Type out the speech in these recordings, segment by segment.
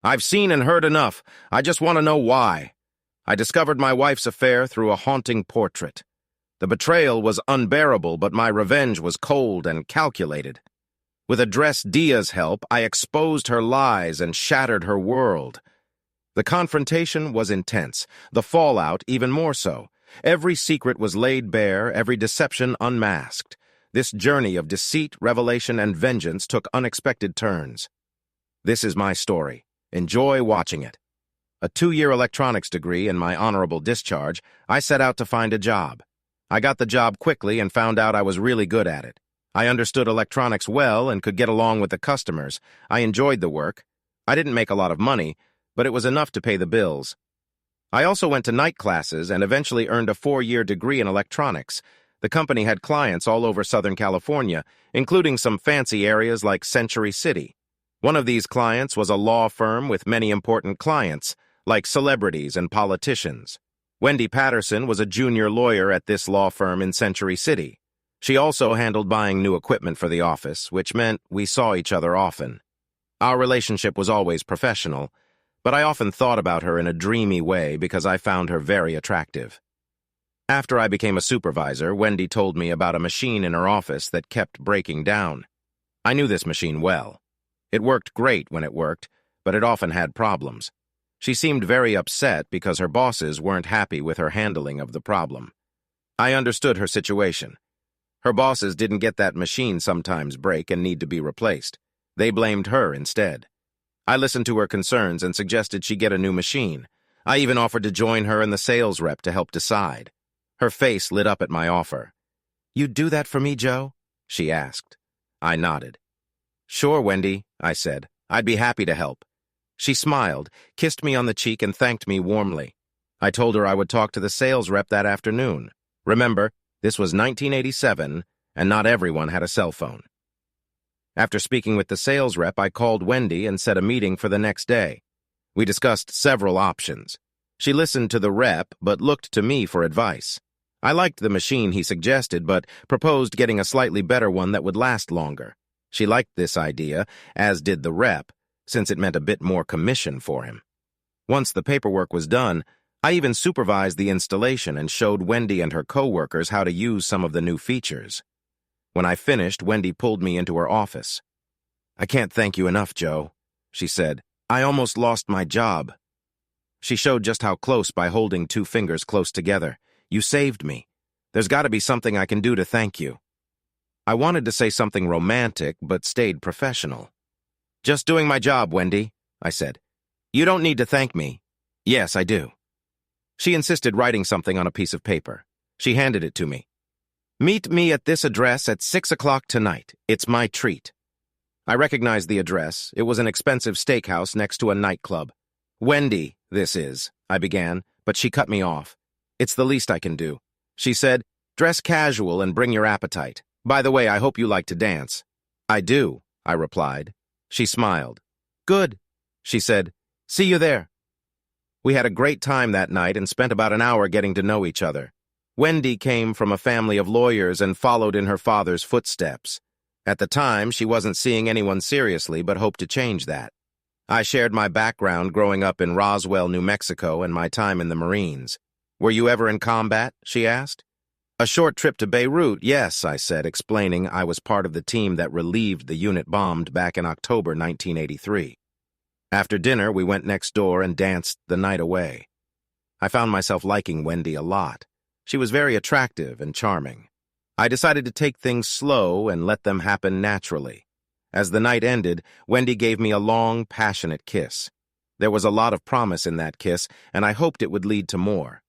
I've seen and heard enough. I just want to know why. I discovered my wife's affair through a haunting portrait. The betrayal was unbearable, but my revenge was cold and calculated. With Address Dia's help, I exposed her lies and shattered her world. The confrontation was intense, the fallout even more so. Every secret was laid bare, every deception unmasked. This journey of deceit, revelation, and vengeance took unexpected turns. This is my story. Enjoy watching it. A 2-year electronics degree and my honorable discharge, I set out to find a job. I got the job quickly and found out I was really good at it. I understood electronics well and could get along with the customers. I enjoyed the work. I didn't make a lot of money, but it was enough to pay the bills. I also went to night classes and eventually earned a 4-year degree in electronics. The company had clients all over Southern California, including some fancy areas like Century City. One of these clients was a law firm with many important clients, like celebrities and politicians. Wendy Patterson was a junior lawyer at this law firm in Century City. She also handled buying new equipment for the office, which meant we saw each other often. Our relationship was always professional, but I often thought about her in a dreamy way because I found her very attractive. After I became a supervisor, Wendy told me about a machine in her office that kept breaking down. I knew this machine well. It worked great when it worked, but it often had problems. She seemed very upset because her bosses weren't happy with her handling of the problem. I understood her situation. Her bosses didn't get that machine sometimes break and need to be replaced. They blamed her instead. I listened to her concerns and suggested she get a new machine. I even offered to join her and the sales rep to help decide. Her face lit up at my offer. "You'd do that for me, Joe?" she asked. I nodded. "Sure, Wendy," I said. "I'd be happy to help." She smiled, kissed me on the cheek, and thanked me warmly. I told her I would talk to the sales rep that afternoon. Remember, this was 1987, and not everyone had a cell phone. After speaking with the sales rep, I called Wendy and set a meeting for the next day. We discussed several options. She listened to the rep, but looked to me for advice. I liked the machine he suggested, but proposed getting a slightly better one that would last longer. She liked this idea, as did the rep, since it meant a bit more commission for him. Once the paperwork was done, I even supervised the installation and showed Wendy and her coworkers how to use some of the new features. When I finished, Wendy pulled me into her office. "I can't thank you enough, Joe," she said. "I almost lost my job." She showed just how close by holding 2 fingers close together. "You saved me. There's got to be something I can do to thank you." I wanted to say something romantic, but stayed professional. "Just doing my job, Wendy," I said. "You don't need to thank me." "Yes, I do." She insisted writing something on a piece of paper. She handed it to me. "Meet me at this address at 6 o'clock tonight. It's my treat." I recognized the address. It was an expensive steakhouse next to a nightclub. "Wendy, this is," I began, but she cut me off. "It's the least I can do." She said, "Dress casual and bring your appetite. By the way, I hope you like to dance." "I do," I replied. She smiled. "Good," she said. "See you there." We had a great time that night and spent about an hour getting to know each other. Wendy came from a family of lawyers and followed in her father's footsteps. At the time, she wasn't seeing anyone seriously, but hoped to change that. I shared my background growing up in Roswell, New Mexico, and my time in the Marines. "Were you ever in combat?" she asked. "A short trip to Beirut, yes," I said, explaining I was part of the team that relieved the unit bombed back in October 1983. After dinner, we went next door and danced the night away. I found myself liking Wendy a lot. She was very attractive and charming. I decided to take things slow and let them happen naturally. As the night ended, Wendy gave me a long, passionate kiss. There was a lot of promise in that kiss, and I hoped it would lead to more.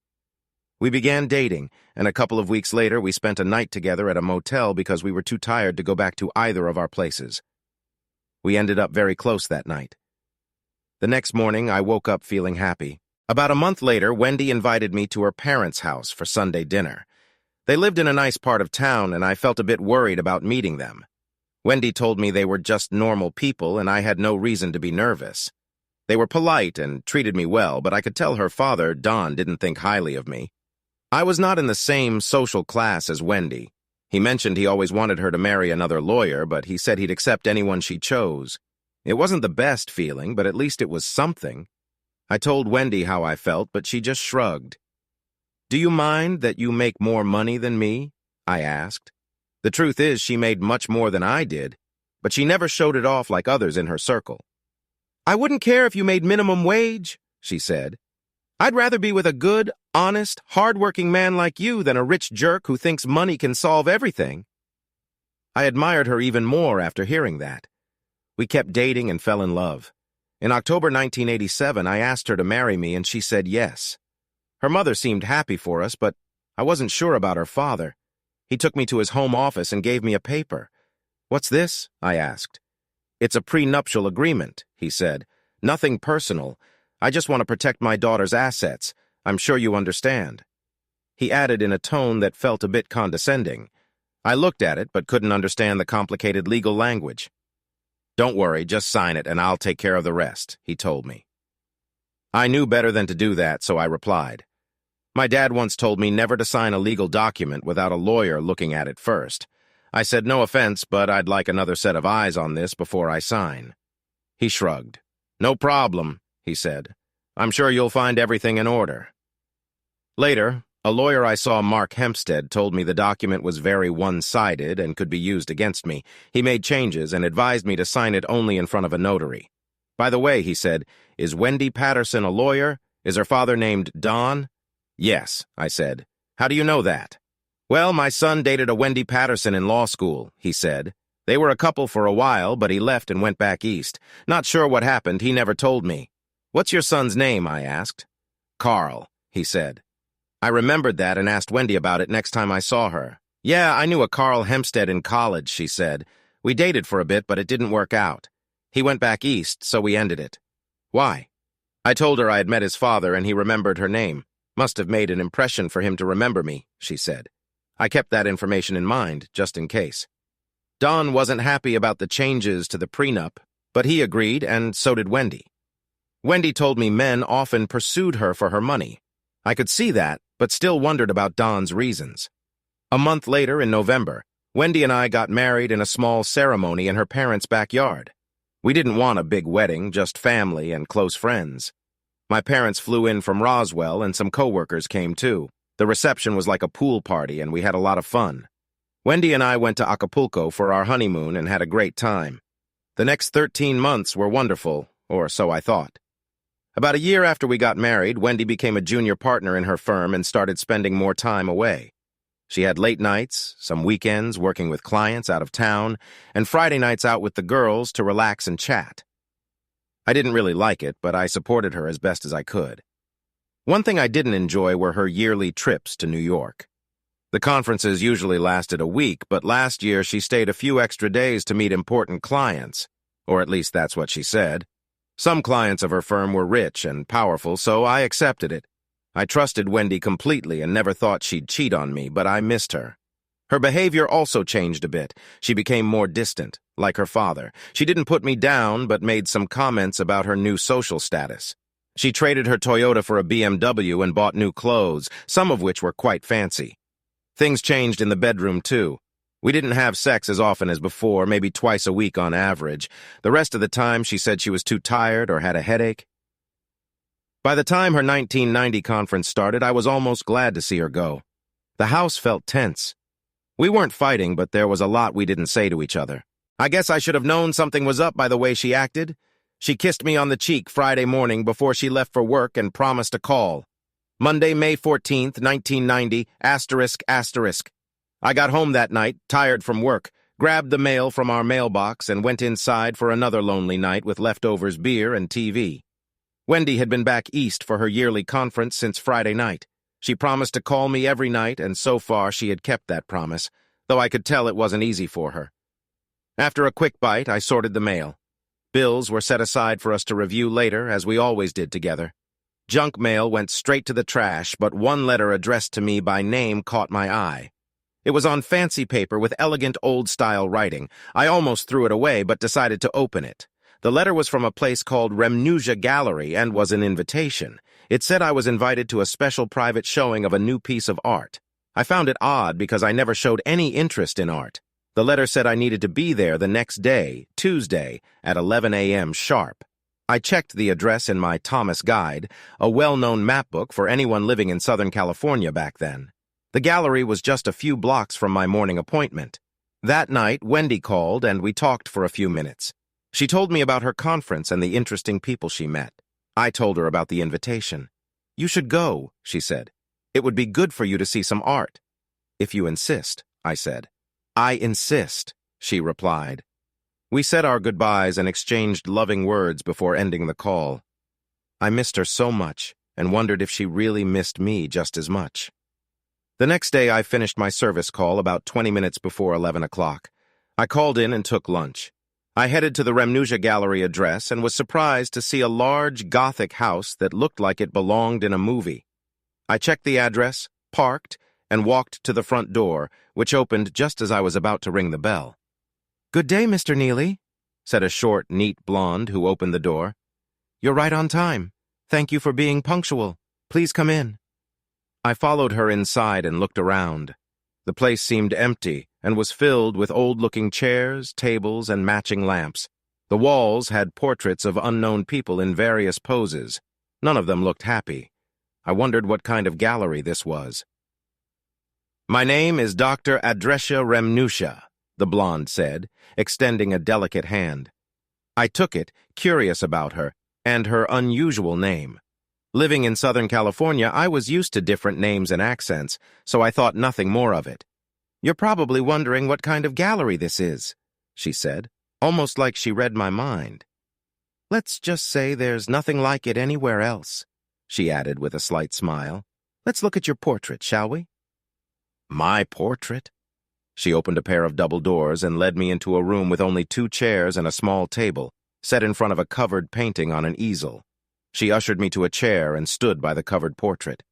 We began dating, and a couple of weeks later we spent a night together at a motel because we were too tired to go back to either of our places. We ended up very close that night. The next morning, I woke up feeling happy. About a month later, Wendy invited me to her parents' house for Sunday dinner. They lived in a nice part of town, and I felt a bit worried about meeting them. Wendy told me they were just normal people, and I had no reason to be nervous. They were polite and treated me well, but I could tell her father, Don, didn't think highly of me. I was not in the same social class as Wendy. He mentioned he always wanted her to marry another lawyer, but he said he'd accept anyone she chose. It wasn't the best feeling, but at least it was something. I told Wendy how I felt, but she just shrugged. "Do you mind that you make more money than me?" I asked. The truth is, she made much more than I did, but she never showed it off like others in her circle. "I wouldn't care if you made minimum wage," she said. "I'd rather be with a good, honest, hard-working man like you than a rich jerk who thinks money can solve everything." I admired her even more after hearing that. We kept dating and fell in love. In October 1987, I asked her to marry me, and she said yes. Her mother seemed happy for us, but I wasn't sure about her father. He took me to his home office and gave me a paper. "What's this?" I asked. "It's a prenuptial agreement," he said. "Nothing personal. I just want to protect my daughter's assets. I'm sure you understand." He added in a tone that felt a bit condescending. I looked at it, but couldn't understand the complicated legal language. "Don't worry, just sign it and I'll take care of the rest," he told me. I knew better than to do that, so I replied. My dad once told me never to sign a legal document without a lawyer looking at it first. I said, "No offense, but I'd like another set of eyes on this before I sign." He shrugged. "No problem," he said. "I'm sure you'll find everything in order." Later, a lawyer I saw, Mark Hempstead, told me the document was very one-sided and could be used against me. He made changes and advised me to sign it only in front of a notary. "By the way," he said, "is Wendy Patterson a lawyer? Is her father named Don?" "Yes," I said. "How do you know that?" "Well, my son dated a Wendy Patterson in law school," he said. "They were a couple for a while, but he left and went back east. Not sure what happened, he never told me." "What's your son's name?" I asked. "Carl," he said. I remembered that and asked Wendy about it next time I saw her. "Yeah, I knew a Carl Hempstead in college," she said. "We dated for a bit, but it didn't work out. He went back east, so we ended it." "Why?" I told her I had met his father and he remembered her name. "Must have made an impression for him to remember me," she said. I kept that information in mind, just in case. Don wasn't happy about the changes to the prenup, but he agreed, and so did Wendy. Wendy told me men often pursued her for her money. I could see that, but still wondered about Don's reasons. A month later, in November, Wendy and I got married in a small ceremony in her parents' backyard. We didn't want a big wedding, just family and close friends. My parents flew in from Roswell, and some coworkers came too. The reception was like a pool party, and we had a lot of fun. Wendy and I went to Acapulco for our honeymoon and had a great time. The next 13 months were wonderful, or so I thought. About a year after we got married, Wendy became a junior partner in her firm and started spending more time away. She had late nights, some weekends working with clients out of town, and Friday nights out with the girls to relax and chat. I didn't really like it, but I supported her as best as I could. One thing I didn't enjoy were her yearly trips to New York. The conferences usually lasted a week, but last year she stayed a few extra days to meet important clients, or at least that's what she said. Some clients of her firm were rich and powerful, so I accepted it. I trusted Wendy completely and never thought she'd cheat on me, but I missed her. Her behavior also changed a bit. She became more distant, like her father. She didn't put me down, but made some comments about her new social status. She traded her Toyota for a BMW and bought new clothes, some of which were quite fancy. Things changed in the bedroom, too. We didn't have sex as often as before, maybe twice a week on average. The rest of the time, she said she was too tired or had a headache. By the time her 1990 conference started, I was almost glad to see her go. The house felt tense. We weren't fighting, but there was a lot we didn't say to each other. I guess I should have known something was up by the way she acted. She kissed me on the cheek Friday morning before she left for work and promised a call. Monday, May 14th, 1990, ***. I got home that night, tired from work, grabbed the mail from our mailbox, and went inside for another lonely night with leftovers beer and TV. Wendy had been back east for her yearly conference since Friday night. She promised to call me every night, and so far she had kept that promise, though I could tell it wasn't easy for her. After a quick bite, I sorted the mail. Bills were set aside for us to review later, as we always did together. Junk mail went straight to the trash, but one letter addressed to me by name caught my eye. It was on fancy paper with elegant old-style writing. I almost threw it away, but decided to open it. The letter was from a place called Remnuja Gallery and was an invitation. It said I was invited to a special private showing of a new piece of art. I found it odd because I never showed any interest in art. The letter said I needed to be there the next day, Tuesday, at 11 a.m. sharp. I checked the address in my Thomas Guide, a well-known map book for anyone living in Southern California back then. The gallery was just a few blocks from my morning appointment. That night, Wendy called and we talked for a few minutes. She told me about her conference and the interesting people she met. I told her about the invitation. "You should go," she said. "It would be good for you to see some art." "If you insist," I said. "I insist," she replied. We said our goodbyes and exchanged loving words before ending the call. I missed her so much and wondered if she really missed me just as much. The next day I finished my service call about 20 minutes before 11 o'clock. I called in and took lunch. I headed to the Remnusia Gallery address and was surprised to see a large Gothic house that looked like it belonged in a movie. I checked the address, parked, and walked to the front door, which opened just as I was about to ring the bell. "Good day, Mr. Neely," said a short, neat blonde who opened the door. "You're right on time. Thank you for being punctual. Please come in." I followed her inside and looked around. The place seemed empty and was filled with old-looking chairs, tables, and matching lamps. The walls had portraits of unknown people in various poses. None of them looked happy. I wondered what kind of gallery this was. "My name is Dr. Adresha Remnusia," the blonde said, extending a delicate hand. I took it, curious about her, and her unusual name. Living in Southern California, I was used to different names and accents, so I thought nothing more of it. "You're probably wondering what kind of gallery this is," she said, almost like she read my mind. "Let's just say there's nothing like it anywhere else," she added with a slight smile. "Let's look at your portrait, shall we?" My portrait? She opened a pair of double doors and led me into a room with only 2 chairs and a small table, set in front of a covered painting on an easel. She ushered me to a chair and stood by the covered portrait.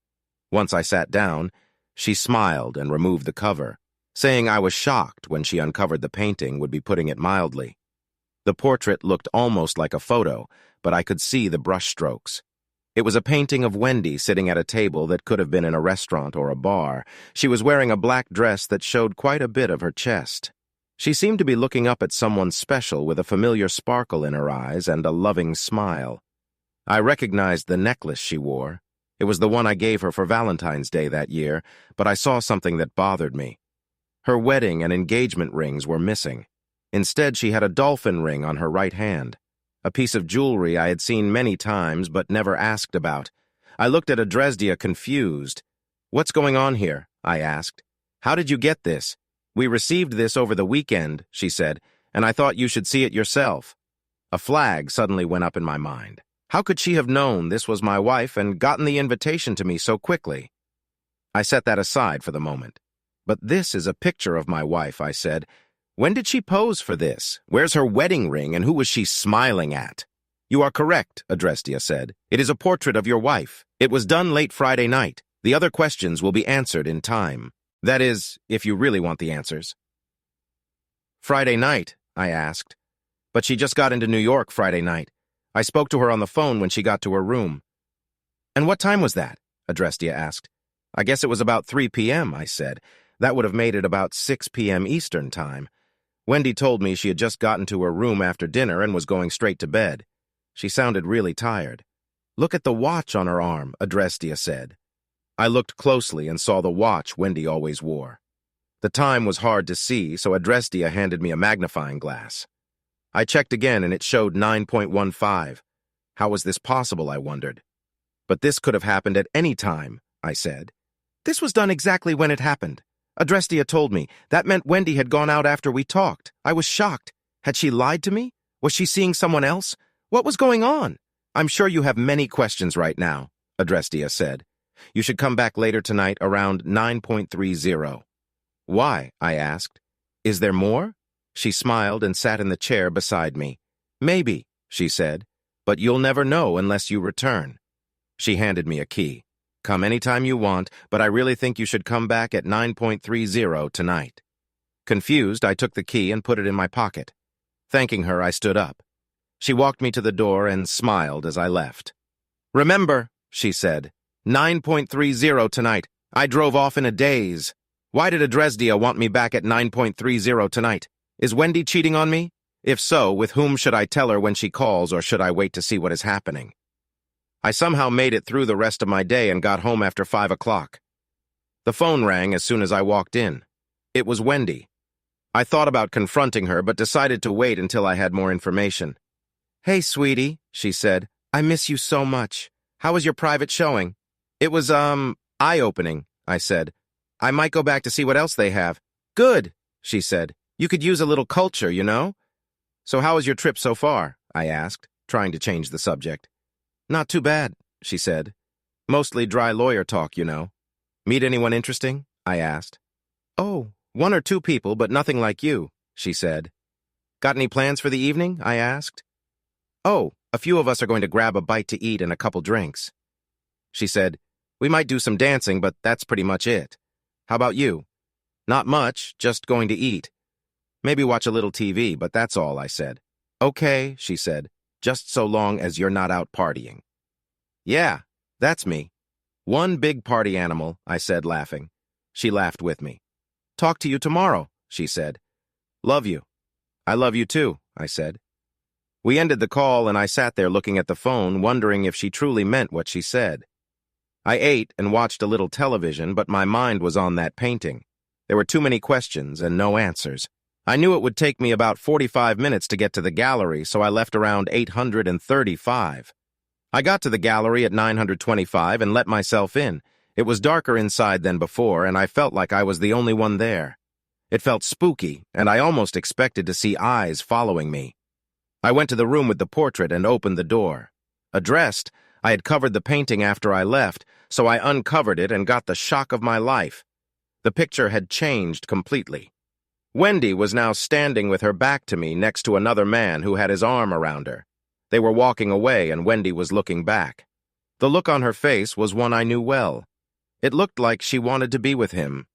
Once I sat down, she smiled and removed the cover, saying I was shocked when she uncovered the painting would be putting it mildly. The portrait looked almost like a photo, but I could see the brushstrokes. It was a painting of Wendy sitting at a table that could have been in a restaurant or a bar. She was wearing a black dress that showed quite a bit of her chest. She seemed to be looking up at someone special with a familiar sparkle in her eyes and a loving smile. I recognized the necklace she wore. It was the one I gave her for Valentine's Day that year, but I saw something that bothered me. Her wedding and engagement rings were missing. Instead, she had a dolphin ring on her right hand, a piece of jewelry I had seen many times but never asked about. I looked at Adresdia confused. "What's going on here?" I asked. "How did you get this?" "We received this over the weekend," she said, "and I thought you should see it yourself." A flag suddenly went up in my mind. How could she have known this was my wife and gotten the invitation to me so quickly? I set that aside for the moment. "But this is a picture of my wife," I said. "When did she pose for this? Where's her wedding ring and who was she smiling at?" "You are correct," Adrestia said. "It is a portrait of your wife. It was done late Friday night. The other questions will be answered in time. That is, if you really want the answers." "Friday night?" I asked. "But she just got into New York Friday night. I spoke to her on the phone when she got to her room." "And what time was that?" Adrestia asked. "I guess it was about 3 p.m., I said. That would have made it about 6 p.m. Eastern Time. Wendy told me she had just gotten to her room after dinner and was going straight to bed. She sounded really tired. "Look at the watch on her arm," Adrestia said. I looked closely and saw the watch Wendy always wore. The time was hard to see, so Adrestia handed me a magnifying glass. I checked again and it showed 9.15. How was this possible, I wondered. "But this could have happened at any time," I said. "This was done exactly when it happened. Adrestia told me. That meant Wendy had gone out after we talked. I was shocked. Had she lied to me? Was she seeing someone else? What was going on?" "I'm sure you have many questions right now," Adrestia said. "You should come back later tonight around 9.30. "Why?" I asked. "Is there more?" She smiled and sat in the chair beside me. "Maybe," she said, "but you'll never know unless you return." She handed me a key. "Come anytime you want, but I really think you should come back at 9.30 tonight." Confused, I took the key and put it in my pocket. Thanking her, I stood up. She walked me to the door and smiled as I left. "Remember," she said, 9.30 tonight. I drove off in a daze. Why did Adresdia want me back at 9.30 tonight? Is Wendy cheating on me? If so, with whom should I tell her when she calls, or should I wait to see what is happening? I somehow made it through the rest of my day and got home after 5 o'clock. The phone rang as soon as I walked in. It was Wendy. I thought about confronting her, but decided to wait until I had more information. "Hey, sweetie," she said. "I miss you so much. How was your private showing?" "It was, eye-opening," I said. "I might go back to see what else they have." "Good," she said. "You could use a little culture, you know?" "So how was your trip so far?" I asked, trying to change the subject. "Not too bad," she said. "Mostly dry lawyer talk, you know." "Meet anyone interesting?" I asked. "Oh, one or two people, but nothing like you," she said. "Got any plans for the evening?" I asked. "Oh, a few of us are going to grab a bite to eat and a couple drinks." She said, "We might do some dancing, but that's pretty much it. How about you?" "Not much, just going to eat. Maybe watch a little TV, but that's all," I said. "Okay," she said, "just so long as you're not out partying." "Yeah, that's me. One big party animal," I said, laughing. She laughed with me. "Talk to you tomorrow," she said. "Love you." "I love you too," I said. We ended the call, and I sat there looking at the phone, wondering if she truly meant what she said. I ate and watched a little television, but my mind was on that painting. There were too many questions and no answers. I knew it would take me about 45 minutes to get to the gallery, so I left around 835. I got to the gallery at 925 and let myself in. It was darker inside than before, and I felt like I was the only one there. It felt spooky, and I almost expected to see eyes following me. I went to the room with the portrait and opened the door. Addressed, I had covered the painting after I left, so I uncovered it and got the shock of my life. The picture had changed completely. Wendy was now standing with her back to me next to another man who had his arm around her. They were walking away, and Wendy was looking back. The look on her face was one I knew well. It looked like she wanted to be with him.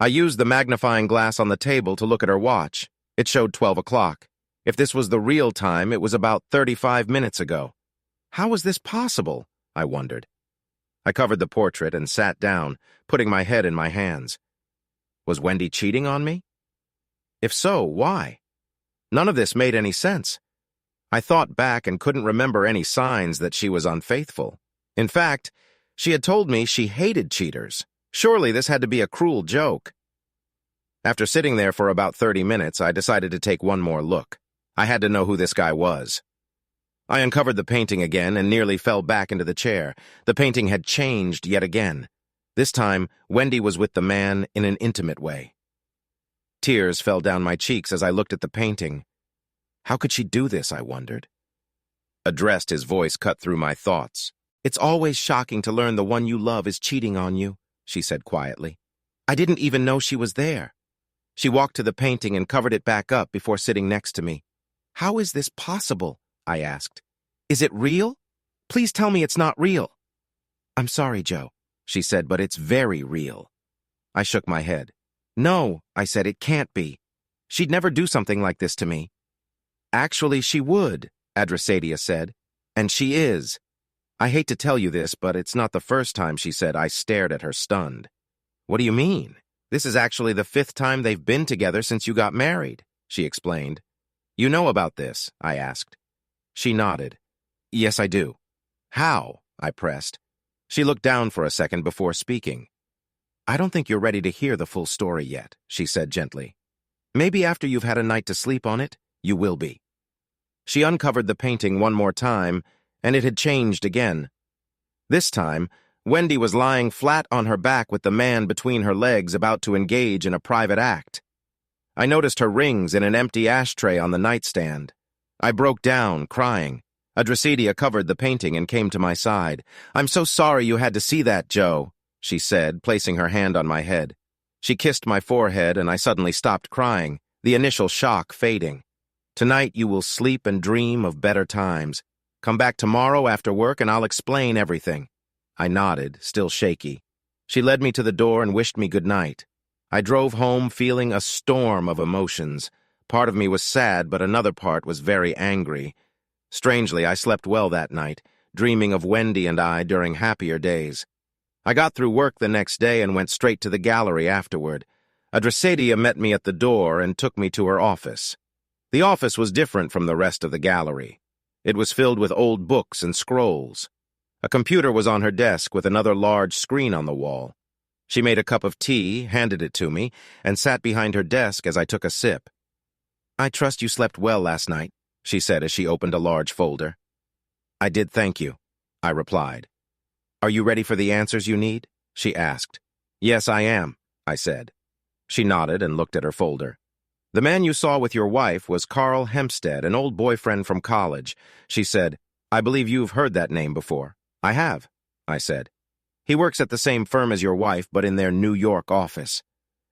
I used the magnifying glass on the table to look at her watch. It showed 12 o'clock. If this was the real time, it was about 35 minutes ago. How was this possible? I wondered. I covered the portrait and sat down, putting my head in my hands. Was Wendy cheating on me? If so, why? None of this made any sense. I thought back and couldn't remember any signs that she was unfaithful. In fact, she had told me she hated cheaters. Surely this had to be a cruel joke. After sitting there for about 30 minutes, I decided to take one more look. I had to know who this guy was. I uncovered the painting again and nearly fell back into the chair. The painting had changed yet again. This time, Wendy was with the man in an intimate way. Tears fell down my cheeks as I looked at the painting. How could she do this, I wondered. Addressed, his voice cut through my thoughts. "It's always shocking to learn the one you love is cheating on you," she said quietly. "I didn't even know she was there." She walked to the painting and covered it back up before sitting next to me. "How is this possible?" I asked. "Is it real? Please tell me it's not real." "I'm sorry, Joe," she said, "but it's very real." I shook my head. "No," I said, "it can't be. She'd never do something like this to me." "Actually, she would," Adresadia said. "And she is. I hate to tell you this, but it's not the first time," she said. I stared at her stunned. "What do you mean? This is actually the 5th time they've been together since you got married," she explained. "You know about this?" I asked. She nodded. "Yes, I do." "How?" I pressed. She looked down for a second before speaking. "I don't think you're ready to hear the full story yet," she said gently. "Maybe after you've had a night to sleep on it, you will be." She uncovered the painting one more time, and it had changed again. This time, Wendy was lying flat on her back with the man between her legs, about to engage in a private act. I noticed her rings in an empty ashtray on the nightstand. I broke down, crying. Adresadia covered the painting and came to my side. "I'm so sorry you had to see that, Joe," she said, placing her hand on my head. She kissed my forehead, and I suddenly stopped crying, the initial shock fading. "Tonight you will sleep and dream of better times. Come back tomorrow after work and I'll explain everything." I nodded, still shaky. She led me to the door and wished me good night. I drove home feeling a storm of emotions. Part of me was sad, but another part was very angry. Strangely, I slept well that night, dreaming of Wendy and I during happier days. I got through work the next day and went straight to the gallery afterward. Adresadia met me at the door and took me to her office. The office was different from the rest of the gallery. It was filled with old books and scrolls. A computer was on her desk with another large screen on the wall. She made a cup of tea, handed it to me, and sat behind her desk as I took a sip. "I trust you slept well last night," she said as she opened a large folder. "I did, thank you," I replied. "Are you ready for the answers you need?" she asked. "Yes, I am," I said. She nodded and looked at her folder. "The man you saw with your wife was Carl Hempstead, an old boyfriend from college," she said. "I believe you've heard that name before." "I have," I said. "He works at the same firm as your wife, but in their New York office."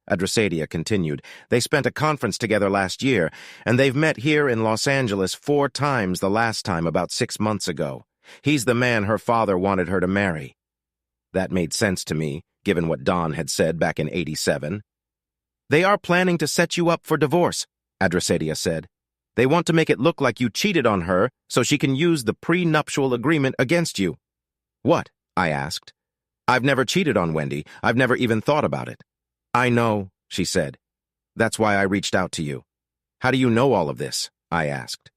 Adresadia continued. "They spent a conference together last year, and they've met here in Los Angeles 4 times the last time about 6 months ago. He's the man her father wanted her to marry." That made sense to me, given what Don had said back in '87. "They are planning to set you up for divorce," Adresadia said. "They want to make it look like you cheated on her so she can use the prenuptial agreement against you." "What?" I asked. "I've never cheated on Wendy. I've never even thought about it." "I know," she said. "That's why I reached out to you." "How do you know all of this?" I asked.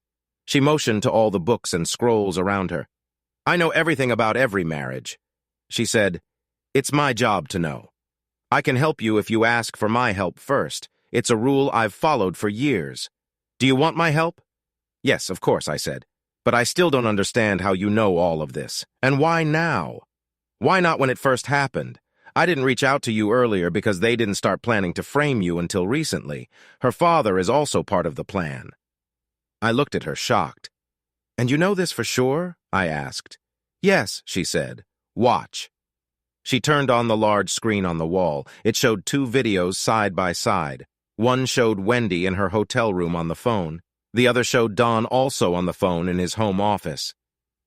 She motioned to all the books and scrolls around her. "I know everything about every marriage." She said, "It's my job to know. I can help you if you ask for my help first. It's a rule I've followed for years. Do you want my help?" "Yes, of course," I said. "But I still don't understand how you know all of this. And why now? Why not when it first happened? I didn't reach out to you earlier because they didn't start planning to frame you until recently. Her father is also part of the plan." I looked at her, shocked. "And you know this for sure?" I asked. "Yes," she said. "Watch." She turned on the large screen on the wall. It showed 2 videos side by side. One showed Wendy in her hotel room on the phone. The other showed Don also on the phone in his home office.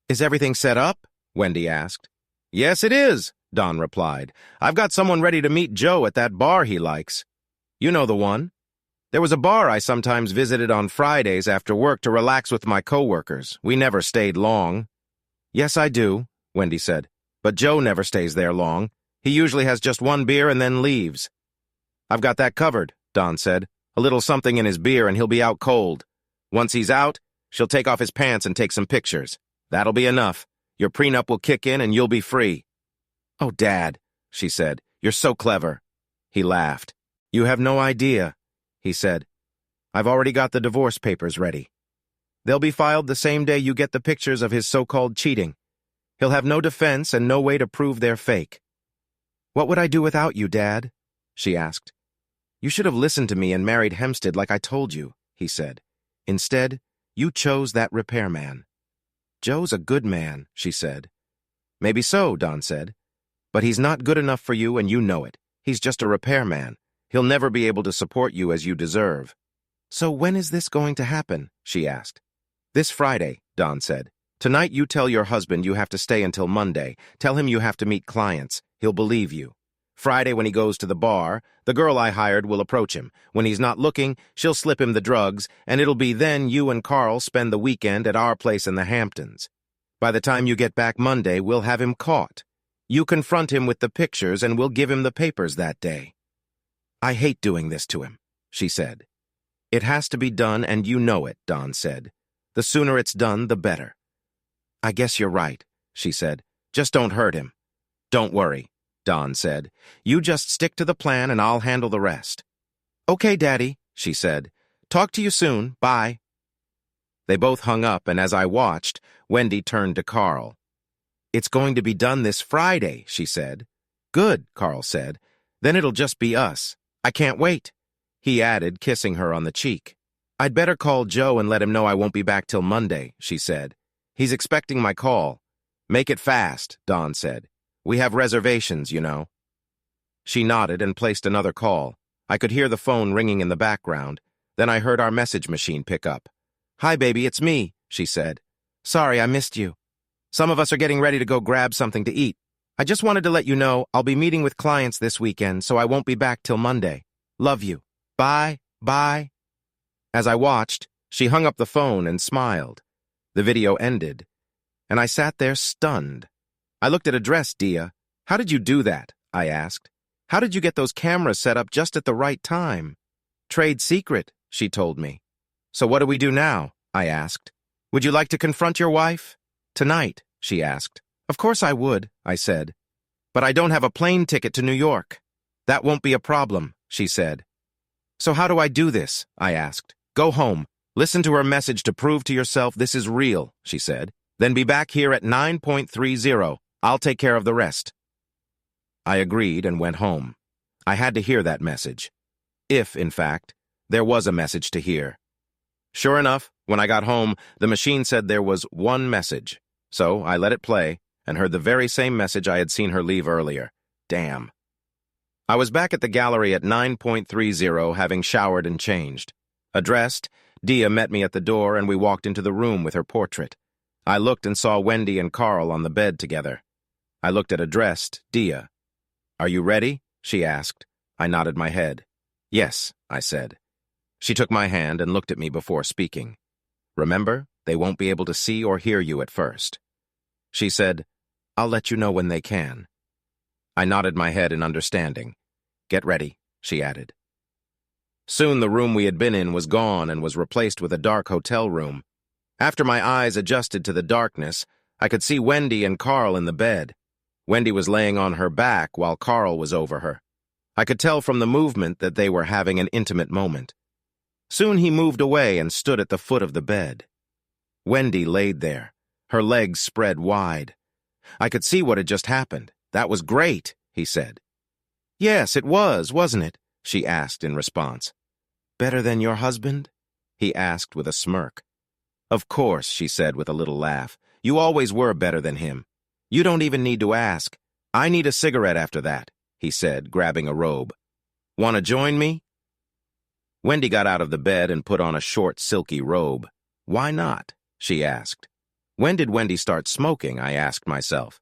"Is everything set up?" Wendy asked. "Yes, it is," Don replied. "I've got someone ready to meet Joe at that bar he likes. You know the one. There was a bar I sometimes visited on Fridays after work to relax with my coworkers. We never stayed long." "Yes, I do," Wendy said. "But Joe never stays there long. He usually has just 1 beer and then leaves." "I've got that covered," Don said. "A little something in his beer and he'll be out cold. Once he's out, she'll take off his pants and take some pictures. That'll be enough. Your prenup will kick in and you'll be free." "Oh, Dad," she said. "You're so clever." He laughed. "You have no idea," he said. "I've already got the divorce papers ready. They'll be filed the same day you get the pictures of his so-called cheating. He'll have no defense and no way to prove they're fake." "What would I do without you, Dad?" she asked. "You should have listened to me and married Hempstead like I told you," he said. "Instead, you chose that repairman." "Joe's a good man," she said. "Maybe so," Don said. "But he's not good enough for you and you know it. He's just a repairman. He'll never be able to support you as you deserve." "So when is this going to happen?" she asked. "This Friday," Don said. "Tonight you tell your husband you have to stay until Monday. Tell him you have to meet clients. He'll believe you. Friday when he goes to the bar, the girl I hired will approach him. When he's not looking, she'll slip him the drugs, and it'll be then you and Carl spend the weekend at our place in the Hamptons. By the time you get back Monday, we'll have him caught. You confront him with the pictures and we'll give him the papers that day." "I hate doing this to him," she said. "It has to be done and you know it," Don said. "The sooner it's done, the better." "I guess you're right," she said. "Just don't hurt him." "Don't worry," Don said. "You just stick to the plan and I'll handle the rest." "Okay, Daddy," she said. "Talk to you soon. Bye." They both hung up, and as I watched, Wendy turned to Carl. "It's going to be done this Friday," she said. "Good," Carl said. "Then it'll just be us. I can't wait," he added, kissing her on the cheek. "I'd better call Joe and let him know I won't be back till Monday," she said. "He's expecting my call." "Make it fast," Don said. "We have reservations, you know." She nodded and placed another call. I could hear the phone ringing in the background. Then I heard our message machine pick up. "Hi, baby, it's me," she said. "Sorry, I missed you. Some of us are getting ready to go grab something to eat. I just wanted to let you know I'll be meeting with clients this weekend, so I won't be back till Monday. Love you. Bye, bye." As I watched, she hung up the phone and smiled. The video ended, and I sat there stunned. "I looked at a dress, Dia. How did you do that?" I asked. How did you get those cameras set up just at the right time? Trade secret, she told me. So what do we do now? I asked. Would you like to confront your wife? Tonight, she asked. Of course I would, I said. But I don't have a plane ticket to New York. That won't be a problem, she said. So how do I do this? I asked. Go home. Listen to her message to prove to yourself this is real, she said. Then be back here at 9.30. I'll take care of the rest. I agreed and went home. I had to hear that message. If, in fact, there was a message to hear. Sure enough, when I got home, the machine said there was one message. So I let it play and heard the very same message I had seen her leave earlier. Damn. I was back at the gallery at 9.30, having showered and changed. Addressed, Dia met me at the door and we walked into the room with her portrait. I looked and saw Wendy and Carl on the bed together. I looked at addressed, Dia. Are you ready? She asked. I nodded my head. Yes, I said. She took my hand and looked at me before speaking. Remember, they won't be able to see or hear you at first. She said, I'll let you know when they can. I nodded my head in understanding. Get ready, she added. Soon the room we had been in was gone and was replaced with a dark hotel room. After my eyes adjusted to the darkness, I could see Wendy and Carl in the bed. Wendy was laying on her back while Carl was over her. I could tell from the movement that they were having an intimate moment. Soon he moved away and stood at the foot of the bed. Wendy laid there, her legs spread wide. I could see what had just happened. That was great, he said. Yes, it was, wasn't it? She asked in response. Better than your husband? He asked with a smirk. Of course, she said with a little laugh. You always were better than him. You don't even need to ask. I need a cigarette after that, he said, grabbing a robe. Want to join me? Wendy got out of the bed and put on a short, silky robe. Why not? She asked. When did Wendy start smoking? I asked myself.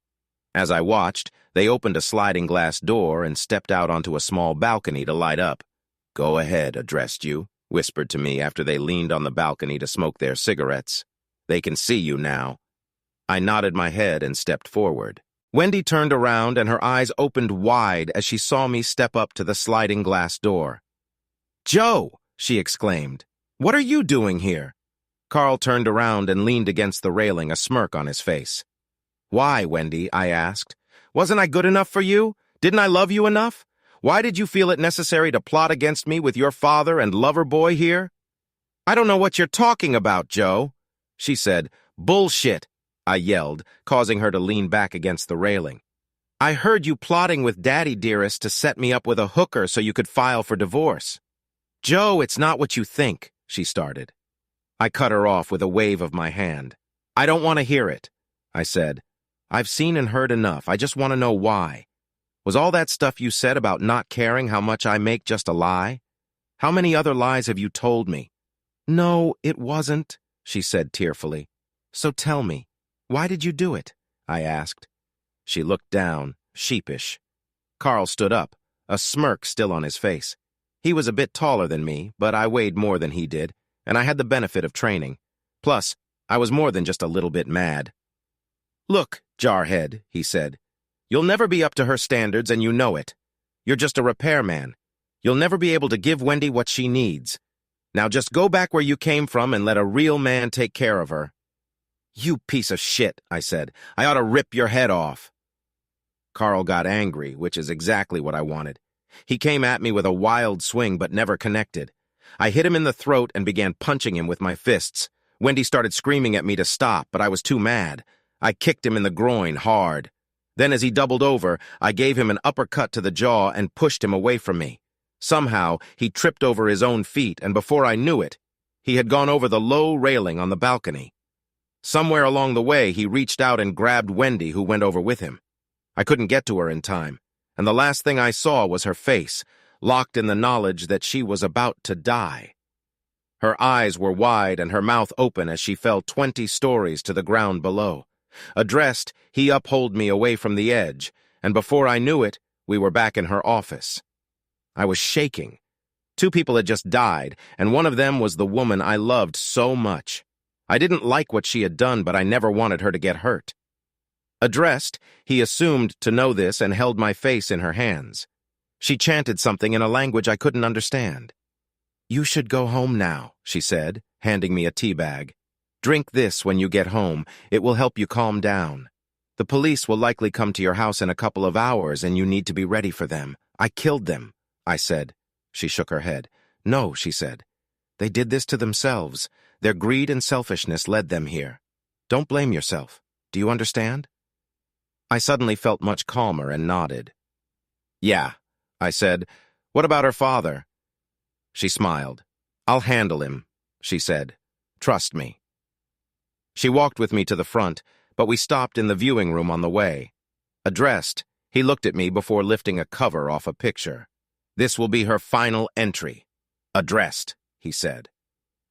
As I watched, they opened a sliding glass door and stepped out onto a small balcony to light up. Go ahead, addressed you, whispered to me after they leaned on the balcony to smoke their cigarettes. They can see you now. I nodded my head and stepped forward. Wendy turned around and her eyes opened wide as she saw me step up to the sliding glass door. Joe, she exclaimed, what are you doing here? Carl turned around and leaned against the railing, a smirk on his face. Why, Wendy? I asked. Wasn't I good enough for you? Didn't I love you enough? Why did you feel it necessary to plot against me with your father and lover boy here? I don't know what you're talking about, Joe. She said, bullshit, I yelled, causing her to lean back against the railing. I heard you plotting with Daddy Dearest to set me up with a hooker so you could file for divorce. Joe, it's not what you think, she started. I cut her off with a wave of my hand. I don't want to hear it, I said. I've seen and heard enough. I just want to know why. Was all that stuff you said about not caring how much I make just a lie? How many other lies have you told me? No, it wasn't, she said tearfully. So tell me, why did you do it? I asked. She looked down, sheepish. Carl stood up, a smirk still on his face. He was a bit taller than me, but I weighed more than he did, and I had the benefit of training. Plus, I was more than just a little bit mad. Look, Jarhead, he said, you'll never be up to her standards and you know it. You're just a repairman. You'll never be able to give Wendy what she needs. Now just go back where you came from and let a real man take care of her. You piece of shit, I said. I ought to rip your head off. Carl got angry, which is exactly what I wanted. He came at me with a wild swing but never connected. I hit him in the throat and began punching him with my fists. Wendy started screaming at me to stop, but I was too mad. I kicked him in the groin hard. Then as he doubled over, I gave him an uppercut to the jaw and pushed him away from me. Somehow, he tripped over his own feet, and before I knew it, he had gone over the low railing on the balcony. Somewhere along the way, he reached out and grabbed Wendy, who went over with him. I couldn't get to her in time, and the last thing I saw was her face, locked in the knowledge that she was about to die. Her eyes were wide and her mouth open as she fell 20 stories to the ground below. Addressed, he upholed me away from the edge, and before I knew it, we were back in her office. I was shaking. 2 people had just died, and one of them was the woman I loved so much. I didn't like what she had done, but I never wanted her to get hurt. Addressed, he assumed to know this and held my face in her hands. She chanted something in a language I couldn't understand. "You should go home now," she said, handing me a tea bag. "Drink this when you get home. It will help you calm down. The police will likely come to your house in a couple of hours, and you need to be ready for them." "I killed them," I said. She shook her head. "No," she said. "They did this to themselves. Their greed and selfishness led them here. Don't blame yourself. Do you understand?" I suddenly felt much calmer and nodded. "Yeah," I said. "What about her father?" She smiled. "I'll handle him," she said. "Trust me." She walked with me to the front, but we stopped in the viewing room on the way. Addressed, he looked at me before lifting a cover off a picture. "This will be her final entry. Addressed," he said.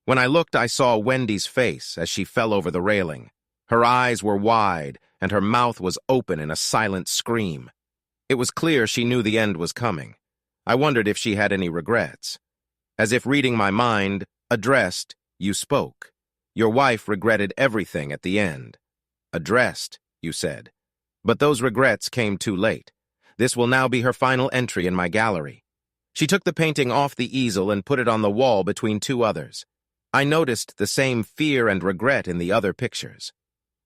When I looked, I saw Wendy's face as she fell over the railing. Her eyes were wide, and her mouth was open in a silent scream. It was clear she knew the end was coming. I wondered if she had any regrets. As if reading my mind, "Addressed, you spoke. Your wife regretted everything at the end. Addressed, you said. But those regrets came too late. This will now be her final entry in my gallery." She took the painting off the easel and put it on the wall between two others. I noticed the same fear and regret in the other pictures.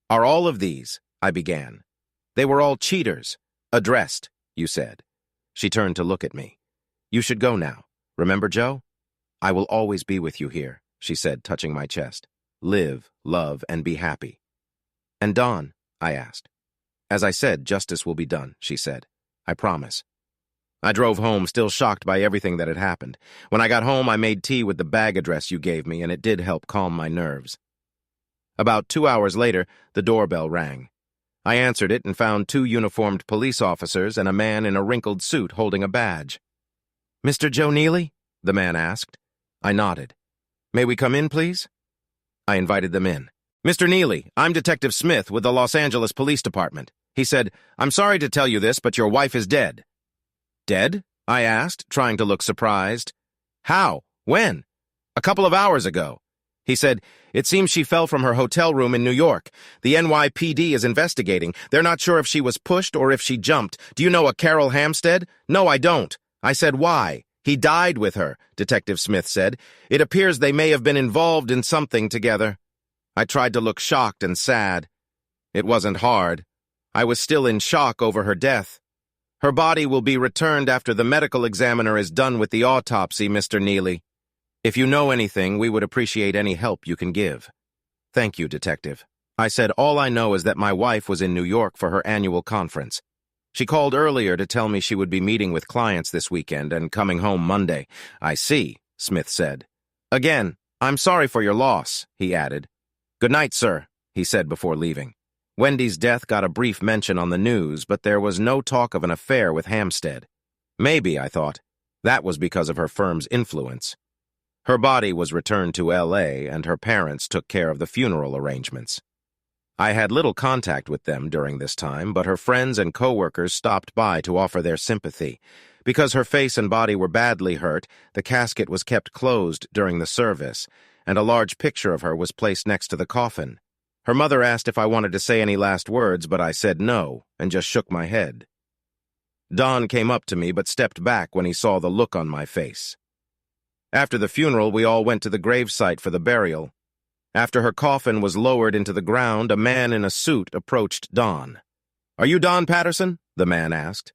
"Are all of these?" I began. "They were all cheaters. Addressed, you said." She turned to look at me. "You should go now. Remember, Joe? I will always be with you here," she said, touching my chest. "Live, love, and be happy." "And Don?" I asked. "As I said, justice will be done," she said. "I promise." I drove home, still shocked by everything that had happened. When I got home, I made tea with the bag address you gave me, and it did help calm my nerves. About 2 hours later, the doorbell rang. I answered it and found 2 uniformed police officers and a man in a wrinkled suit holding a badge. "Mr. Joe Neely?" the man asked. I nodded. "May we come in, please?" I invited them in. "Mr. Neely, I'm Detective Smith with the Los Angeles Police Department." He said, "I'm sorry to tell you this, but your wife is dead." "Dead?" I asked, trying to look surprised. "How? When?" "A couple of hours ago." He said, "It seems she fell from her hotel room in New York. The NYPD is investigating. They're not sure if she was pushed or if she jumped. Do you know a Carol Hampstead?" "No, I don't." I said, "Why?" "He died with her," Detective Smith said. "It appears they may have been involved in something together." I tried to look shocked and sad. It wasn't hard. I was still in shock over her death. "Her body will be returned after the medical examiner is done with the autopsy, Mr. Neely. If you know anything, we would appreciate any help you can give." "Thank you, Detective." I said, "All I know is that my wife was in New York for her annual conference. She called earlier to tell me she would be meeting with clients this weekend and coming home Monday." "I see," Smith said. "Again, I'm sorry for your loss," he added. "Good night, sir," he said before leaving. Wendy's death got a brief mention on the news, but there was no talk of an affair with Hampstead. Maybe, I thought, that was because of her firm's influence. Her body was returned to L.A., and her parents took care of the funeral arrangements. I had little contact with them during this time, but her friends and co-workers stopped by to offer their sympathy. Because her face and body were badly hurt, the casket was kept closed during the service, and a large picture of her was placed next to the coffin. Her mother asked if I wanted to say any last words, but I said no, and just shook my head. Don came up to me but stepped back when he saw the look on my face. After the funeral, we all went to the gravesite for the burial. After her coffin was lowered into the ground, a man in a suit approached Don. "Are you Don Patterson?" the man asked.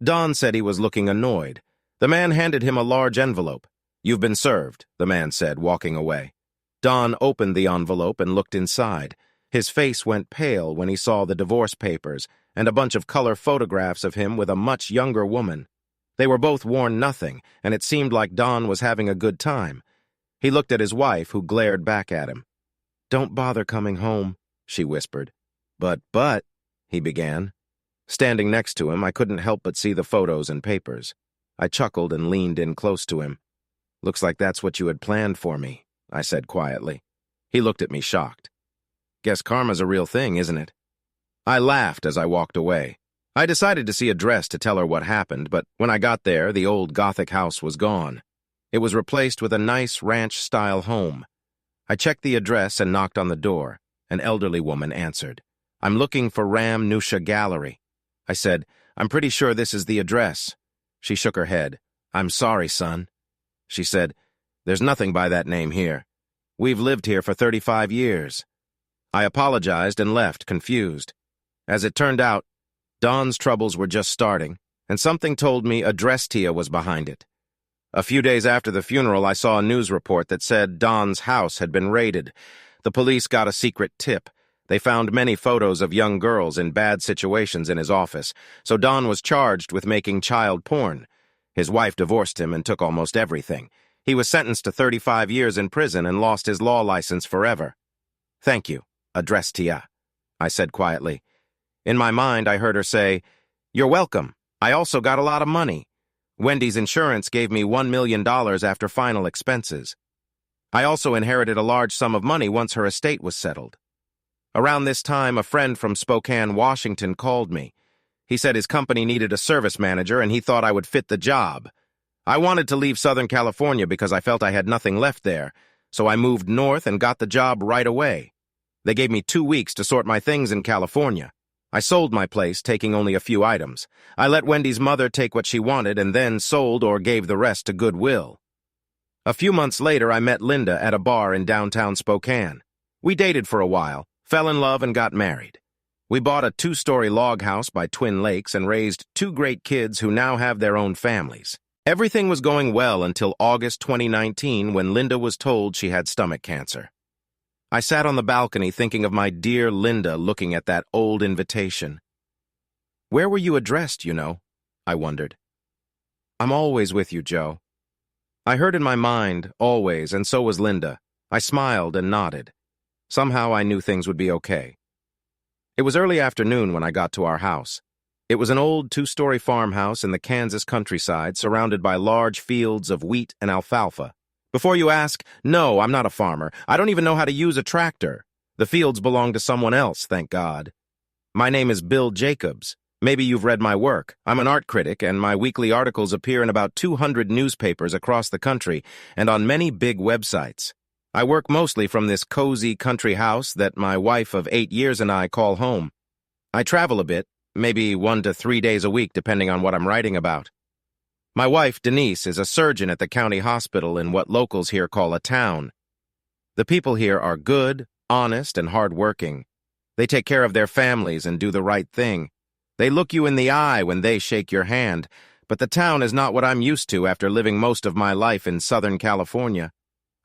Don said he was looking annoyed. The man handed him a large envelope. "You've been served," the man said, walking away. Don opened the envelope and looked inside. His face went pale when he saw the divorce papers and a bunch of color photographs of him with a much younger woman. They were both worn nothing, and it seemed like Don was having a good time. He looked at his wife, who glared back at him. "Don't bother coming home," she whispered. But, he began. Standing next to him, I couldn't help but see the photos and papers. I chuckled and leaned in close to him. "Looks like that's what you had planned for me," I said quietly. He looked at me shocked. "Guess karma's a real thing, isn't it?" I laughed as I walked away. I decided to see a dress to tell her what happened, but when I got there, the old Gothic house was gone. It was replaced with a nice ranch-style home. I checked the address and knocked on the door. An elderly woman answered. "I'm looking for Ram Nusha Gallery." I said, "I'm pretty sure this is the address." She shook her head. "I'm sorry, son." She said, "There's nothing by that name here. We've lived here for 35 years. I apologized and left, confused. As it turned out, Don's troubles were just starting, and something told me Adrestia was behind it. A few days after the funeral, I saw a news report that said Don's house had been raided. The police got a secret tip. They found many photos of young girls in bad situations in his office, so Don was charged with making child porn. His wife divorced him and took almost everything. He was sentenced to 35 years in prison and lost his law license forever. "Thank you, Adrestia," I said quietly. In my mind, I heard her say, "You're welcome. I also got a lot of money. Wendy's insurance gave me $1 million after final expenses. I also inherited a large sum of money once her estate was settled." Around this time, a friend from Spokane, Washington, called me. He said his company needed a service manager and he thought I would fit the job. I wanted to leave Southern California because I felt I had nothing left there, so I moved north and got the job right away. They gave me 2 weeks to sort my things in California. I sold my place, taking only a few items. I let Wendy's mother take what she wanted and then sold or gave the rest to Goodwill. A few months later, I met Linda at a bar in downtown Spokane. We dated for a while, fell in love, and got married. We bought a 2-story log house by Twin Lakes and raised 2 great kids who now have their own families. Everything was going well until August 2019 when Linda was told she had stomach cancer. I sat on the balcony thinking of my dear Linda looking at that old invitation. "Where were you addressed, you know?" I wondered. "I'm always with you, Joe." I heard in my mind, always, and so was Linda. I smiled and nodded. Somehow I knew things would be okay. It was early afternoon when I got to our house. It was an old 2-story farmhouse in the Kansas countryside surrounded by large fields of wheat and alfalfa. Before you ask, no, I'm not a farmer. I don't even know how to use a tractor. The fields belong to someone else, thank God. My name is Bill Jacobs. Maybe you've read my work. I'm an art critic, and my weekly articles appear in about 200 newspapers across the country and on many big websites. I work mostly from this cozy country house that my wife of 8 years and I call home. I travel a bit, maybe 1 to 3 days a week depending on what I'm writing about. My wife, Denise, is a surgeon at the county hospital in what locals here call a town. The people here are good, honest, and hard-working. They take care of their families and do the right thing. They look you in the eye when they shake your hand, but the town is not what I'm used to after living most of my life in Southern California.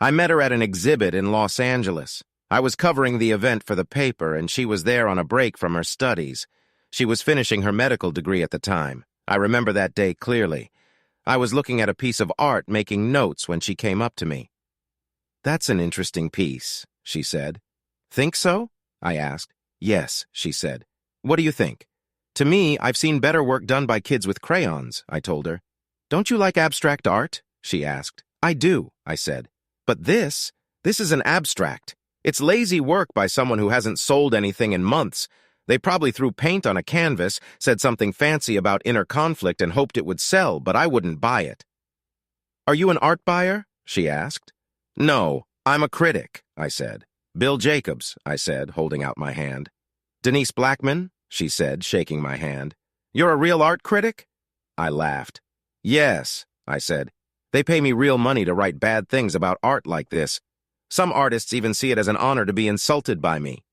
I met her at an exhibit in Los Angeles. I was covering the event for the paper, and she was there on a break from her studies. She was finishing her medical degree at the time. I remember that day clearly. I was looking at a piece of art making notes when she came up to me. "That's an interesting piece," she said. "Think so?" I asked. "Yes," she said. "What do you think?" "To me, I've seen better work done by kids with crayons," I told her. "Don't you like abstract art?" she asked. "I do," I said. "But this is an abstract. It's lazy work by someone who hasn't sold anything in months. They probably threw paint on a canvas, said something fancy about inner conflict and hoped it would sell, but I wouldn't buy it." "Are you an art buyer?" she asked. "No, I'm a critic," I said. "Bill Jacobs," I said, holding out my hand. "Denise Blackman?" she said, shaking my hand. "You're a real art critic?" I laughed. "Yes," I said. "They pay me real money to write bad things about art like this. Some artists even see it as an honor to be insulted by me."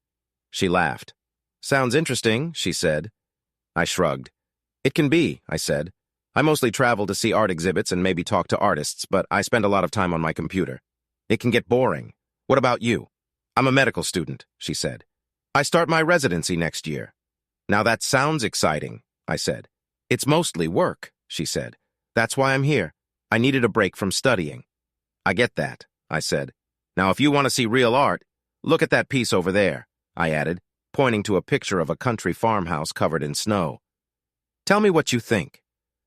She laughed. "Sounds interesting," she said. I shrugged. "It can be," I said. "I mostly travel to see art exhibits and maybe talk to artists, but I spend a lot of time on my computer. It can get boring. What about you?" "I'm a medical student," she said. "I start my residency next year." "Now that sounds exciting," I said. "It's mostly work," she said. "That's why I'm here. I needed a break from studying." "I get that," I said. "Now if you want to see real art, look at that piece over there," I added, pointing to a picture of a country farmhouse covered in snow. "Tell me what you think."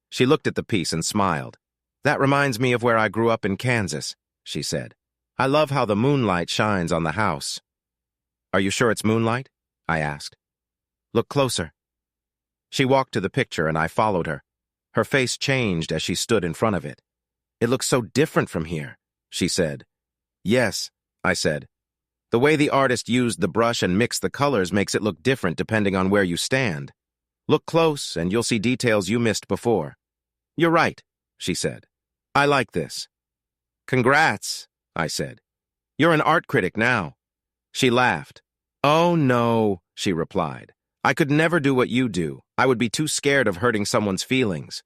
She looked at the piece and smiled. "That reminds me of where I grew up in Kansas," she said. "I love how the moonlight shines on the house." "Are you sure it's moonlight?" I asked. "Look closer." She walked to the picture and I followed her. Her face changed as she stood in front of it. "It looks so different from here," she said. "Yes," I said. "The way the artist used the brush and mixed the colors makes it look different depending on where you stand. Look close and you'll see details you missed before." You're right, she said. I like this. Congrats, I said. You're an art critic now. She laughed. Oh, no, she replied. I could never do what you do. I would be too scared of hurting someone's feelings.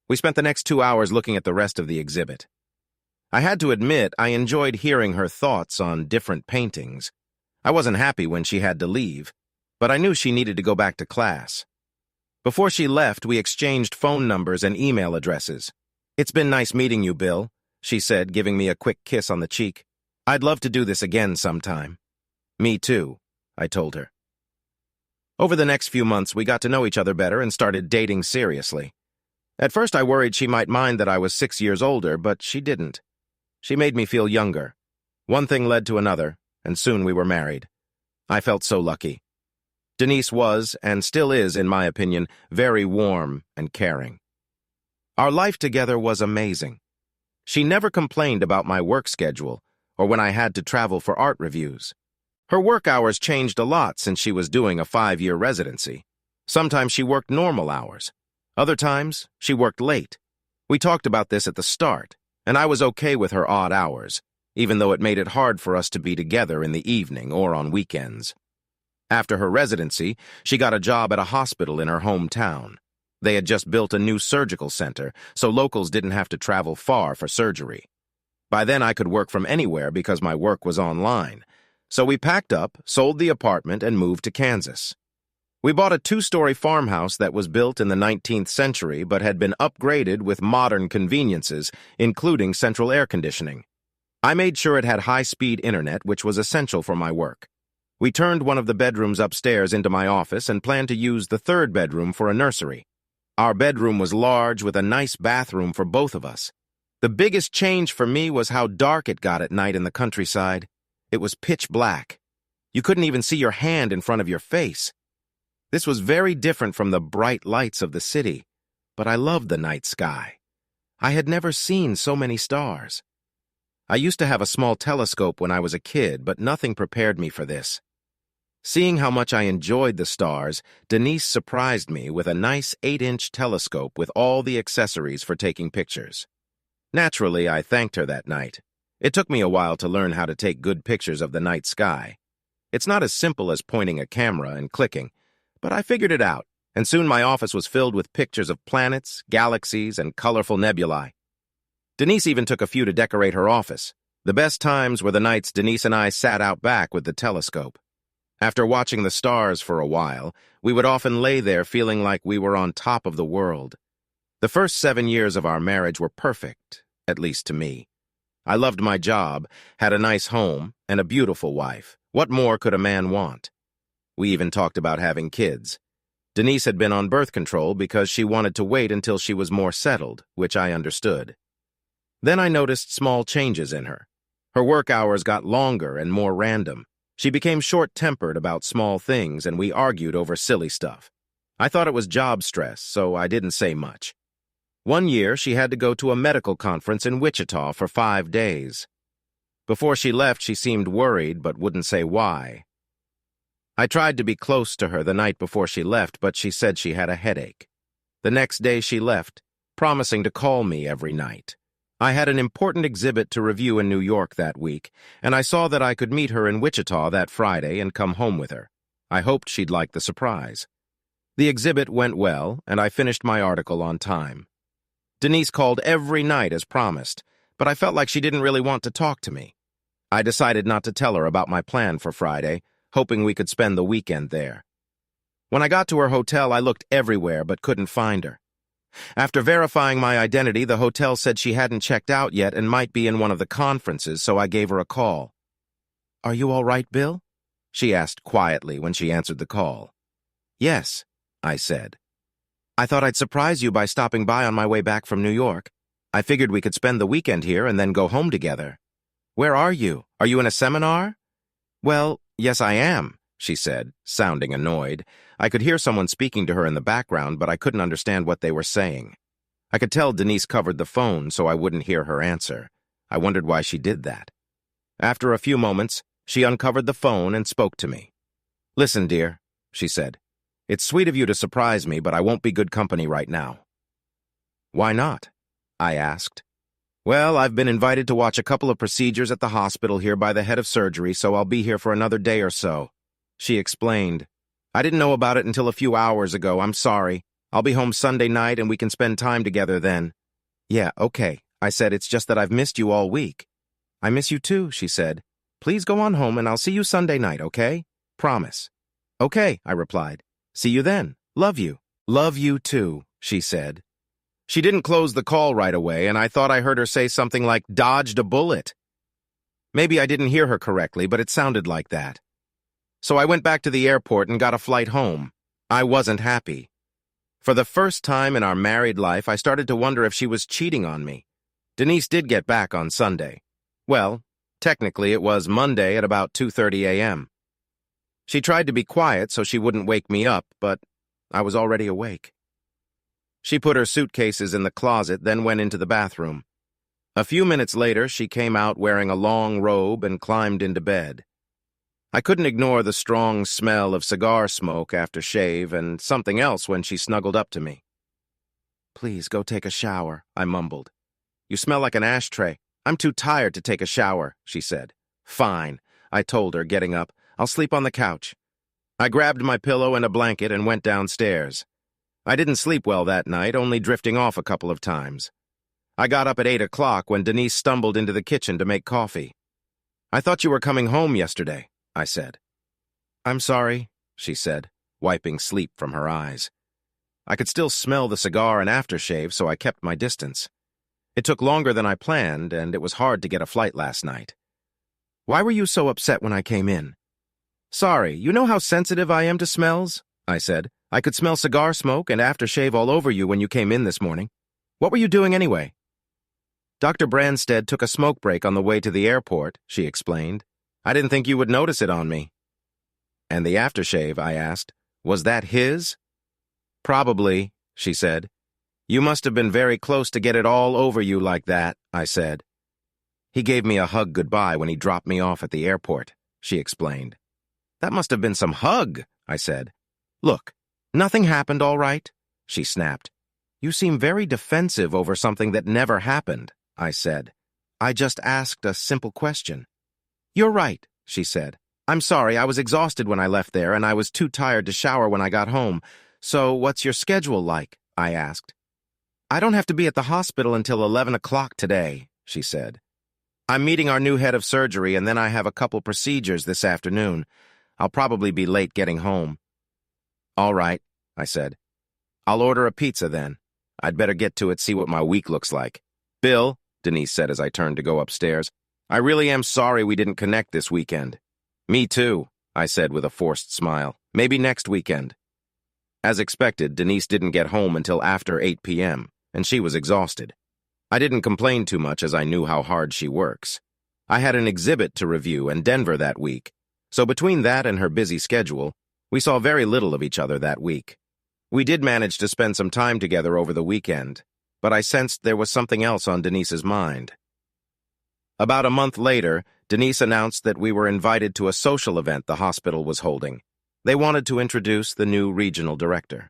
We spent the next 2 hours looking at the rest of the exhibit. I had to admit I enjoyed hearing her thoughts on different paintings. I wasn't happy when she had to leave, but I knew she needed to go back to class. Before she left, we exchanged phone numbers and email addresses. It's been nice meeting you, Bill, she said, giving me a quick kiss on the cheek. I'd love to do this again sometime. Me too, I told her. Over the next few months, we got to know each other better and started dating seriously. At first, I worried she might mind that I was 6 years older, but she didn't. She made me feel younger. One thing led to another, and soon we were married. I felt so lucky. Denise was, and still is, in my opinion, very warm and caring. Our life together was amazing. She never complained about my work schedule or when I had to travel for art reviews. Her work hours changed a lot since she was doing a 5-year residency. Sometimes she worked normal hours. Other times, she worked late. We talked about this at the start, and I was okay with her odd hours, even though it made it hard for us to be together in the evening or on weekends. After her residency, she got a job at a hospital in her hometown. They had just built a new surgical center, so locals didn't have to travel far for surgery. By then, I could work from anywhere because my work was online. So we packed up, sold the apartment, and moved to Kansas. We bought a 2-story farmhouse that was built in the 19th century but had been upgraded with modern conveniences, including central air conditioning. I made sure it had high-speed internet, which was essential for my work. We turned one of the bedrooms upstairs into my office and planned to use the 3rd bedroom for a nursery. Our bedroom was large with a nice bathroom for both of us. The biggest change for me was how dark it got at night in the countryside. It was pitch black. You couldn't even see your hand in front of your face. This was very different from the bright lights of the city, but I loved the night sky. I had never seen so many stars. I used to have a small telescope when I was a kid, but nothing prepared me for this. Seeing how much I enjoyed the stars, Denise surprised me with a nice 8-inch telescope with all the accessories for taking pictures. Naturally, I thanked her that night. It took me a while to learn how to take good pictures of the night sky. It's not as simple as pointing a camera and clicking, but I figured it out, and soon my office was filled with pictures of planets, galaxies, and colorful nebulae. Denise even took a few to decorate her office. The best times were the nights Denise and I sat out back with the telescope. After watching the stars for a while, we would often lay there feeling like we were on top of the world. The first 7 years of our marriage were perfect, at least to me. I loved my job, had a nice home, and a beautiful wife. What more could a man want? We even talked about having kids. Denise had been on birth control because she wanted to wait until she was more settled, which I understood. Then I noticed small changes in her. Her work hours got longer and more random. She became short-tempered about small things, and we argued over silly stuff. I thought it was job stress, so I didn't say much. One year, she had to go to a medical conference in Wichita for 5 days. Before she left, she seemed worried but wouldn't say why. I tried to be close to her the night before she left, but she said she had a headache. The next day she left, promising to call me every night. I had an important exhibit to review in New York that week, and I saw that I could meet her in Wichita that Friday and come home with her. I hoped she'd like the surprise. The exhibit went well, and I finished my article on time. Denise called every night as promised, but I felt like she didn't really want to talk to me. I decided not to tell her about my plan for Friday, hoping we could spend the weekend there. When I got to her hotel, I looked everywhere but couldn't find her. After verifying my identity, the hotel said she hadn't checked out yet and might be in one of the conferences, so I gave her a call. "Are you all right, Bill?" she asked quietly when she answered the call. "Yes," I said. "I thought I'd surprise you by stopping by on my way back from New York. I figured we could spend the weekend here and then go home together." "Where are you? Are you in a seminar?" "Well, yes, I am," she said, sounding annoyed. I could hear someone speaking to her in the background, but I couldn't understand what they were saying. I could tell Denise covered the phone so I wouldn't hear her answer. I wondered why she did that. After a few moments, she uncovered the phone and spoke to me. "Listen, dear," she said. "It's sweet of you to surprise me, but I won't be good company right now." Why not? I asked. Well, I've been invited to watch a couple of procedures at the hospital here by the head of surgery, so I'll be here for another day or so. She explained. I didn't know about it until a few hours ago. I'm sorry. I'll be home Sunday night and we can spend time together then. Yeah, okay. I said, it's just that I've missed you all week. I miss you too, she said. Please go on home and I'll see you Sunday night, okay? Promise. Okay, I replied. See you then. Love you. Love you too, she said. She didn't close the call right away, and I thought I heard her say something like, dodged a bullet. Maybe I didn't hear her correctly, but it sounded like that. So I went back to the airport and got a flight home. I wasn't happy. For the first time in our married life, I started to wonder if she was cheating on me. Denise did get back on Sunday. Well, technically it was Monday at about 2:30 a.m. She tried to be quiet so she wouldn't wake me up, but I was already awake. She put her suitcases in the closet, then went into the bathroom. A few minutes later, she came out wearing a long robe and climbed into bed. I couldn't ignore the strong smell of cigar smoke after shave and something else when she snuggled up to me. Please go take a shower, I mumbled. You smell like an ashtray. I'm too tired to take a shower, she said. Fine, I told her, getting up. I'll sleep on the couch. I grabbed my pillow and a blanket and went downstairs. I didn't sleep well that night, only drifting off a couple of times. I got up at 8 o'clock when Denise stumbled into the kitchen to make coffee. I thought you were coming home yesterday, I said. I'm sorry, she said, wiping sleep from her eyes. I could still smell the cigar and aftershave, so I kept my distance. It took longer than I planned, and it was hard to get a flight last night. Why were you so upset when I came in? Sorry, you know how sensitive I am to smells? I said. I could smell cigar smoke and aftershave all over you when you came in this morning. What were you doing anyway? Dr. Branstead took a smoke break on the way to the airport, she explained. I didn't think you would notice it on me. And the aftershave, I asked, was that his? Probably, she said. You must have been very close to get it all over you like that, I said. He gave me a hug goodbye when he dropped me off at the airport, she explained. That must have been some hug, I said. Look, nothing happened, all right? She snapped. You seem very defensive over something that never happened, I said. I just asked a simple question. You're right, she said. I'm sorry, I was exhausted when I left there, and I was too tired to shower when I got home. So what's your schedule like? I asked. I don't have to be at the hospital until 11 o'clock today, she said. I'm meeting our new head of surgery, and then I have a couple procedures this afternoon. I'll probably be late getting home. All right, I said. I'll order a pizza then. I'd better get to it, see what my week looks like. Bill, Denise said as I turned to go upstairs, I really am sorry we didn't connect this weekend. Me too, I said with a forced smile. Maybe next weekend. As expected, Denise didn't get home until after 8 p.m., and she was exhausted. I didn't complain too much as I knew how hard she works. I had an exhibit to review in Denver that week, so between that and her busy schedule, we saw very little of each other that week. We did manage to spend some time together over the weekend, but I sensed there was something else on Denise's mind. About a month later, Denise announced that we were invited to a social event the hospital was holding. They wanted to introduce the new regional director.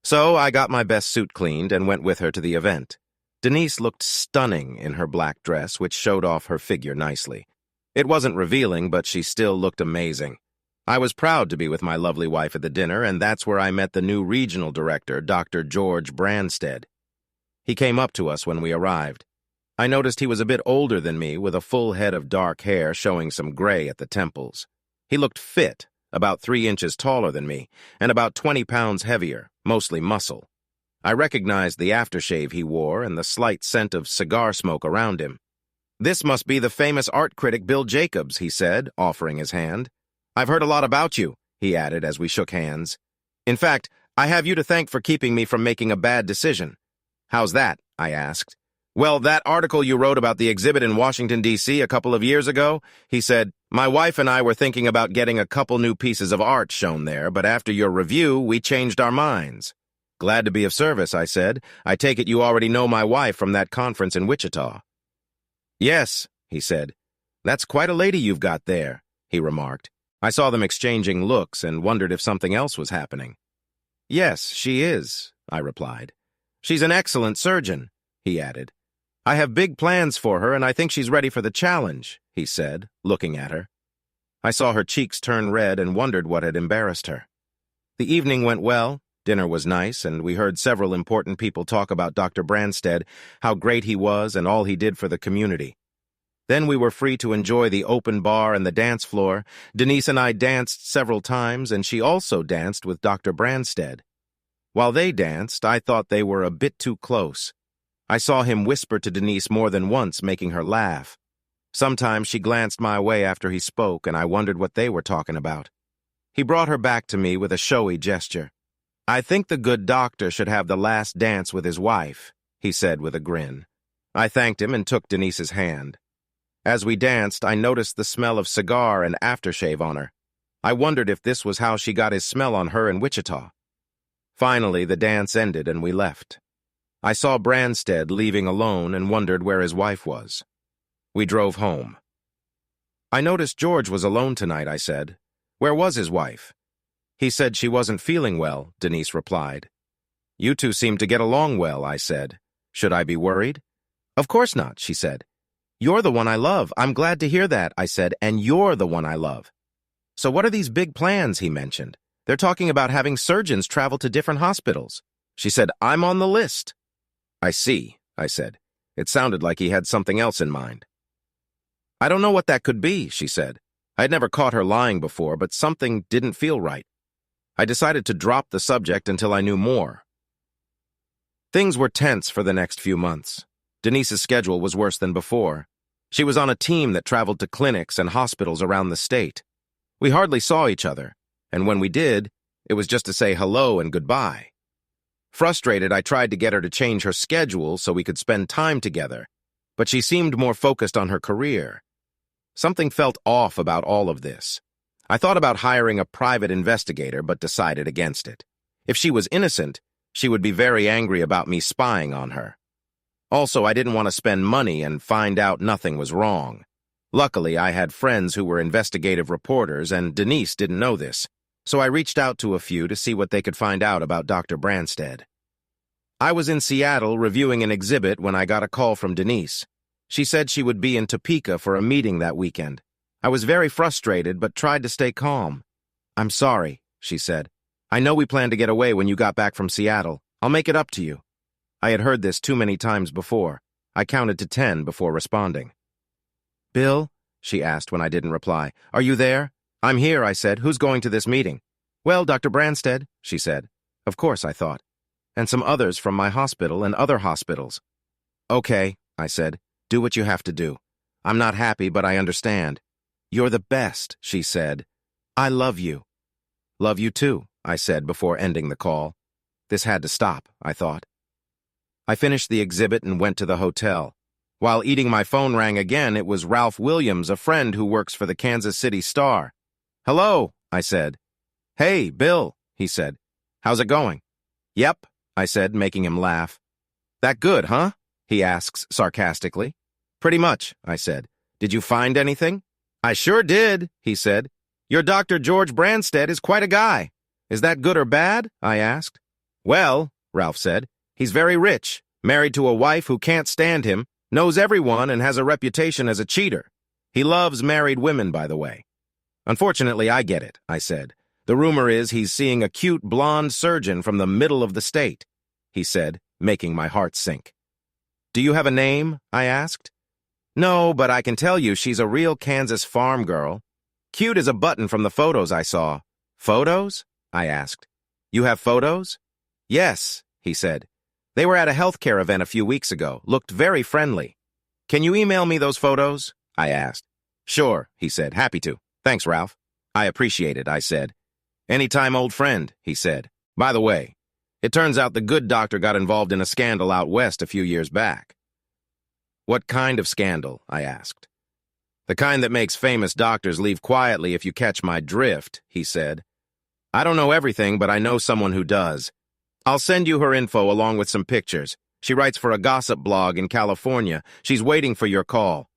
So I got my best suit cleaned and went with her to the event. Denise looked stunning in her black dress, which showed off her figure nicely. It wasn't revealing, but she still looked amazing. I was proud to be with my lovely wife at the dinner, and that's where I met the new regional director, Dr. George Branstead. He came up to us when we arrived. I noticed he was a bit older than me, with a full head of dark hair showing some gray at the temples. He looked fit, about 3 inches taller than me, and about 20 pounds heavier, mostly muscle. I recognized the aftershave he wore and the slight scent of cigar smoke around him. This must be the famous art critic Bill Jacobs, he said, offering his hand. I've heard a lot about you, he added as we shook hands. In fact, I have you to thank for keeping me from making a bad decision. How's that? I asked. Well, that article you wrote about the exhibit in Washington, D.C. a couple of years ago, he said, my wife and I were thinking about getting a couple new pieces of art shown there, but after your review, we changed our minds. Glad to be of service, I said. I take it you already know my wife from that conference in Wichita. Yes, he said. That's quite a lady you've got there, he remarked. I saw them exchanging looks and wondered if something else was happening. Yes, she is, I replied. She's an excellent surgeon, he added. I have big plans for her, and I think she's ready for the challenge, he said, looking at her. I saw her cheeks turn red and wondered what had embarrassed her. The evening went well, dinner was nice, and we heard several important people talk about Dr. Branstead, how great he was and all he did for the community. Then we were free to enjoy the open bar and the dance floor. Denise and I danced several times, and she also danced with Dr. Branstead. While they danced, I thought they were a bit too close. I saw him whisper to Denise more than once, making her laugh. Sometimes she glanced my way after he spoke, and I wondered what they were talking about. He brought her back to me with a showy gesture. I think the good doctor should have the last dance with his wife, he said with a grin. I thanked him and took Denise's hand. As we danced, I noticed the smell of cigar and aftershave on her. I wondered if this was how she got his smell on her in Wichita. Finally, the dance ended and we left. I saw Branstead leaving alone and wondered where his wife was. We drove home. I noticed George was alone tonight, I said. Where was his wife? He said she wasn't feeling well, Denise replied. You two seem to get along well, I said. Should I be worried? Of course not, she said. You're the one I love. I'm glad to hear that, I said, and you're the one I love. So what are these big plans, he mentioned? They're talking about having surgeons travel to different hospitals. She said, I'm on the list. I see, I said. It sounded like he had something else in mind. I don't know what that could be, she said. I had never caught her lying before, but something didn't feel right. I decided to drop the subject until I knew more. Things were tense for the next few months. Denise's schedule was worse than before. She was on a team that traveled to clinics and hospitals around the state. We hardly saw each other, and when we did, it was just to say hello and goodbye. Frustrated, I tried to get her to change her schedule so we could spend time together, but she seemed more focused on her career. Something felt off about all of this. I thought about hiring a private investigator, but decided against it. If she was innocent, she would be very angry about me spying on her. Also, I didn't want to spend money and find out nothing was wrong. Luckily, I had friends who were investigative reporters, and Denise didn't know this, so I reached out to a few to see what they could find out about Dr. Branstead. I was in Seattle reviewing an exhibit when I got a call from Denise. She said she would be in Topeka for a meeting that weekend. I was very frustrated, but tried to stay calm. I'm sorry, she said. I know we planned to get away when you got back from Seattle. I'll make it up to you. I had heard this too many times before. I counted to 10 before responding. Bill, she asked when I didn't reply. Are you there? I'm here, I said. Who's going to this meeting? Well, Dr. Branstead, she said. Of course, I thought. And some others from my hospital and other hospitals. Okay, I said. Do what you have to do. I'm not happy, but I understand. You're the best, she said. I love you. Love you too, I said before ending the call. This had to stop, I thought. I finished the exhibit and went to the hotel. While eating, my phone rang again. It was Ralph Williams, a friend who works for the Kansas City Star. Hello, I said. Hey, Bill, he said. How's it going? Yep, I said, making him laugh. That good, huh? He asks sarcastically. Pretty much, I said. Did you find anything? I sure did, he said. Your Dr. George Branstead is quite a guy. Is that good or bad? I asked. Well, Ralph said, he's very rich, married to a wife who can't stand him, knows everyone, and has a reputation as a cheater. He loves married women, by the way. Unfortunately, I get it, I said. The rumor is he's seeing a cute blonde surgeon from the middle of the state, he said, making my heart sink. Do you have a name? I asked. No, but I can tell you she's a real Kansas farm girl. Cute as a button from the photos I saw. Photos? I asked. You have photos? Yes, he said. They were at a healthcare event a few weeks ago. Looked very friendly. Can you email me those photos? I asked. Sure, he said. Happy to. Thanks, Ralph. I appreciate it, I said. Anytime, old friend, he said. By the way, it turns out the good doctor got involved in a scandal out west a few years back. What kind of scandal? I asked. The kind that makes famous doctors leave quietly if you catch my drift, he said. I don't know everything, but I know someone who does. I'll send you her info along with some pictures. She writes for a gossip blog in California. She's waiting for your call.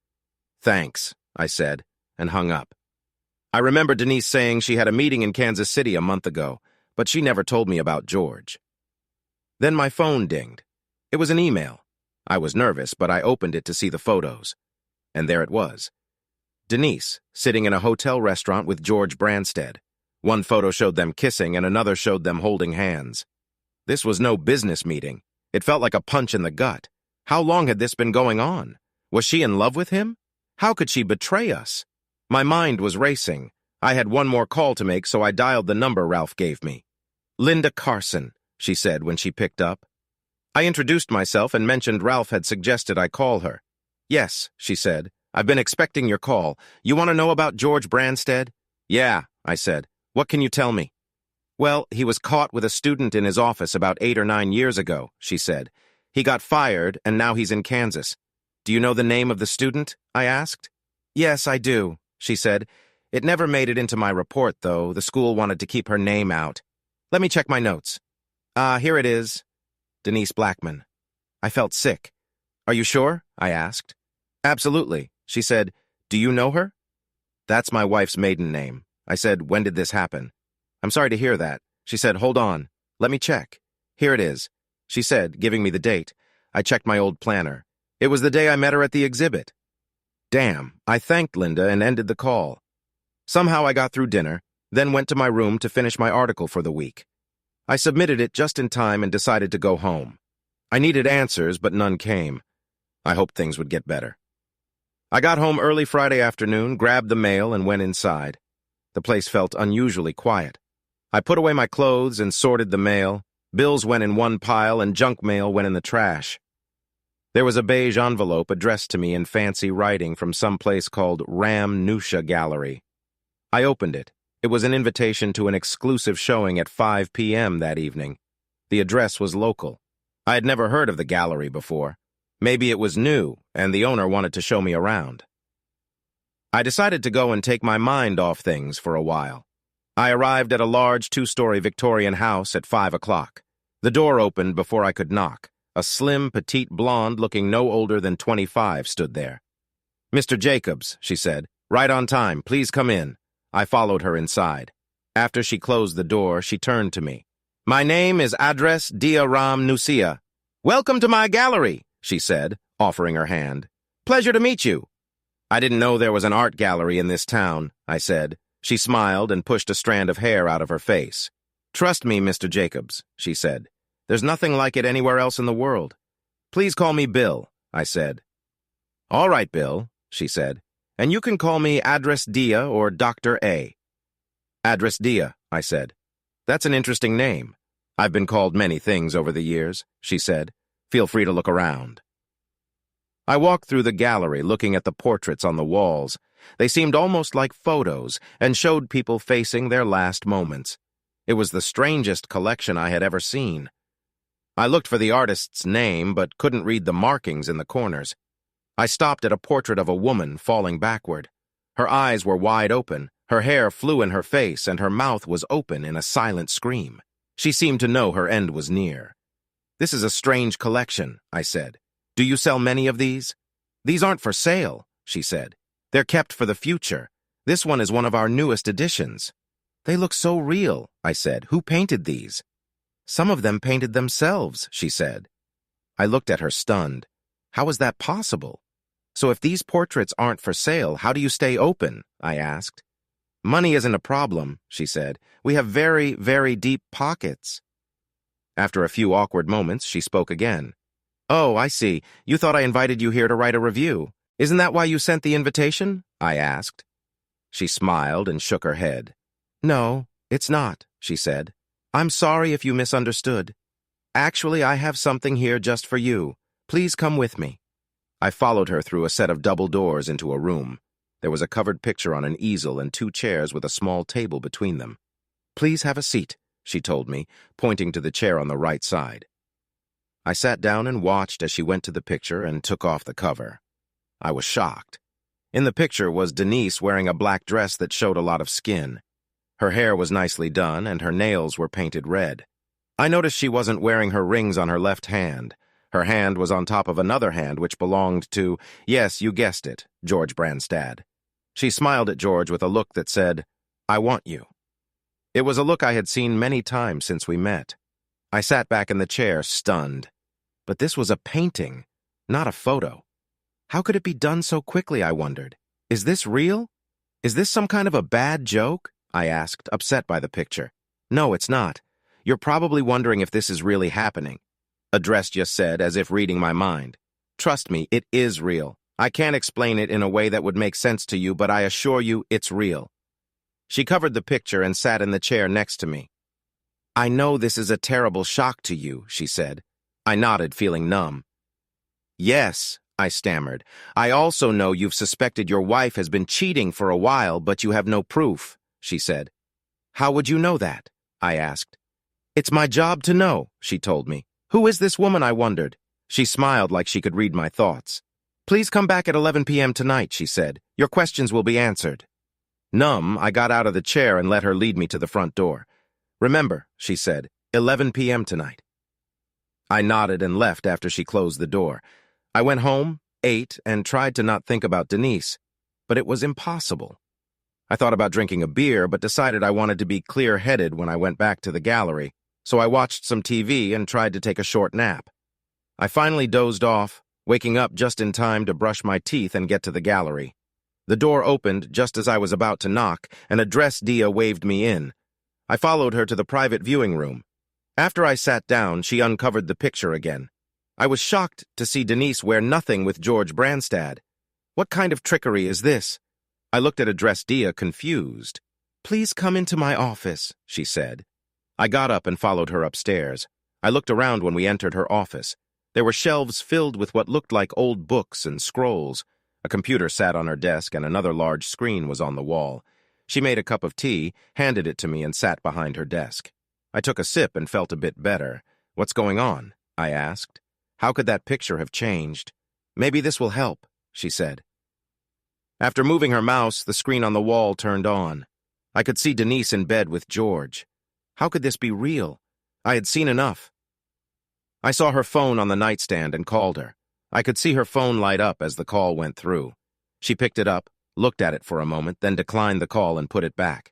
Thanks, I said, and hung up. I remember Denise saying she had a meeting in Kansas City a month ago, but she never told me about George. Then my phone dinged. It was an email. I was nervous, but I opened it to see the photos. And there it was. Denise, sitting in a hotel restaurant with George Branstad. One photo showed them kissing and another showed them holding hands. This was no business meeting. It felt like a punch in the gut. How long had this been going on? Was she in love with him? How could she betray us? My mind was racing. I had one more call to make, so I dialed the number Ralph gave me. "Linda Carson," she said when she picked up. I introduced myself and mentioned Ralph had suggested I call her. "Yes," she said. "I've been expecting your call. You want to know about George Branstad?" "Yeah," I said. "What can you tell me?" "Well, he was caught with a student in his office about 8 or 9 years ago," she said. "He got fired, and now he's in Kansas." "Do you know the name of the student?" I asked. "Yes, I do," she said. "It never made it into my report, though. The school wanted to keep her name out. Let me check my notes. Here it is. Denise Blackman." I felt sick. "Are you sure?" I asked. "Absolutely," she said. "Do you know her?" "That's my wife's maiden name." I said, "When did this happen?" "I'm sorry to hear that." She said, "Hold on. Let me check. Here it is," she said, giving me the date. I checked my old planner. It was the day I met her at the exhibit. Damn, I thanked Linda and ended the call. Somehow I got through dinner, then went to my room to finish my article for the week. I submitted it just in time and decided to go home. I needed answers, but none came. I hoped things would get better. I got home early Friday afternoon, grabbed the mail, and went inside. The place felt unusually quiet. I put away my clothes and sorted the mail. Bills went in one pile and junk mail went in the trash. There was a beige envelope addressed to me in fancy writing from some place called Ram Nusha Gallery. I opened it. It was an invitation to an exclusive showing at 5 p.m. that evening. The address was local. I had never heard of the gallery before. Maybe it was new, and the owner wanted to show me around. I decided to go and take my mind off things for a while. I arrived at a large 2-story Victorian house at 5 o'clock. The door opened before I could knock. A slim, petite blonde looking no older than 25 stood there. "Mr. Jacobs," she said. "Right on time. Please come in." I followed her inside. After she closed the door, she turned to me. "My name is Adres Dia Ram Nusia. Welcome to my gallery," she said, offering her hand. "Pleasure to meet you." "I didn't know there was an art gallery in this town," I said. She smiled and pushed a strand of hair out of her face. "Trust me, Mr. Jacobs," she said. "There's nothing like it anywhere else in the world." "Please call me Bill," I said. "All right, Bill," she said. "And you can call me Adres Dia or Dr. A." "Adres Dia," I said. "That's an interesting name." "I've been called many things over the years," she said. "Feel free to look around." I walked through the gallery looking at the portraits on the walls. They seemed almost like photos and showed people facing their last moments. It was the strangest collection I had ever seen. I looked for the artist's name but couldn't read the markings in the corners. I stopped at a portrait of a woman falling backward. Her eyes were wide open, her hair flew in her face, and her mouth was open in a silent scream. She seemed to know her end was near. "This is a strange collection," I said. "Do you sell many of these?" "These aren't for sale," she said. "They're kept for the future. This one is one of our newest additions." "They look so real," I said. "Who painted these?" "Some of them painted themselves," she said. I looked at her stunned. How was that possible? "So if these portraits aren't for sale, how do you stay open?" I asked. "Money isn't a problem," she said. "We have very, very deep pockets." After a few awkward moments, she spoke again. "Oh, I see. You thought I invited you here to write a review. Isn't that why you sent the invitation?" I asked. She smiled and shook her head. "No, it's not," she said. "I'm sorry if you misunderstood. Actually, I have something here just for you. Please come with me." I followed her through a set of double doors into a room. There was a covered picture on an easel and 2 chairs with a small table between them. "Please have a seat," she told me, pointing to the chair on the right side. I sat down and watched as she went to the picture and took off the cover. I was shocked. In the picture was Denise wearing a black dress that showed a lot of skin. Her hair was nicely done and her nails were painted red. I noticed she wasn't wearing her rings on her left hand. Her hand was on top of another hand which belonged to, yes, you guessed it, George Branstad. She smiled at George with a look that said, "I want you." It was a look I had seen many times since we met. I sat back in the chair, stunned. But this was a painting, not a photo. How could it be done so quickly, I wondered. Is this real? Is this some kind of a bad joke? I asked, upset by the picture. No, it's not. You're probably wondering if this is really happening. Address just said, as if reading my mind. Trust me, it is real. I can't explain it in a way that would make sense to you, but I assure you it's real. She covered the picture and sat in the chair next to me. I know this is a terrible shock to you, she said. I nodded, feeling numb. Yes, I stammered. I also know you've suspected your wife has been cheating for a while, but you have no proof, she said. How would you know that? I asked. It's my job to know, she told me. Who is this woman, I wondered. She smiled like she could read my thoughts. Please come back at 11 p.m. tonight, she said. Your questions will be answered. Numb, I got out of the chair and let her lead me to the front door. Remember, she said, 11 p.m. tonight. I nodded and left after she closed the door. I went home, ate, and tried to not think about Denise, but it was impossible. I thought about drinking a beer, but decided I wanted to be clear-headed when I went back to the gallery, so I watched some TV and tried to take a short nap. I finally dozed off, waking up just in time to brush my teeth and get to the gallery. The door opened just as I was about to knock, and a dressed Dia waved me in. I followed her to the private viewing room. After I sat down, she uncovered the picture again. I was shocked to see Denise wear nothing with George Branstad. What kind of trickery is this? I looked at a dressed Dia, confused. Please come into my office, she said. I got up and followed her upstairs. I looked around when we entered her office. There were shelves filled with what looked like old books and scrolls. A computer sat on her desk and another large screen was on the wall. She made a cup of tea, handed it to me, and sat behind her desk. I took a sip and felt a bit better. What's going on? I asked. How could that picture have changed? Maybe this will help, she said. After moving her mouse, the screen on the wall turned on. I could see Denise in bed with George. How could this be real? I had seen enough. I saw her phone on the nightstand and called her. I could see her phone light up as the call went through. She picked it up, looked at it for a moment, then declined the call and put it back.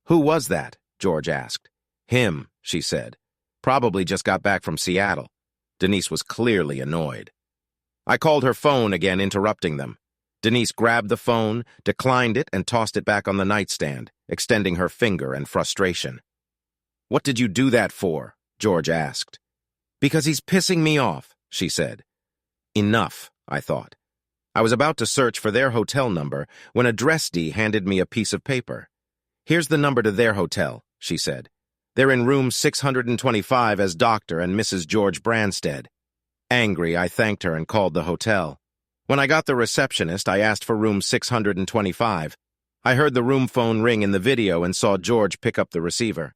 Who was that? George asked. Him, she said. Probably just got back from Seattle. Denise was clearly annoyed. I called her phone again, interrupting them. Denise grabbed the phone, declined it, and tossed it back on the nightstand, extending her finger in frustration. What did you do that for? George asked. Because he's pissing me off, she said. Enough, I thought. I was about to search for their hotel number when a dressdee handed me a piece of paper. Here's the number to their hotel, she said. They're in room 625 as Dr. and Mrs. George Branstad. Angry, I thanked her and called the hotel. When I got the receptionist, I asked for room 625. I heard the room phone ring in the video and saw George pick up the receiver.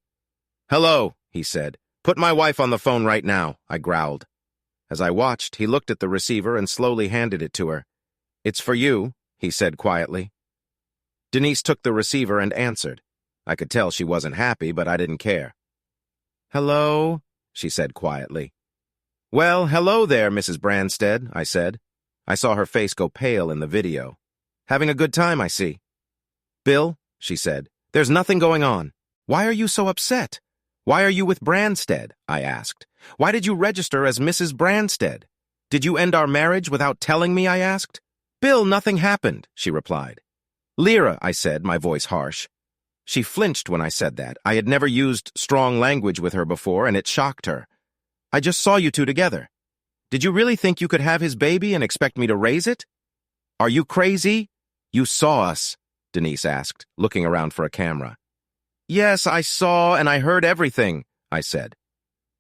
Hello, he said. Put my wife on the phone right now, I growled. As I watched, he looked at the receiver and slowly handed it to her. It's for you, he said quietly. Denise took the receiver and answered. I could tell she wasn't happy, but I didn't care. Hello, she said quietly. Well, hello there, Mrs. Branstad, I said. I saw her face go pale in the video. Having a good time, I see. Bill, she said, there's nothing going on. Why are you so upset? Why are you with Branstad? I asked. Why did you register as Mrs. Branstad? Did you end our marriage without telling me? I asked. Bill, nothing happened, she replied. Lyra, I said, my voice harsh. She flinched when I said that. I had never used strong language with her before, and it shocked her. I just saw you two together. Did you really think you could have his baby and expect me to raise it? Are you crazy? You saw us, Denise asked, looking around for a camera. Yes, I saw and I heard everything, I said.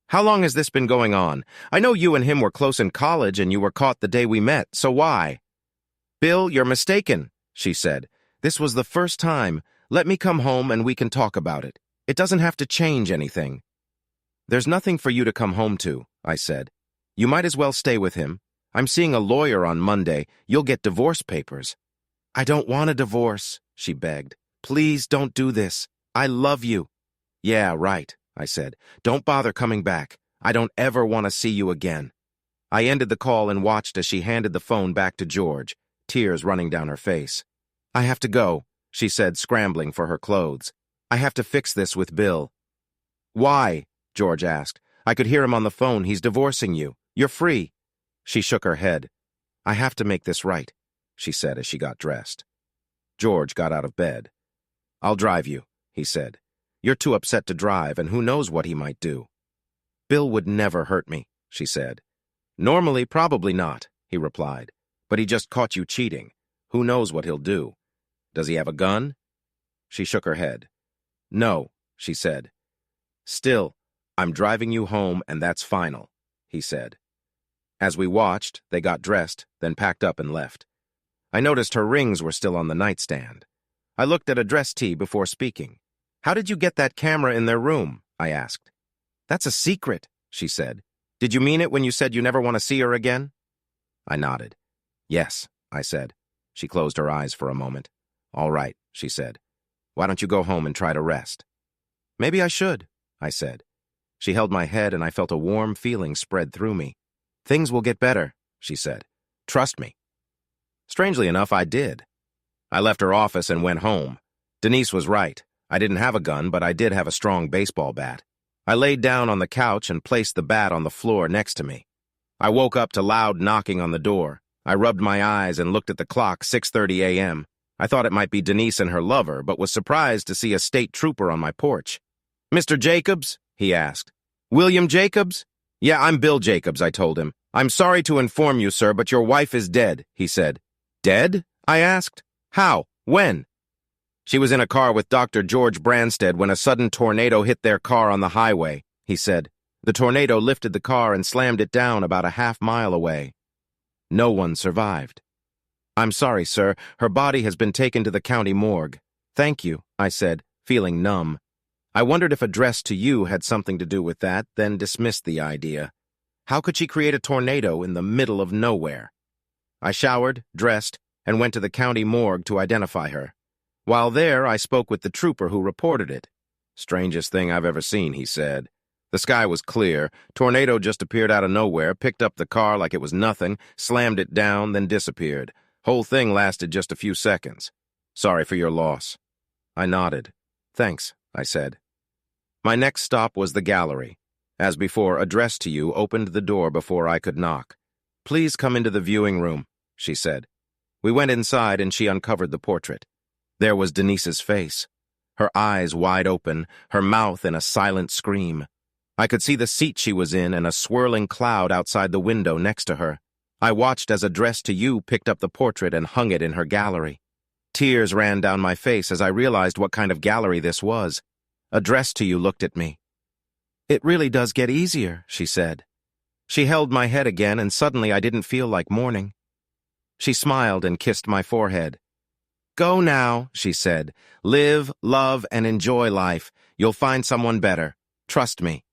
How long has this been going on? I know you and him were close in college and you were caught the day we met, so why? Bill, you're mistaken, she said. This was the first time. Let me come home and we can talk about it. It doesn't have to change anything. There's nothing for you to come home to, I said. You might as well stay with him. I'm seeing a lawyer on Monday. You'll get divorce papers. I don't want a divorce, she begged. Please don't do this. I love you. Yeah, right, I said. Don't bother coming back. I don't ever want to see you again. I ended the call and watched as she handed the phone back to George, tears running down her face. I have to go, she said, scrambling for her clothes. I have to fix this with Bill. Why? George asked. I could hear him on the phone. He's divorcing you. You're free." She shook her head. "I have to make this right," she said as she got dressed. George got out of bed. "I'll drive you," he said. "You're too upset to drive, and who knows what he might do." "Bill would never hurt me," she said. "Normally, probably not," he replied. "But he just caught you cheating. Who knows what he'll do? Does he have a gun?" She shook her head. "No," she said. "Still, I'm driving you home, and that's final," he said. As we watched, they got dressed, then packed up and left. I noticed her rings were still on the nightstand. I looked at a dress tee before speaking. "How did you get that camera in their room?" I asked. "That's a secret," she said. "Did you mean it when you said you never want to see her again?" I nodded. "Yes," I said. She closed her eyes for a moment. "All right," she said. "Why don't you go home and try to rest?" "Maybe I should," I said. She held my head, and I felt a warm feeling spread through me. "Things will get better," she said. "Trust me." Strangely enough, I did. I left her office and went home. Denise was right. I didn't have a gun, but I did have a strong baseball bat. I laid down on the couch and placed the bat on the floor next to me. I woke up to loud knocking on the door. I rubbed my eyes and looked at the clock, 6:30 a.m. I thought it might be Denise and her lover, but was surprised to see a state trooper on my porch. "Mr. Jacobs?" he asked. "William Jacobs?" "Yeah, I'm Bill Jacobs," I told him. "I'm sorry to inform you, sir, but your wife is dead," he said. "Dead?" I asked. "How? When?" "She was in a car with Dr. George Branstead when a sudden tornado hit their car on the highway," he said. "The tornado lifted the car and slammed it down about a half-mile away. No one survived." "I'm sorry, sir. Her body has been taken to the county morgue." "Thank you," I said, feeling numb. I wondered if address to you had something to do with that, then dismissed the idea. How could she create a tornado in the middle of nowhere? I showered, dressed, and went to the county morgue to identify her. While there, I spoke with the trooper who reported it. "Strangest thing I've ever seen," he said. "The sky was clear. Tornado just appeared out of nowhere, picked up the car like it was nothing, slammed it down, then disappeared. Whole thing lasted just a few seconds. Sorry for your loss." I nodded. "Thanks," I said. My next stop was the gallery. As before, address to you opened the door before I could knock. "Please come into the viewing room," she said. We went inside and she uncovered the portrait. There was Denise's face, her eyes wide open, her mouth in a silent scream. I could see the seat she was in and a swirling cloud outside the window next to her. I watched as Address to You picked up the portrait and hung it in her gallery. Tears ran down my face as I realized what kind of gallery this was. Address to You looked at me. "It really does get easier," she said. She held my head again, and suddenly I didn't feel like mourning. She smiled and kissed my forehead. "Go now," she said. "Live, love, and enjoy life. You'll find someone better. Trust me."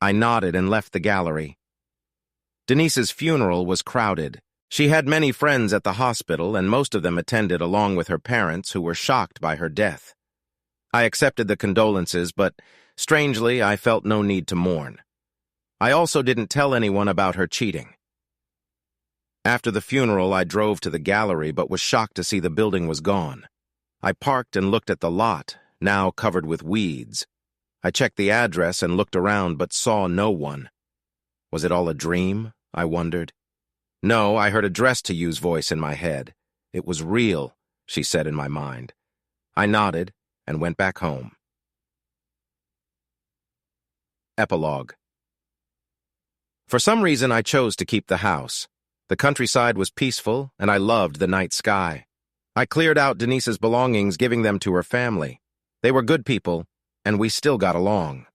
I nodded and left the gallery. Denise's funeral was crowded. She had many friends at the hospital, and most of them attended along with her parents, who were shocked by her death. I accepted the condolences, but strangely, I felt no need to mourn. I also didn't tell anyone about her cheating. After the funeral, I drove to the gallery, but was shocked to see the building was gone. I parked and looked at the lot, now covered with weeds. I checked the address and looked around, but saw no one. Was it all a dream? I wondered. No, I heard Address to You's voice in my head. It was real, she said in my mind. I nodded and went back home. Epilogue. For some reason, I chose to keep the house. The countryside was peaceful, and I loved the night sky. I cleared out Denise's belongings, giving them to her family. They were good people, and we still got along.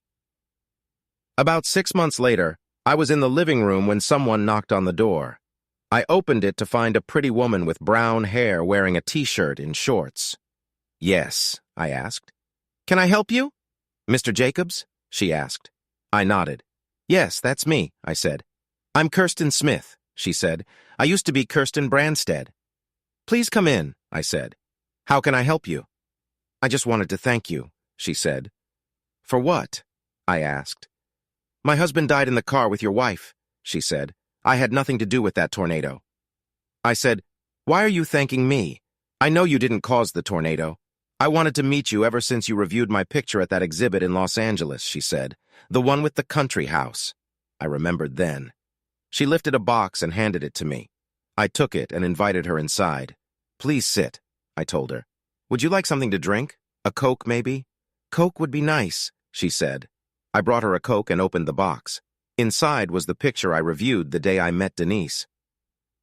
About 6 months later, I was in the living room when someone knocked on the door. I opened it to find a pretty woman with brown hair wearing a t-shirt and shorts. "Yes," I asked. "Can I help you?" "Mr. Jacobs?" she asked. I nodded. "Yes, that's me," I said. "I'm Kirsten Smith," she said. "I used to be Kirsten Branstead." "Please come in," I said. "How can I help you?" "I just wanted to thank you," she said. "For what?" I asked. "My husband died in the car with your wife," she said. "I had nothing to do with that tornado." I said, "Why are you thanking me? I know you didn't cause the tornado. I wanted to meet you ever since you reviewed my picture at that exhibit in Los Angeles," she said. "The one with the country house." I remembered then. She lifted a box and handed it to me. I took it and invited her inside. "Please sit," I told her. "Would you like something to drink? A Coke, maybe?" "Coke would be nice," she said. I brought her a Coke and opened the box. Inside was the picture I reviewed the day I met Denise.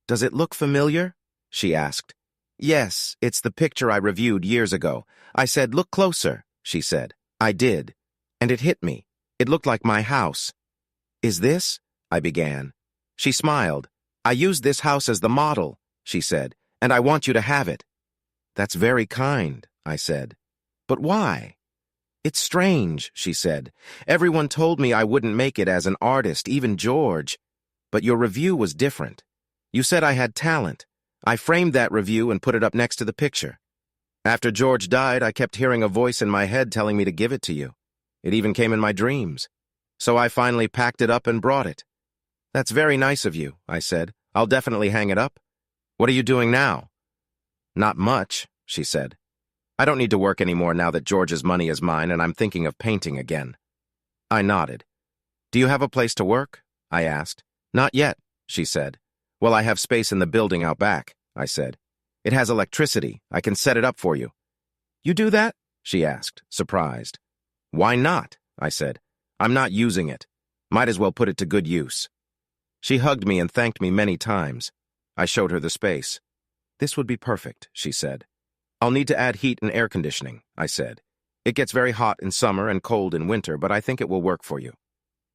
"Does it look familiar?" she asked. "Yes, it's the picture I reviewed years ago." I said, "Look closer," she said. I did, and it hit me. It looked like my house. "Is this?" I began. She smiled. "I used this house as the model," she said, "and I want you to have it." "That's very kind," I said. "But why?" "It's strange," she said. "Everyone told me I wouldn't make it as an artist, even George. But your review was different. You said I had talent. I framed that review and put it up next to the picture. After George died, I kept hearing a voice in my head telling me to give it to you. It even came in my dreams. So I finally packed it up and brought it." "That's very nice of you," I said. "I'll definitely hang it up." "What are you doing now?" "Not much," she said. "I don't need to work anymore now that George's money is mine, and I'm thinking of painting again." I nodded. "Do you have a place to work?" I asked. "Not yet," she said. "Well, I have space in the building out back," I said. "It has electricity. I can set it up for you." "You do that?" she asked, surprised. "Why not?" I said. "I'm not using it. Might as well put it to good use." She hugged me and thanked me many times. I showed her the space. "This would be perfect," she said. "I'll need to add heat and air conditioning," I said. "It gets very hot in summer and cold in winter, but I think it will work for you."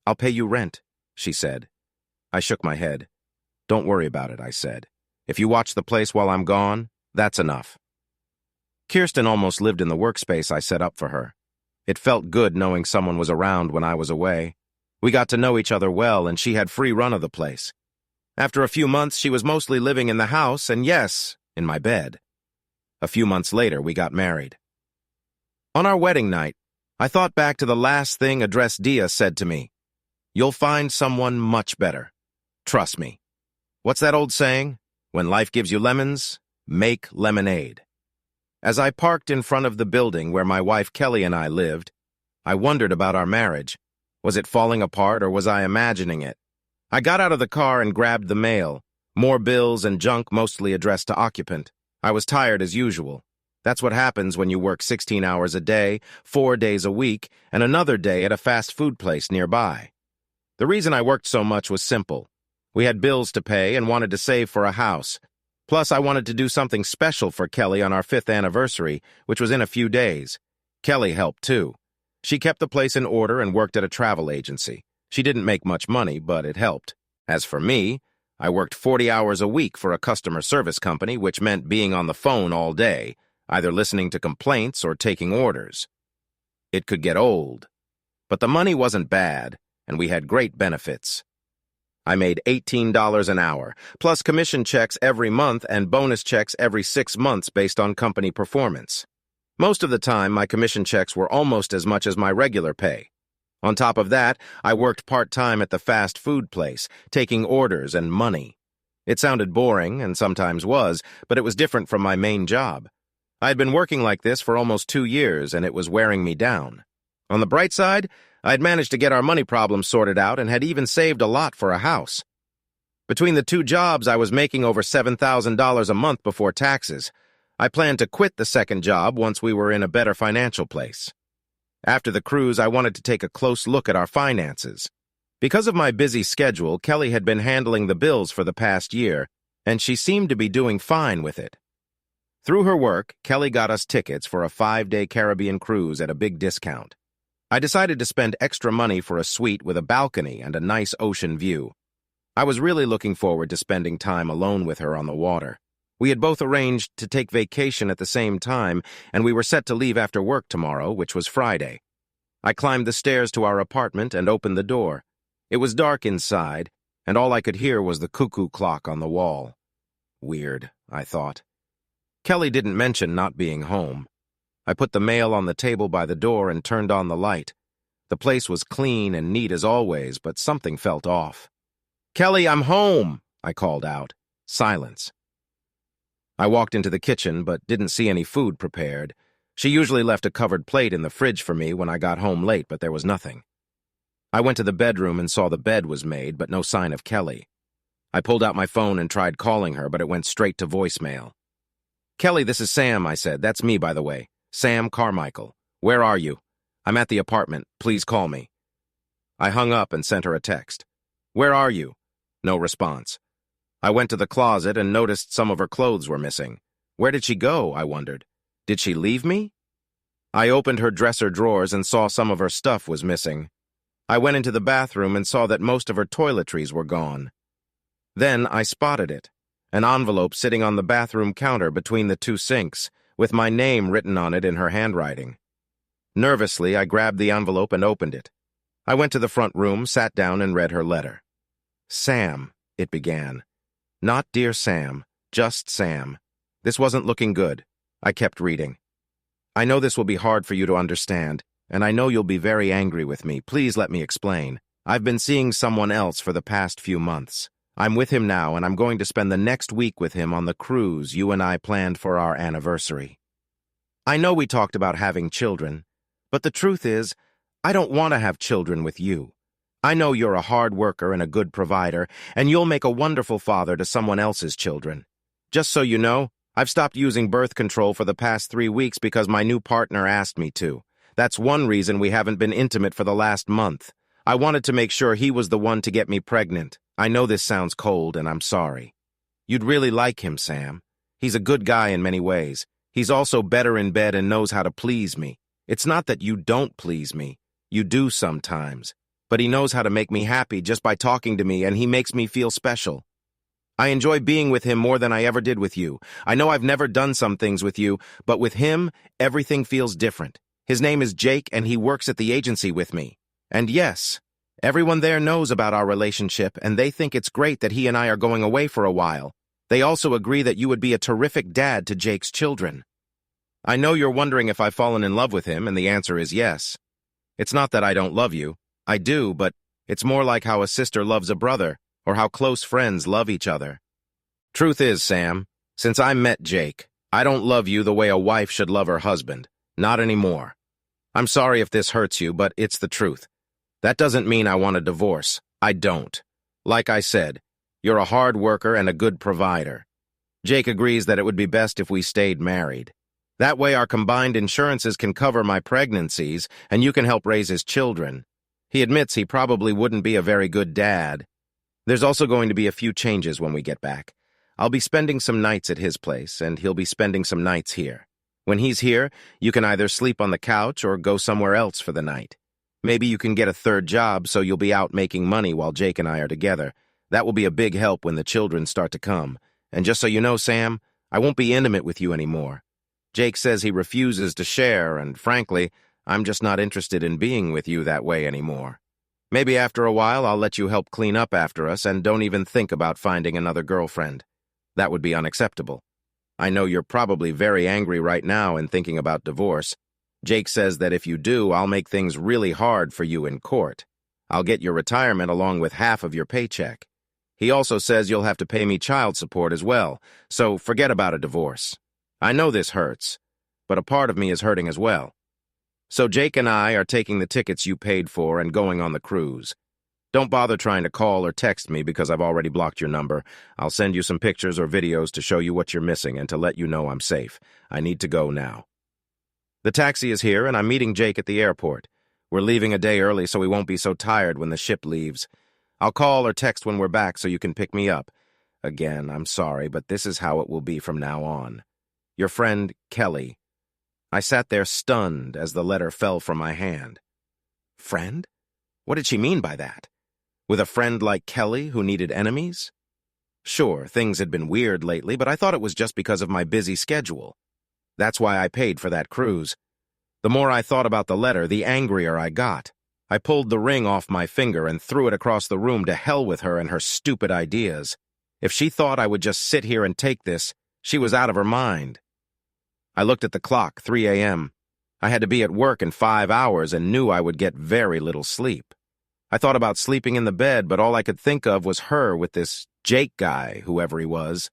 "I'll pay you rent," she said. I shook my head. "Don't worry about it," I said. "If you watch the place while I'm gone, that's enough." Kirsten almost lived in the workspace I set up for her. It felt good knowing someone was around when I was away. We got to know each other well, and she had free run of the place. After a few months, she was mostly living in the house, and yes, in my bed. A few months later, we got married. On our wedding night, I thought back to the last thing Address Dia said to me. "You'll find someone much better. Trust me." What's that old saying? When life gives you lemons, make lemonade. As I parked in front of the building where my wife Kelly and I lived, I wondered about our marriage. Was it falling apart or was I imagining it? I got out of the car and grabbed the mail. More bills and junk mostly addressed to occupant. I was tired as usual. That's what happens when you work 16 hours a day, 4 days a week, and another day at a fast food place nearby. The reason I worked so much was simple. We had bills to pay and wanted to save for a house. Plus, I wanted to do something special for Kelly on our 5th anniversary, which was in a few days. Kelly helped, too. She kept the place in order and worked at a travel agency. She didn't make much money, but it helped. As for me, I worked 40 hours a week for a customer service company, which meant being on the phone all day, either listening to complaints or taking orders. It could get old. But the money wasn't bad, and we had great benefits. I made $18 an hour, plus commission checks every month and bonus checks every 6 months based on company performance. Most of the time, my commission checks were almost as much as my regular pay. On top of that, I worked part-time at the fast food place, taking orders and money. It sounded boring, and sometimes was, but it was different from my main job. I had been working like this for almost 2 years, and it was wearing me down. On the bright side, I had managed to get our money problems sorted out and had even saved a lot for a house. Between the 2 jobs, I was making over $7,000 a month before taxes. I planned to quit the second job once we were in a better financial place. After the cruise, I wanted to take a close look at our finances. Because of my busy schedule, Kelly had been handling the bills for the past year, and she seemed to be doing fine with it. Through her work, Kelly got us tickets for a 5-day Caribbean cruise at a big discount. I decided to spend extra money for a suite with a balcony and a nice ocean view. I was really looking forward to spending time alone with her on the water. We had both arranged to take vacation at the same time, and we were set to leave after work tomorrow, which was Friday. I climbed the stairs to our apartment and opened the door. It was dark inside, and all I could hear was the cuckoo clock on the wall. Weird, I thought. Kelly didn't mention not being home. I put the mail on the table by the door and turned on the light. The place was clean and neat as always, but something felt off. "Kelly, I'm home!" I called out. Silence. I walked into the kitchen, but didn't see any food prepared. She usually left a covered plate in the fridge for me when I got home late, but there was nothing. I went to the bedroom and saw the bed was made, but no sign of Kelly. I pulled out my phone and tried calling her, but it went straight to voicemail. "Kelly, this is Sam," I said. "That's me, by the way. Sam Carmichael. Where are you? I'm at the apartment. Please call me." I hung up and sent her a text. "Where are you?" No response. I went to the closet and noticed some of her clothes were missing. Where did she go, I wondered. Did she leave me? I opened her dresser drawers and saw some of her stuff was missing. I went into the bathroom and saw that most of her toiletries were gone. Then I spotted it, an envelope sitting on the bathroom counter between the two sinks, with my name written on it in her handwriting. Nervously, I grabbed the envelope and opened it. I went to the front room, sat down, and read her letter. "Sam," it began. "Not dear Sam, just Sam." This wasn't looking good. I kept reading. "I know this will be hard for you to understand, and I know you'll be very angry with me. Please let me explain. I've been seeing someone else for the past few months. I'm with him now, and I'm going to spend the next week with him on the cruise you and I planned for our anniversary. I know we talked about having children, but the truth is, I don't want to have children with you. I know you're a hard worker and a good provider, and you'll make a wonderful father to someone else's children. Just so you know, I've stopped using birth control for the past 3 weeks because my new partner asked me to. That's one reason we haven't been intimate for the last month. I wanted to make sure he was the one to get me pregnant. I know this sounds cold, and I'm sorry. You'd really like him, Sam. He's a good guy in many ways. He's also better in bed and knows how to please me. It's not that you don't please me. You do sometimes. But he knows how to make me happy just by talking to me, and he makes me feel special. I enjoy being with him more than I ever did with you. I know I've never done some things with you, but with him, everything feels different. His name is Jake, and he works at the agency with me. And yes, everyone there knows about our relationship, and they think it's great that he and I are going away for a while. They also agree that you would be a terrific dad to Jake's children. I know you're wondering if I've fallen in love with him, and the answer is yes. It's not that I don't love you. I do, but it's more like how a sister loves a brother, or how close friends love each other. Truth is, Sam, since I met Jake, I don't love you the way a wife should love her husband. Not anymore. I'm sorry if this hurts you, but it's the truth. That doesn't mean I want a divorce. I don't. Like I said, you're a hard worker and a good provider. Jake agrees that it would be best if we stayed married. That way our combined insurances can cover my pregnancies, and you can help raise his children. He admits he probably wouldn't be a very good dad. There's also going to be a few changes when we get back. I'll be spending some nights at his place, and he'll be spending some nights here. When he's here, you can either sleep on the couch or go somewhere else for the night. Maybe you can get a third job so you'll be out making money while Jake and I are together. That will be a big help when the children start to come. And just so you know, Sam, I won't be intimate with you anymore. Jake says he refuses to share, and frankly, I'm just not interested in being with you that way anymore. Maybe after a while I'll let you help clean up after us and don't even think about finding another girlfriend. That would be unacceptable. I know you're probably very angry right now and thinking about divorce. Jake says that if you do, I'll make things really hard for you in court. I'll get your retirement along with half of your paycheck. He also says you'll have to pay me child support as well, so forget about a divorce. I know this hurts, but a part of me is hurting as well. So Jake and I are taking the tickets you paid for and going on the cruise. Don't bother trying to call or text me because I've already blocked your number. I'll send you some pictures or videos to show you what you're missing and to let you know I'm safe. I need to go now. The taxi is here, and I'm meeting Jake at the airport. We're leaving a day early so we won't be so tired when the ship leaves. I'll call or text when we're back so you can pick me up. Again, I'm sorry, but this is how it will be from now on. Your friend, Kelly. I sat there stunned as the letter fell from my hand. Friend? What did she mean by that? With a friend like Kelly who needed enemies? Sure, things had been weird lately, but I thought it was just because of my busy schedule. That's why I paid for that cruise. The more I thought about the letter, the angrier I got. I pulled the ring off my finger and threw it across the room. To hell with her and her stupid ideas. If she thought I would just sit here and take this, she was out of her mind. I looked at the clock, 3 a.m. I had to be at work in 5 hours and knew I would get very little sleep. I thought about sleeping in the bed, but all I could think of was her with this Jake guy, whoever he was.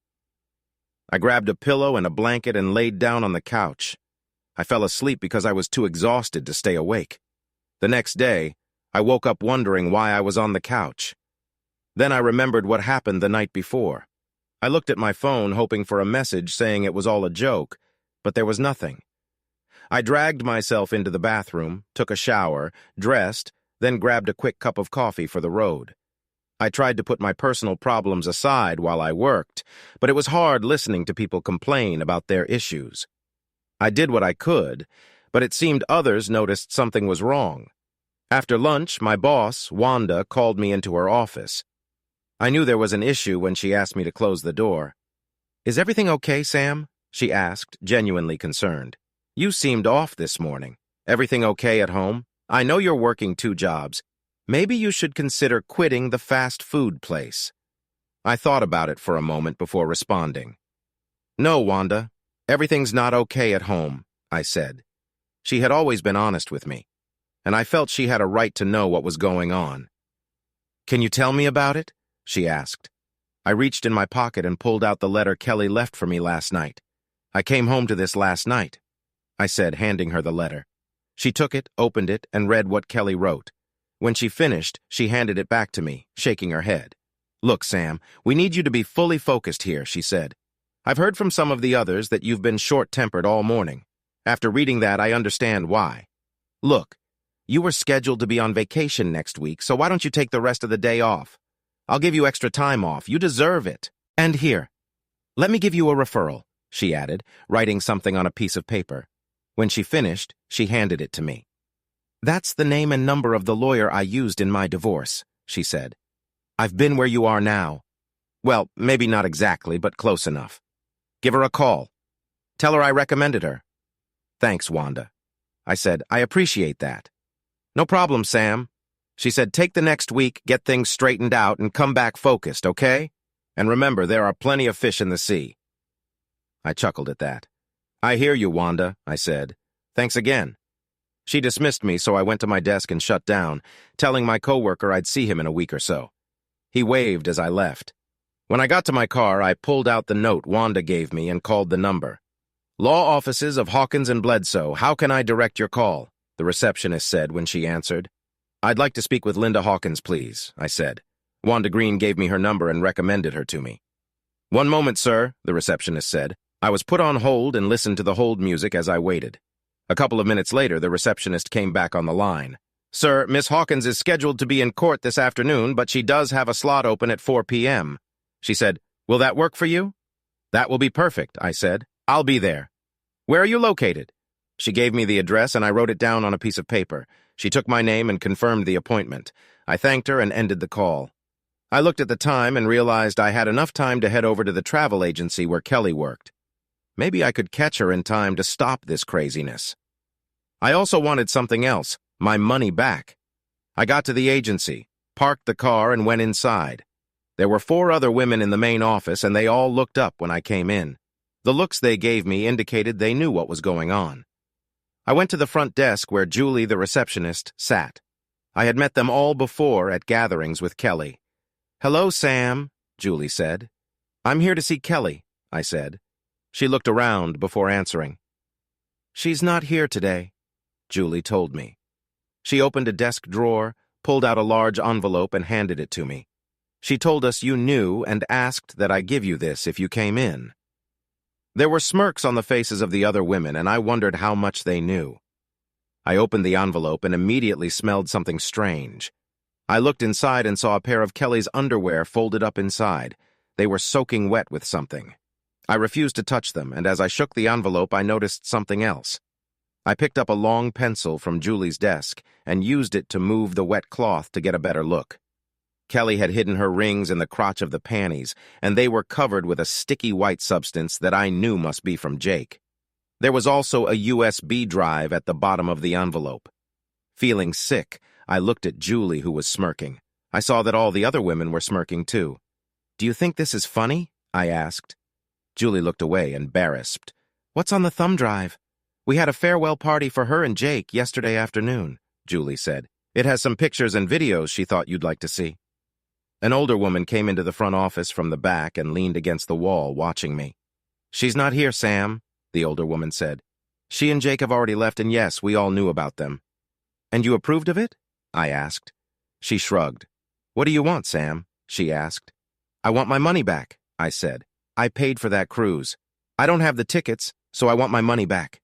I grabbed a pillow and a blanket and laid down on the couch. I fell asleep because I was too exhausted to stay awake. The next day, I woke up wondering why I was on the couch. Then I remembered what happened the night before. I looked at my phone hoping for a message saying it was all a joke, but there was nothing. I dragged myself into the bathroom, took a shower, dressed, then grabbed a quick cup of coffee for the road. I tried to put my personal problems aside while I worked, but it was hard listening to people complain about their issues. I did what I could, but it seemed others noticed something was wrong. After lunch, my boss, Wanda, called me into her office. I knew there was an issue when she asked me to close the door. "Is everything okay, Sam?" she asked, genuinely concerned. "You seemed off this morning. Everything okay at home? I know you're working 2 jobs. Maybe you should consider quitting the fast food place." I thought about it for a moment before responding. "No, Wanda, everything's not okay at home," I said. She had always been honest with me, and I felt she had a right to know what was going on. "Can you tell me about it?" she asked. I reached in my pocket and pulled out the letter Kelly left for me last night. "I came home to this last night," I said, handing her the letter. She took it, opened it, and read what Kelly wrote. When she finished, she handed it back to me, shaking her head. "Look, Sam, we need you to be fully focused here," she said. "I've heard from some of the others that you've been short-tempered all morning. After reading that, I understand why. Look, you were scheduled to be on vacation next week, so why don't you take the rest of the day off? I'll give you extra time off. You deserve it. And here, let me give you a referral," she added, writing something on a piece of paper. When she finished, she handed it to me. "That's the name and number of the lawyer I used in my divorce," she said. "I've been where you are now. Well, maybe not exactly, but close enough. Give her a call. Tell her I recommended her." "Thanks, Wanda," I said. "I appreciate that." "No problem, Sam." She said, "Take the next week, get things straightened out, and come back focused, okay? And remember, there are plenty of fish in the sea." I chuckled at that. "I hear you, Wanda," I said. "Thanks again." She dismissed me, so I went to my desk and shut down, telling my coworker I'd see him in a week or so. He waved as I left. When I got to my car, I pulled out the note Wanda gave me and called the number. "Law offices of Hawkins and Bledsoe, how can I direct your call?" the receptionist said when she answered. "I'd like to speak with Linda Hawkins, please," I said. Wanda Green gave me her number and recommended her to me. "One moment, sir," the receptionist said. I was put on hold and listened to the hold music as I waited. A couple of minutes later, the receptionist came back on the line. "Sir, Miss Hawkins is scheduled to be in court this afternoon, but she does have a slot open at 4 p.m. She said, "Will that work for you?" "That will be perfect," I said. "I'll be there." "Where are you located?" She gave me the address and I wrote it down on a piece of paper. She took my name and confirmed the appointment. I thanked her and ended the call. I looked at the time and realized I had enough time to head over to the travel agency where Kelly worked. Maybe I could catch her in time to stop this craziness. I also wanted something else, my money back. I got to the agency, parked the car, and went inside. There were 4 other women in the main office, and they all looked up when I came in. The looks they gave me indicated they knew what was going on. I went to the front desk where Julie, the receptionist, sat. I had met them all before at gatherings with Kelly. "Hello, Sam," Julie said. "I'm here to see Kelly," I said. She looked around before answering. "She's not here today," Julie told me. She opened a desk drawer, pulled out a large envelope, and handed it to me. "She told us you knew and asked that I give you this if you came in." There were smirks on the faces of the other women, and I wondered how much they knew. I opened the envelope and immediately smelled something strange. I looked inside and saw a pair of Kelly's underwear folded up inside. They were soaking wet with something. I refused to touch them, and as I shook the envelope, I noticed something else. I picked up a long pencil from Julie's desk and used it to move the wet cloth to get a better look. Kelly had hidden her rings in the crotch of the panties, and they were covered with a sticky white substance that I knew must be from Jake. There was also a USB drive at the bottom of the envelope. Feeling sick, I looked at Julie, who was smirking. I saw that all the other women were smirking too. "Do you think this is funny?" I asked. Julie looked away, embarrassed. "What's on the thumb drive?" "We had a farewell party for her and Jake yesterday afternoon," Julie said. "It has some pictures and videos she thought you'd like to see." An older woman came into the front office from the back and leaned against the wall, watching me. "She's not here, Sam," the older woman said. "She and Jake have already left, and yes, we all knew about them." "And you approved of it?" I asked. She shrugged. "What do you want, Sam?" she asked. I want my money back, I said. I paid for that cruise. I don't have the tickets, so I want my money back.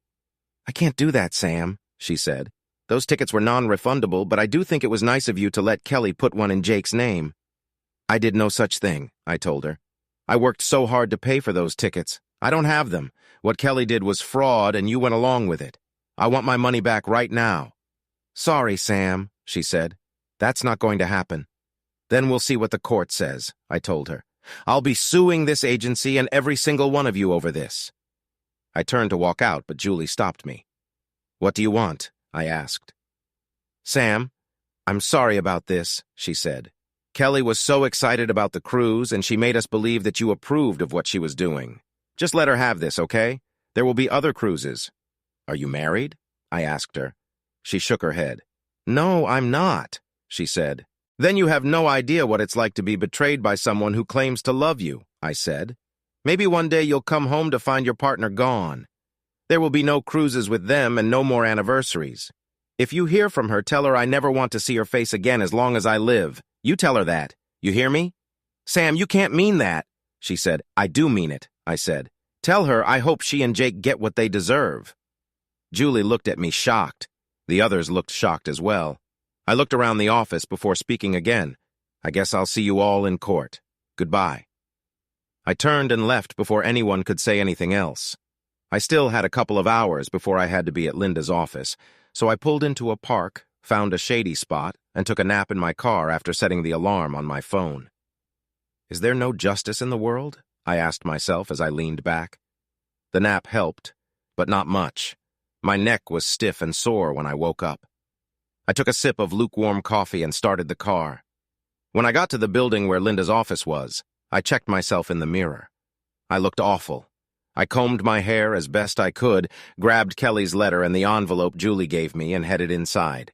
I can't do that, Sam, she said. Those tickets were non-refundable, but I do think it was nice of you to let Kelly put one in Jake's name. I did no such thing, I told her. I worked so hard to pay for those tickets. I don't have them. What Kelly did was fraud, and you went along with it. I want my money back right now. Sorry, Sam, she said. That's not going to happen. Then we'll see what the court says, I told her. I'll be suing this agency and every single one of you over this. I turned to walk out, but Julie stopped me. What do you want? I asked. Sam, I'm sorry about this, she said. Kelly was so excited about the cruise, and she made us believe that you approved of what she was doing. Just let her have this, okay? There will be other cruises. Are you married? I asked her. She shook her head. No, I'm not, she said. Then you have no idea what it's like to be betrayed by someone who claims to love you, I said. Maybe one day you'll come home to find your partner gone. There will be no cruises with them and no more anniversaries. If you hear from her, tell her I never want to see her face again as long as I live. You tell her that. You hear me? Sam, you can't mean that, she said. I do mean it, I said. Tell her I hope she and Jake get what they deserve. Julie looked at me shocked. The others looked shocked as well. I looked around the office before speaking again. I guess I'll see you all in court. Goodbye. I turned and left before anyone could say anything else. I still had a couple of hours before I had to be at Linda's office, so I pulled into a park, found a shady spot, and took a nap in my car after setting the alarm on my phone. Is there no justice in the world? I asked myself as I leaned back. The nap helped, but not much. My neck was stiff and sore when I woke up. I took a sip of lukewarm coffee and started the car. When I got to the building where Linda's office was, I checked myself in the mirror. I looked awful. I combed my hair as best I could, grabbed Kelly's letter and the envelope Julie gave me, and headed inside.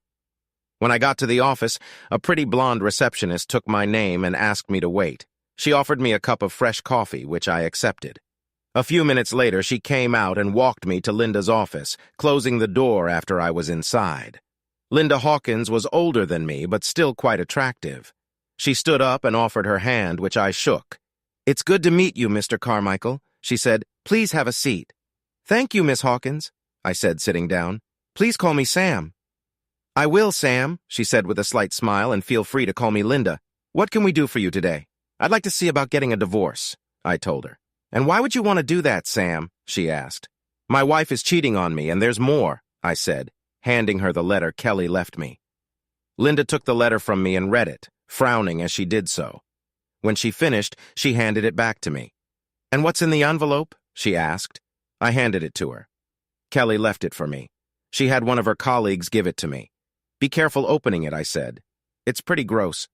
When I got to the office, a pretty blonde receptionist took my name and asked me to wait. She offered me a cup of fresh coffee, which I accepted. A few minutes later, she came out and walked me to Linda's office, closing the door after I was inside. Linda Hawkins was older than me, but still quite attractive. She stood up and offered her hand, which I shook. "It's good to meet you, Mr. Carmichael," she said. "Please have a seat." "Thank you, Miss Hawkins," I said, sitting down. "Please call me Sam." "I will, Sam," she said with a slight smile, "and feel free to call me Linda. What can we do for you today?" "I'd like to see about getting a divorce," I told her. "And why would you want to do that, Sam?" she asked. "My wife is cheating on me, and there's more," I said, handing her the letter Kelly left me. Linda took the letter from me and read it, frowning as she did so. When she finished, she handed it back to me. "And what's in the envelope?" she asked. I handed it to her. Kelly left it for me. She had one of her colleagues give it to me. "Be careful opening it," I said. "It's pretty gross."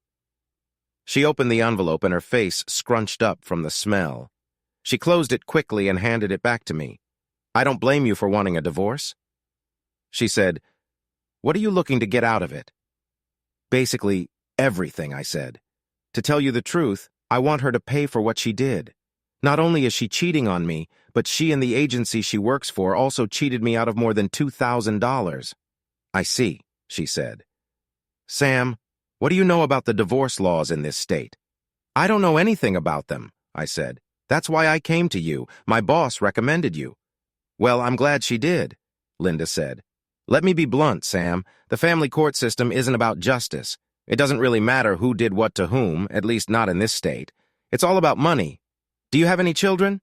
She opened the envelope and her face scrunched up from the smell. She closed it quickly and handed it back to me. "I don't blame you for wanting a divorce." She said, "What are you looking to get out of it?" "Basically, everything," I said. "To tell you the truth, I want her to pay for what she did. Not only is she cheating on me, but she and the agency she works for also cheated me out of more than $2,000. "I see," she said. "Sam, what do you know about the divorce laws in this state?" "I don't know anything about them," I said. "That's why I came to you. My boss recommended you." "Well, I'm glad she did," Linda said. "Let me be blunt, Sam. The family court system isn't about justice. It doesn't really matter who did what to whom, at least not in this state. It's all about money. Do you have any children?"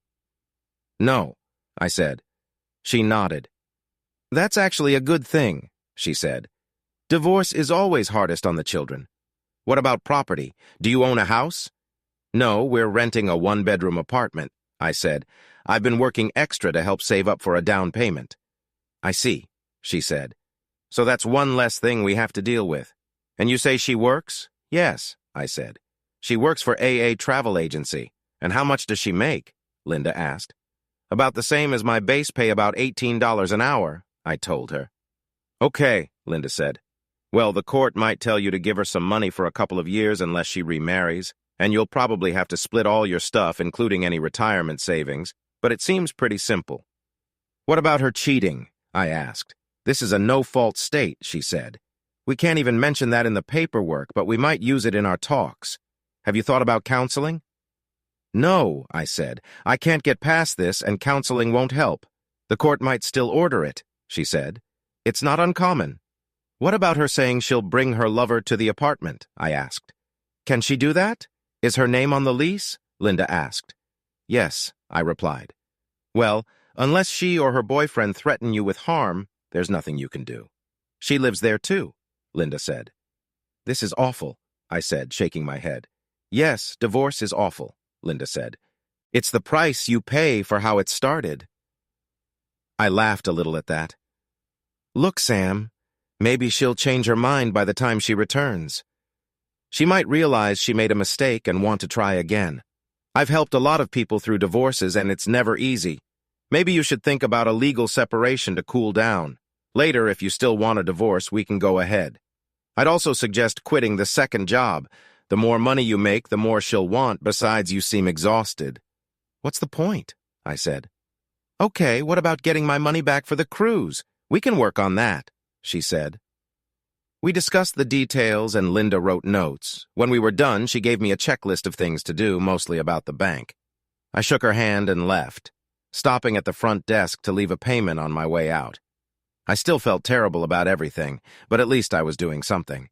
"No," I said. She nodded. "That's actually a good thing," she said. "Divorce is always hardest on the children. What about property? Do you own a house?" "No, we're renting a one-bedroom apartment," I said. "I've been working extra to help save up for a down payment." "I see," she said. "So that's one less thing we have to deal with. And you say she works?" "Yes," I said. "She works for AA Travel Agency. And how much does she make?" Linda asked. "About the same as my base pay, about $18 an hour," I told her. "Okay," Linda said. "Well, the court might tell you to give her some money for a couple of years unless she remarries, and you'll probably have to split all your stuff, including any retirement savings, but it seems pretty simple." "What about her cheating?" I asked. "This is a no-fault state," she said. "We can't even mention that in the paperwork, but we might use it in our talks." Have you thought about counseling? No, I said. I can't get past this, and counseling won't help. The court might still order it, she said. It's not uncommon. What about her saying she'll bring her lover to the apartment? I asked. Can she do that? Is her name on the lease? Linda asked. Yes, I replied. Well, unless she or her boyfriend threaten you with harm, there's nothing you can do. She lives there too, Linda said. This is awful, I said, shaking my head. Yes, divorce is awful, Linda said. It's the price you pay for how it started. I laughed a little at that. Look, Sam, maybe she'll change her mind by the time she returns. She might realize she made a mistake and want to try again. I've helped a lot of people through divorces, and it's never easy. Maybe you should think about a legal separation to cool down. Later, if you still want a divorce, we can go ahead. I'd also suggest quitting the second job. The more money you make, the more she'll want. Besides, you seem exhausted. What's the point? I said. Okay, what about getting my money back for the cruise? We can work on that, she said. We discussed the details and Linda wrote notes. When we were done, she gave me a checklist of things to do, mostly about the bank. I shook her hand and left, stopping at the front desk to leave a payment on my way out. I still felt terrible about everything, but at least I was doing something.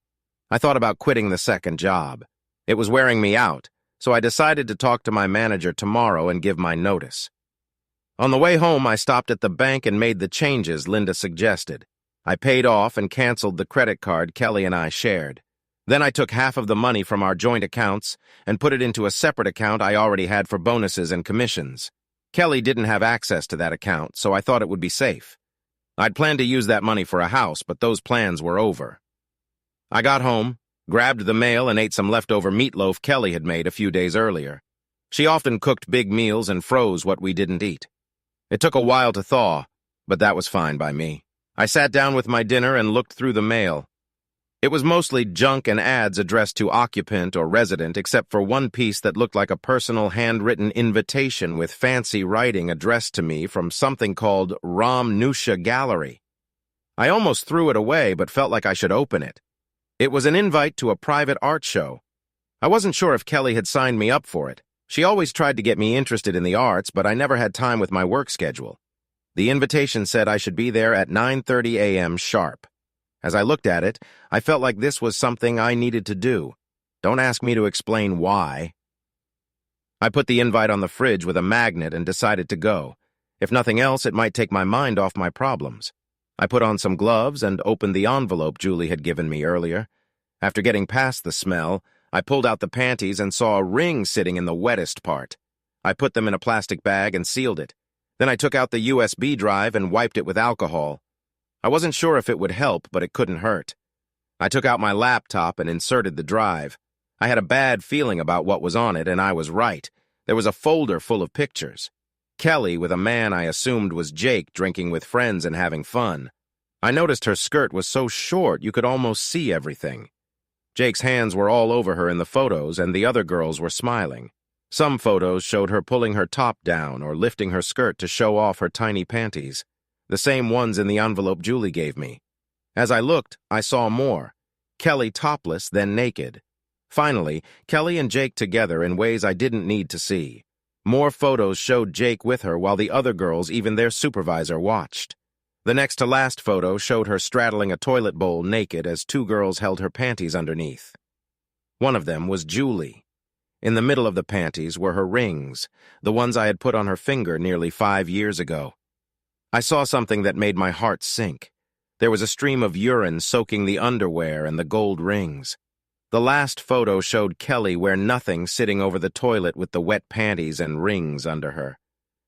I thought about quitting the second job. It was wearing me out, so I decided to talk to my manager tomorrow and give my notice. On the way home, I stopped at the bank and made the changes Linda suggested. I paid off and canceled the credit card Kelly and I shared. Then I took half of the money from our joint accounts and put it into a separate account I already had for bonuses and commissions. Kelly didn't have access to that account, so I thought it would be safe. I'd planned to use that money for a house, but those plans were over. I got home, grabbed the mail, and ate some leftover meatloaf Kelly had made a few days earlier. She often cooked big meals and froze what we didn't eat. It took a while to thaw, but that was fine by me. I sat down with my dinner and looked through the mail. It was mostly junk and ads addressed to occupant or resident, except for one piece that looked like a personal handwritten invitation with fancy writing addressed to me from something called Ram Nusha Gallery. I almost threw it away, but felt like I should open it. It was an invite to a private art show. I wasn't sure if Kelly had signed me up for it. She always tried to get me interested in the arts, but I never had time with my work schedule. The invitation said I should be there at 9:30 a.m. sharp. As I looked at it, I felt like this was something I needed to do. Don't ask me to explain why. I put the invite on the fridge with a magnet and decided to go. If nothing else, it might take my mind off my problems. I put on some gloves and opened the envelope Julie had given me earlier. After getting past the smell, I pulled out the panties and saw a ring sitting in the wettest part. I put them in a plastic bag and sealed it. Then I took out the USB drive and wiped it with alcohol. I wasn't sure if it would help, but it couldn't hurt. I took out my laptop and inserted the drive. I had a bad feeling about what was on it, and I was right. There was a folder full of pictures. Kelly with a man I assumed was Jake drinking with friends and having fun. I noticed her skirt was so short you could almost see everything. Jake's hands were all over her in the photos, and the other girls were smiling. Some photos showed her pulling her top down or lifting her skirt to show off her tiny panties. The same ones in the envelope Julie gave me. As I looked, I saw more. Kelly topless, then naked. Finally, Kelly and Jake together in ways I didn't need to see. More photos showed Jake with her while the other girls, even their supervisor, watched. The next to last photo showed her straddling a toilet bowl naked as two girls held her panties underneath. One of them was Julie. In the middle of the panties were her rings, the ones I had put on her finger nearly 5 years ago. I saw something that made my heart sink. There was a stream of urine soaking the underwear and the gold rings. The last photo showed Kelly wear nothing sitting over the toilet with the wet panties and rings under her.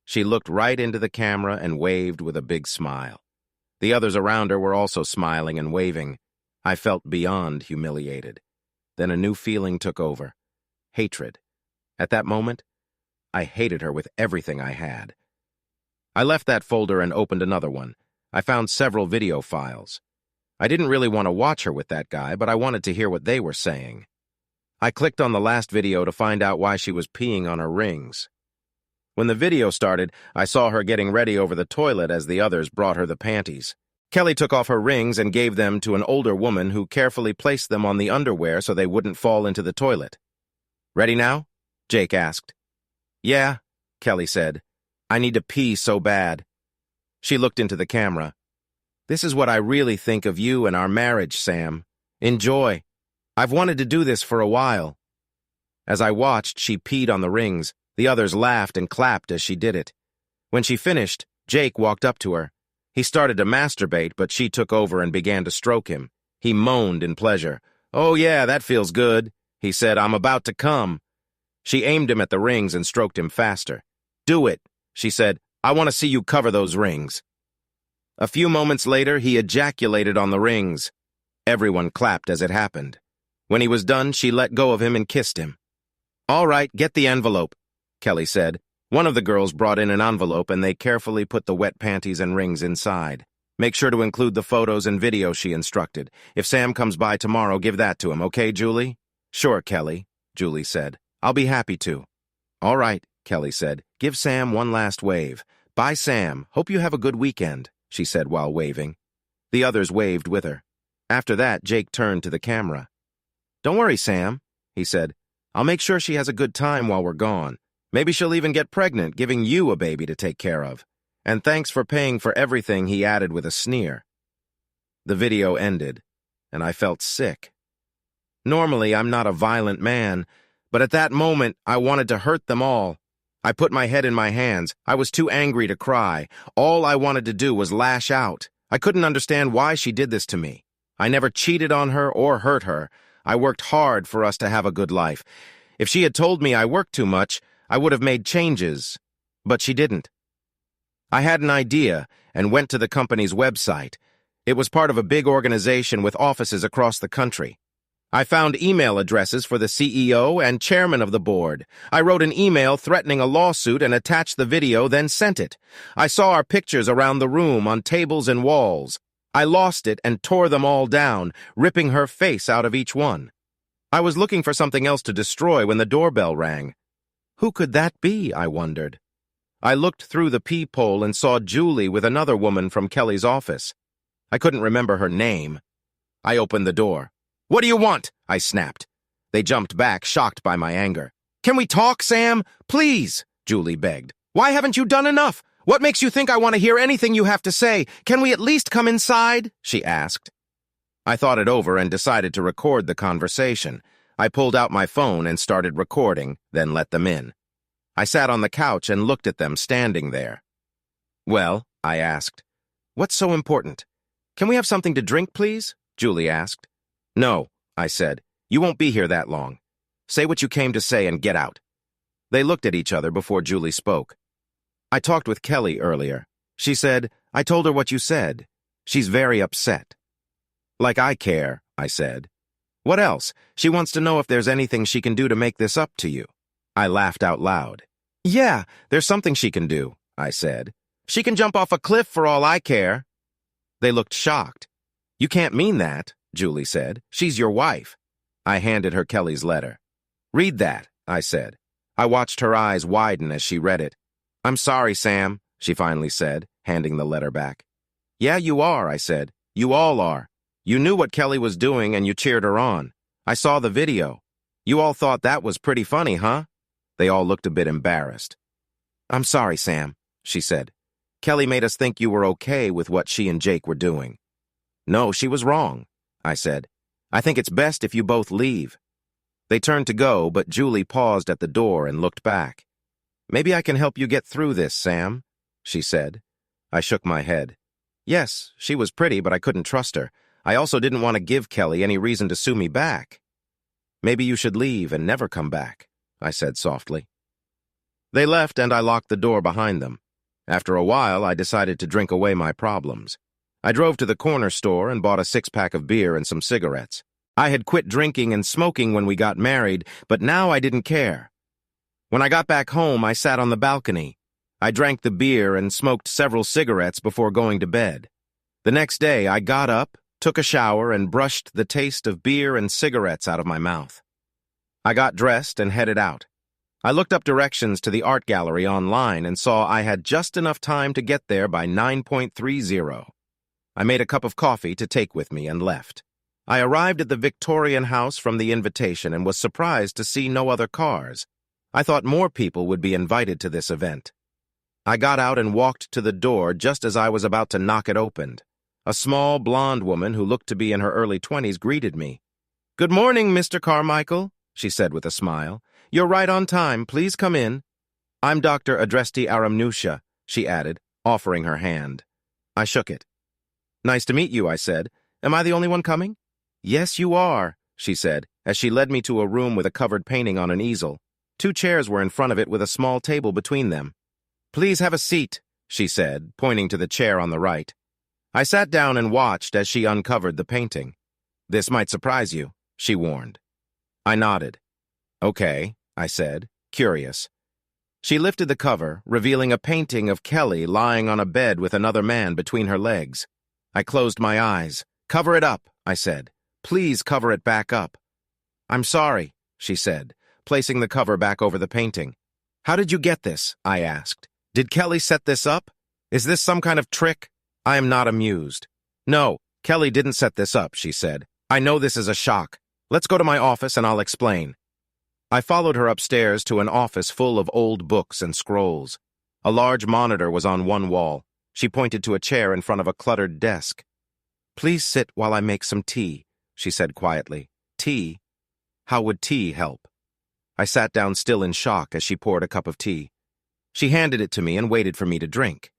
She looked right into the camera and waved with a big smile. The others around her were also smiling and waving. I felt beyond humiliated. Then a new feeling took over. Hatred. At that moment, I hated her with everything I had. I left that folder and opened another one. I found several video files. I didn't really want to watch her with that guy, but I wanted to hear what they were saying. I clicked on the last video to find out why she was peeing on her rings. When the video started, I saw her getting ready over the toilet as the others brought her the panties. Kelly took off her rings and gave them to an older woman who carefully placed them on the underwear so they wouldn't fall into the toilet. Ready now? Jake asked. Yeah, Kelly said. I need to pee so bad. She looked into the camera. This is what I really think of you and our marriage, Sam. Enjoy. I've wanted to do this for a while. As I watched, she peed on the rings. The others laughed and clapped as she did it. When she finished, Jake walked up to her. He started to masturbate, but she took over and began to stroke him. He moaned in pleasure. Oh yeah, that feels good, he said. I'm about to come. She aimed him at the rings and stroked him faster. Do it, she said. I want to see you cover those rings. A few moments later, he ejaculated on the rings. Everyone clapped as it happened. When he was done, she let go of him and kissed him. All right, get the envelope, Kelly said. One of the girls brought in an envelope and they carefully put the wet panties and rings inside. Make sure to include the photos and video, she instructed. If Sam comes by tomorrow, give that to him, okay, Julie? Sure, Kelly, Julie said. I'll be happy to. All right, Kelly said. Give Sam one last wave. Bye, Sam. Hope you have a good weekend, she said while waving. The others waved with her. After that, Jake turned to the camera. Don't worry, Sam, he said. I'll make sure she has a good time while we're gone. Maybe she'll even get pregnant, giving you a baby to take care of. And thanks for paying for everything, he added with a sneer. The video ended, and I felt sick. Normally, I'm not a violent man, but at that moment, I wanted to hurt them all. I put my head in my hands. I was too angry to cry. All I wanted to do was lash out. I couldn't understand why she did this to me. I never cheated on her or hurt her. I worked hard for us to have a good life. If she had told me I worked too much, I would have made changes, but she didn't. I had an idea and went to the company's website. It was part of a big organization with offices across the country. I found email addresses for the CEO and chairman of the board. I wrote an email threatening a lawsuit and attached the video, then sent it. I saw our pictures around the room on tables and walls. I lost it and tore them all down, ripping her face out of each one. I was looking for something else to destroy when the doorbell rang. Who could that be, I wondered. I looked through the peephole and saw Julie with another woman from Kelly's office. I couldn't remember her name. I opened the door. What do you want? I snapped. They jumped back, shocked by my anger. Can we talk, Sam? Please, Julie begged. Why haven't you done enough? What makes you think I want to hear anything you have to say? Can we at least come inside? She asked. I thought it over and decided to record the conversation. I pulled out my phone and started recording, then let them in. I sat on the couch and looked at them standing there. Well, I asked. What's so important? Can we have something to drink, please? Julie asked. No, I said. You won't be here that long. Say what you came to say and get out. They looked at each other before Julie spoke. I talked with Kelly earlier. She said, I told her what you said. She's very upset. Like I care, I said. What else? She wants to know if there's anything she can do to make this up to you. I laughed out loud. Yeah, there's something she can do, I said. She can jump off a cliff for all I care. They looked shocked. You can't mean that, Julie said. She's your wife. I handed her Kelly's letter. Read that, I said. I watched her eyes widen as she read it. I'm sorry, Sam, she finally said, handing the letter back. Yeah, you are, I said. You all are. You knew what Kelly was doing and you cheered her on. I saw the video. You all thought that was pretty funny, huh? They all looked a bit embarrassed. I'm sorry, Sam, she said. Kelly made us think you were okay with what she and Jake were doing. No, she was wrong, I said. I think it's best if you both leave. They turned to go, but Julie paused at the door and looked back. Maybe I can help you get through this, Sam, she said. I shook my head. Yes, she was pretty, but I couldn't trust her. I also didn't want to give Kelly any reason to sue me back. Maybe you should leave and never come back, I said softly. They left and I locked the door behind them. After a while, I decided to drink away my problems. I drove to the corner store and bought a 6-pack of beer and some cigarettes. I had quit drinking and smoking when we got married, but now I didn't care. When I got back home, I sat on the balcony. I drank the beer and smoked several cigarettes before going to bed. The next day, I got up, took a shower, and brushed the taste of beer and cigarettes out of my mouth. I got dressed and headed out. I looked up directions to the art gallery online and saw I had just enough time to get there by 9:30. I made a cup of coffee to take with me and left. I arrived at the Victorian house from the invitation and was surprised to see no other cars. I thought more people would be invited to this event. I got out and walked to the door just as I was about to knock it open. A small, blonde woman who looked to be in her early 20s greeted me. "Good morning, Mr. Carmichael," she said with a smile. "You're right on time. Please come in." "I'm Dr. Adresti Aramnusha," she added, offering her hand. I shook it. "Nice to meet you," I said. "Am I the only one coming?" "Yes, you are," she said, as she led me to a room with a covered painting on an easel. 2 chairs were in front of it with a small table between them. "Please have a seat," she said, pointing to the chair on the right. I sat down and watched as she uncovered the painting. "This might surprise you," she warned. I nodded. "Okay," I said, curious. She lifted the cover, revealing a painting of Kelly lying on a bed with another man between her legs. I closed my eyes. "Cover it up," I said. "Please cover it back up." "I'm sorry," she said, placing the cover back over the painting. "How did you get this?" I asked. "Did Kelly set this up? Is this some kind of trick?" I am not amused. "No, Kelly didn't set this up," she said. "I know this is a shock. Let's go to my office and I'll explain." I followed her upstairs to an office full of old books and scrolls. A large monitor was on one wall. She pointed to a chair in front of a cluttered desk. "Please sit while I make some tea," she said quietly. "Tea? How would tea help?" I sat down still in shock as she poured a cup of tea. She handed it to me and waited for me to drink.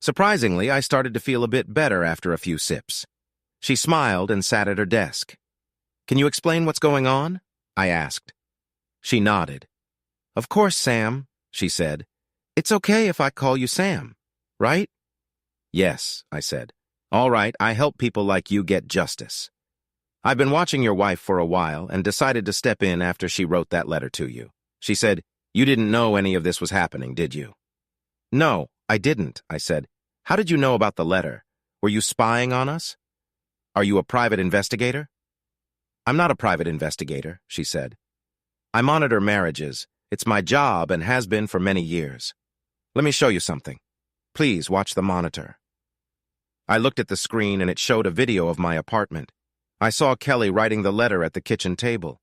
Surprisingly, I started to feel a bit better after a few sips. She smiled and sat at her desk. "Can you explain what's going on?" I asked. She nodded. "Of course, Sam," she said. "It's okay if I call you Sam, right?" "Yes," I said. "All right, I help people like you get justice. I've been watching your wife for a while and decided to step in after she wrote that letter to you." She said, "You didn't know any of this was happening, did you?" "No, I didn't," I said. "How did you know about the letter? Were you spying on us? Are you a private investigator?" "I'm not a private investigator," she said. "I monitor marriages. It's my job and has been for many years. Let me show you something. Please watch the monitor." I looked at the screen and it showed a video of my apartment. I saw Kelly writing the letter at the kitchen table.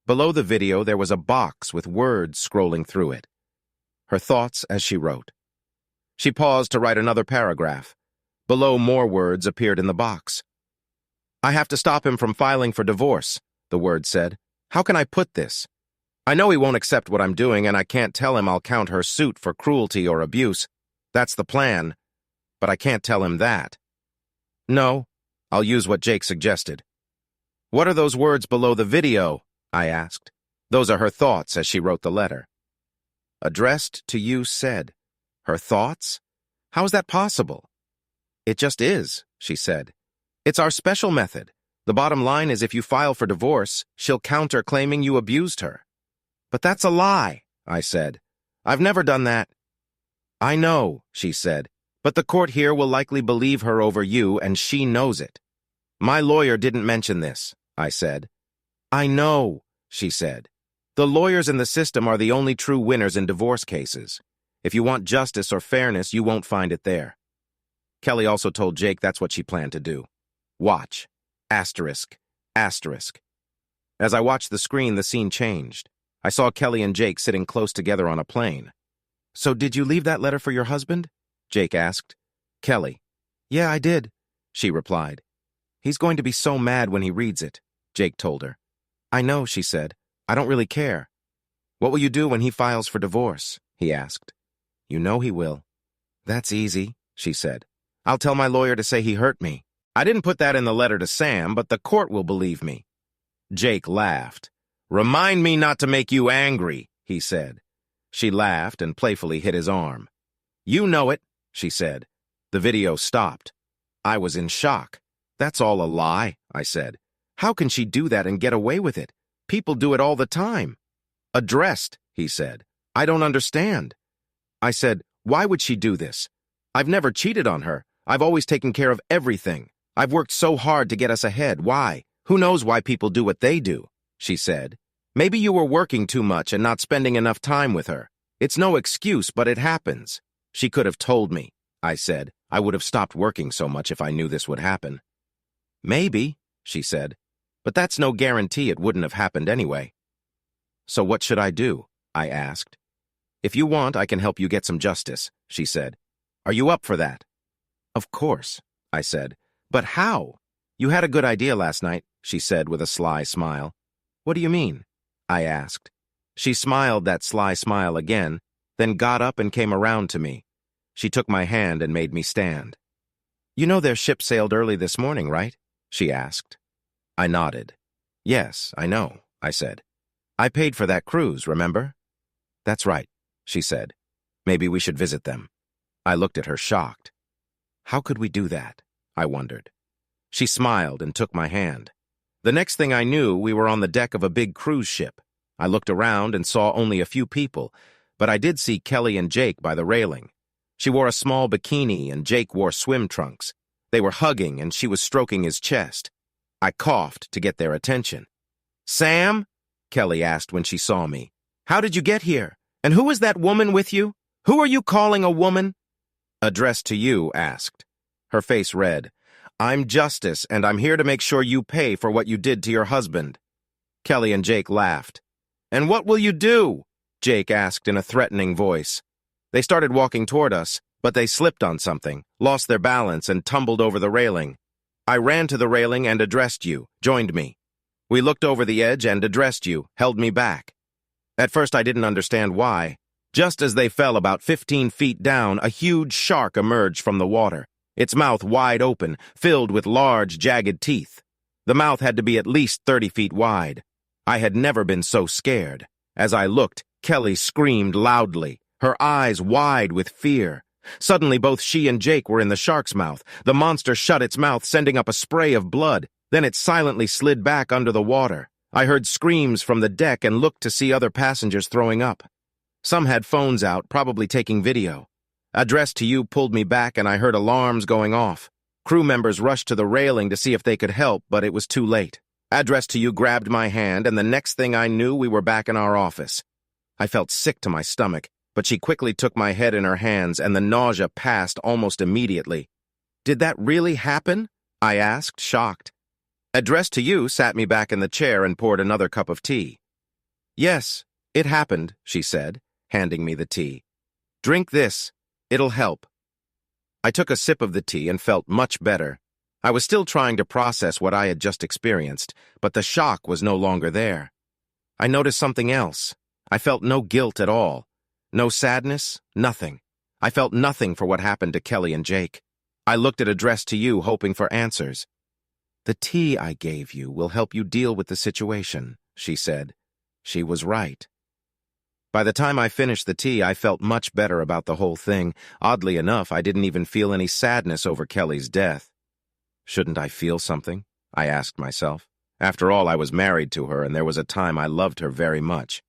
Below the video, there was a box with words scrolling through it. Her thoughts as she wrote. She paused to write another paragraph. Below, more words appeared in the box. "I have to stop him from filing for divorce," the word said. "How can I put this? I know he won't accept what I'm doing, and I can't tell him I'll count her suit for cruelty or abuse. That's the plan, but I can't tell him that. No, I'll use what Jake suggested." "What are those words below the video?" I asked. Those are her thoughts as she wrote the letter. "Addressed to you said." Her thoughts? How is that possible? "It just is," she said. "It's our special method. The bottom line is if you file for divorce, she'll counter claiming you abused her." "But that's a lie," I said. "I've never done that." "I know," she said, "but the court here will likely believe her over you, and she knows it." "My lawyer didn't mention this," I said. "I know," she said. "The lawyers in the system are the only true winners in divorce cases. If you want justice or fairness, you won't find it there." Kelly also told Jake that's what she planned to do. Watch. Asterisk. Asterisk. As I watched the screen, the scene changed. I saw Kelly and Jake sitting close together on a plane. "So did you leave that letter for your husband?" Jake asked. Kelly. "Yeah, I did," she replied. "He's going to be so mad when he reads it," Jake told her. "I know," she said. "I don't really care." "What will you do when he files for divorce?" he asked. "You know he will." "That's easy," she said. "I'll tell my lawyer to say he hurt me. I didn't put that in the letter to Sam, but the court will believe me." Jake laughed. "Remind me not to make you angry," he said. She laughed and playfully hit his arm. "You know it," she said. The video stopped. I was in shock. "That's all a lie," I said. "How can she do that and get away with it? People do it all the time." "Addressed," he said. "I don't understand." I said, "Why would she do this? I've never cheated on her. I've always taken care of everything. I've worked so hard to get us ahead. Why? Who knows why people do what they do?" she said. "Maybe you were working too much and not spending enough time with her. It's no excuse, but it happens." "She could have told me," I said. "I would have stopped working so much if I knew this would happen." "Maybe," she said. But that's no guarantee it wouldn't have happened anyway. So what should I do? I asked. If you want, I can help you get some justice, she said. Are you up for that? Of course, I said. But how? You had a good idea last night, she said with a sly smile. What do you mean? I asked. She smiled that sly smile again, then got up and came around to me. She took my hand and made me stand. You know their ship sailed early this morning, right? She asked. I nodded. Yes, I know, I said. I paid for that cruise, remember? That's right, she said. Maybe we should visit them. I looked at her shocked. How could we do that? I wondered. She smiled and took my hand. The next thing I knew, we were on the deck of a big cruise ship. I looked around and saw only a few people, but I did see Kelly and Jake by the railing. She wore a small bikini and Jake wore swim trunks. They were hugging and she was stroking his chest. I coughed to get their attention. Sam? Kelly asked when she saw me. How did you get here? And who is that woman with you? Who are you calling a woman? Addressed to you, asked. Her face red. I'm Justice, and I'm here to make sure you pay for what you did to your husband. Kelly and Jake laughed. And what will you do? Jake asked in a threatening voice. They started walking toward us, but they slipped on something, lost their balance, and tumbled over the railing. I ran to the railing and addressed you, joined me. We looked over the edge and addressed you, held me back. At first I didn't understand why. Just as they fell about 15 feet down, a huge shark emerged from the water, its mouth wide open, filled with large, jagged teeth. The mouth had to be at least 30 feet wide. I had never been so scared. As I looked, Kelly screamed loudly, her eyes wide with fear. Suddenly, both she and Jake were in the shark's mouth. The monster shut its mouth, sending up a spray of blood. Then it silently slid back under the water. I heard screams from the deck and looked to see other passengers throwing up. Some had phones out, probably taking video. Addressed to you pulled me back and I heard alarms going off. Crew members rushed to the railing to see if they could help, but it was too late. Addressed to you grabbed my hand, and the next thing I knew, we were back in our office. I felt sick to my stomach, but she quickly took my head in her hands and the nausea passed almost immediately. Did that really happen? I asked, shocked. Addressed to you sat me back in the chair and poured another cup of tea. Yes, it happened, she said, handing me the tea. Drink this. It'll help. I took a sip of the tea and felt much better. I was still trying to process what I had just experienced, but the shock was no longer there. I noticed something else. I felt no guilt at all. No sadness, nothing. I felt nothing for what happened to Kelly and Jake. I looked at addressed to you, hoping for answers. The tea I gave you will help you deal with the situation, she said. She was right. By the time I finished the tea, I felt much better about the whole thing. Oddly enough, I didn't even feel any sadness over Kelly's death. Shouldn't I feel something? I asked myself. After all, I was married to her, and there was a time I loved her very much.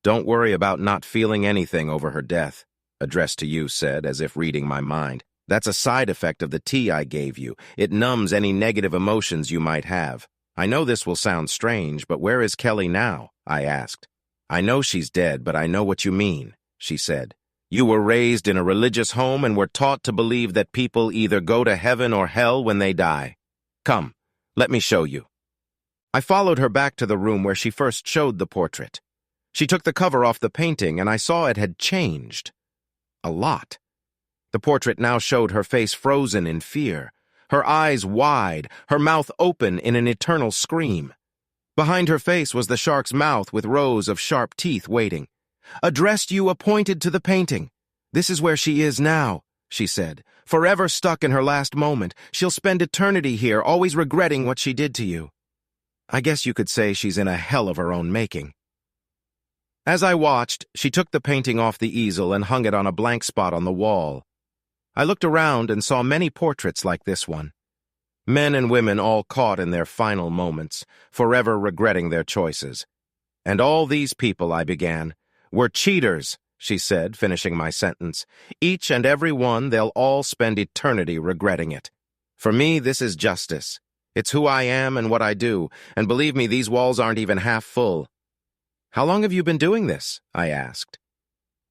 Don't worry about not feeling anything over her death, addressed to you said, as if reading my mind. That's a side effect of the tea I gave you. It numbs any negative emotions you might have. I know this will sound strange, but where is Kelly now? I asked. I know she's dead, but I know what you mean, she said. You were raised in a religious home and were taught to believe that people either go to heaven or hell when they die. Come, let me show you. I followed her back to the room where she first showed the portrait. She took the cover off the painting, and I saw it had changed. A lot. The portrait now showed her face frozen in fear, her eyes wide, her mouth open in an eternal scream. Behind her face was the shark's mouth with rows of sharp teeth waiting. Addressed you appointed to the painting. This is where she is now, she said. Forever stuck in her last moment. She'll spend eternity here, always regretting what she did to you. I guess you could say she's in a hell of her own making. As I watched, she took the painting off the easel and hung it on a blank spot on the wall. I looked around and saw many portraits like this one. Men and women all caught in their final moments, forever regretting their choices. And all these people, I began, were cheaters, she said, finishing my sentence. Each and every one, they'll all spend eternity regretting it. For me, this is justice. It's who I am and what I do, and believe me, these walls aren't even half full. How long have you been doing this? I asked.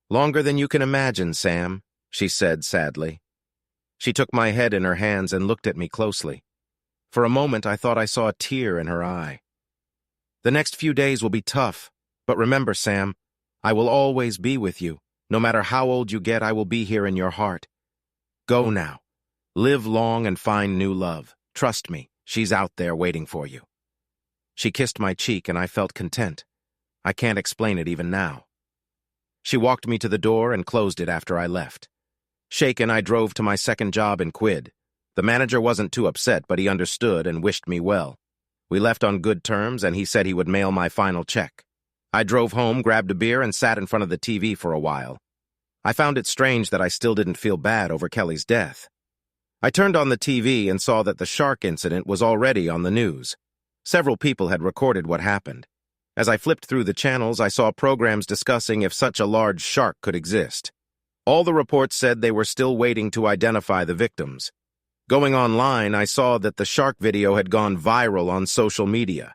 Longer than you can imagine, Sam, she said sadly. She took my head in her hands and looked at me closely. For a moment, I thought I saw a tear in her eye. "The next few days will be tough, but remember, Sam, I will always be with you. No matter how old you get, I will be here in your heart. Go now. Live long and find new love. Trust me, she's out there waiting for you." She kissed my cheek and I felt content. I can't explain it even now. She walked me to the door and closed it after I left. Shaken, I drove to my second job in Quid. The manager wasn't too upset, but he understood and wished me well. We left on good terms, and he said he would mail my final check. I drove home, grabbed a beer, and sat in front of the TV for a while. I found it strange that I still didn't feel bad over Kelly's death. I turned on the TV and saw that the shark incident was already on the news. Several people had recorded what happened. As I flipped through the channels, I saw programs discussing if such a large shark could exist. All the reports said they were still waiting to identify the victims. Going online, I saw that the shark video had gone viral on social media.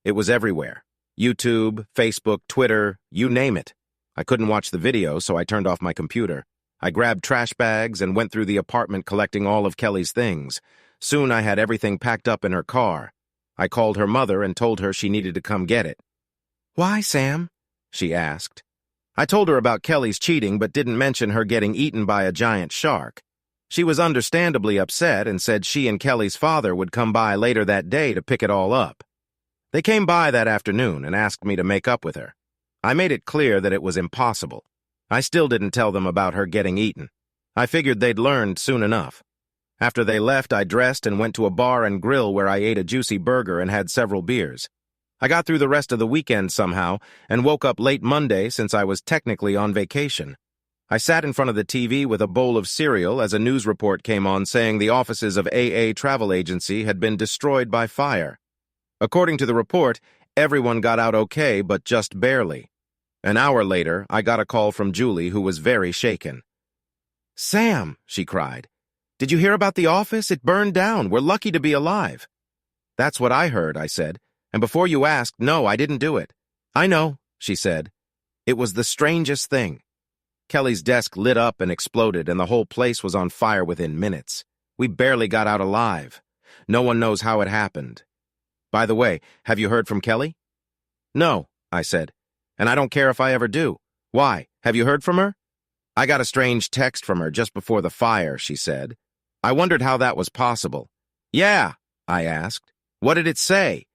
It was everywhere. YouTube, Facebook, Twitter, you name it. I couldn't watch the video, so I turned off my computer. I grabbed trash bags and went through the apartment collecting all of Kelly's things. Soon I had everything packed up in her car. I called her mother and told her she needed to come get it. "Why, Sam?" she asked. I told her about Kelly's cheating but didn't mention her getting eaten by a giant shark. She was understandably upset and said she and Kelly's father would come by later that day to pick it all up. They came by that afternoon and asked me to make up with her. I made it clear that it was impossible. I still didn't tell them about her getting eaten. I figured they'd learned soon enough. After they left, I dressed and went to a bar and grill where I ate a juicy burger and had several beers. I got through the rest of the weekend somehow and woke up late Monday since I was technically on vacation. I sat in front of the TV with a bowl of cereal as a news report came on saying the offices of AA Travel Agency had been destroyed by fire. According to the report, everyone got out okay, but just barely. An hour later, I got a call from Julie, who was very shaken. "Sam," she cried, "did you hear about the office? It burned down. We're lucky to be alive." "That's what I heard," I said. "And before you asked, no, I didn't do it." "I know," she said. "It was the strangest thing." Kelly's desk lit up and exploded, and the whole place was on fire within minutes. We barely got out alive. No one knows how it happened. "By the way, have you heard from Kelly?" "No," I said. "And I don't care if I ever do. Why? Have you heard from her?" "I got a strange text from her just before the fire," she said. I wondered how that was possible. "Yeah," I asked. "What did it say?"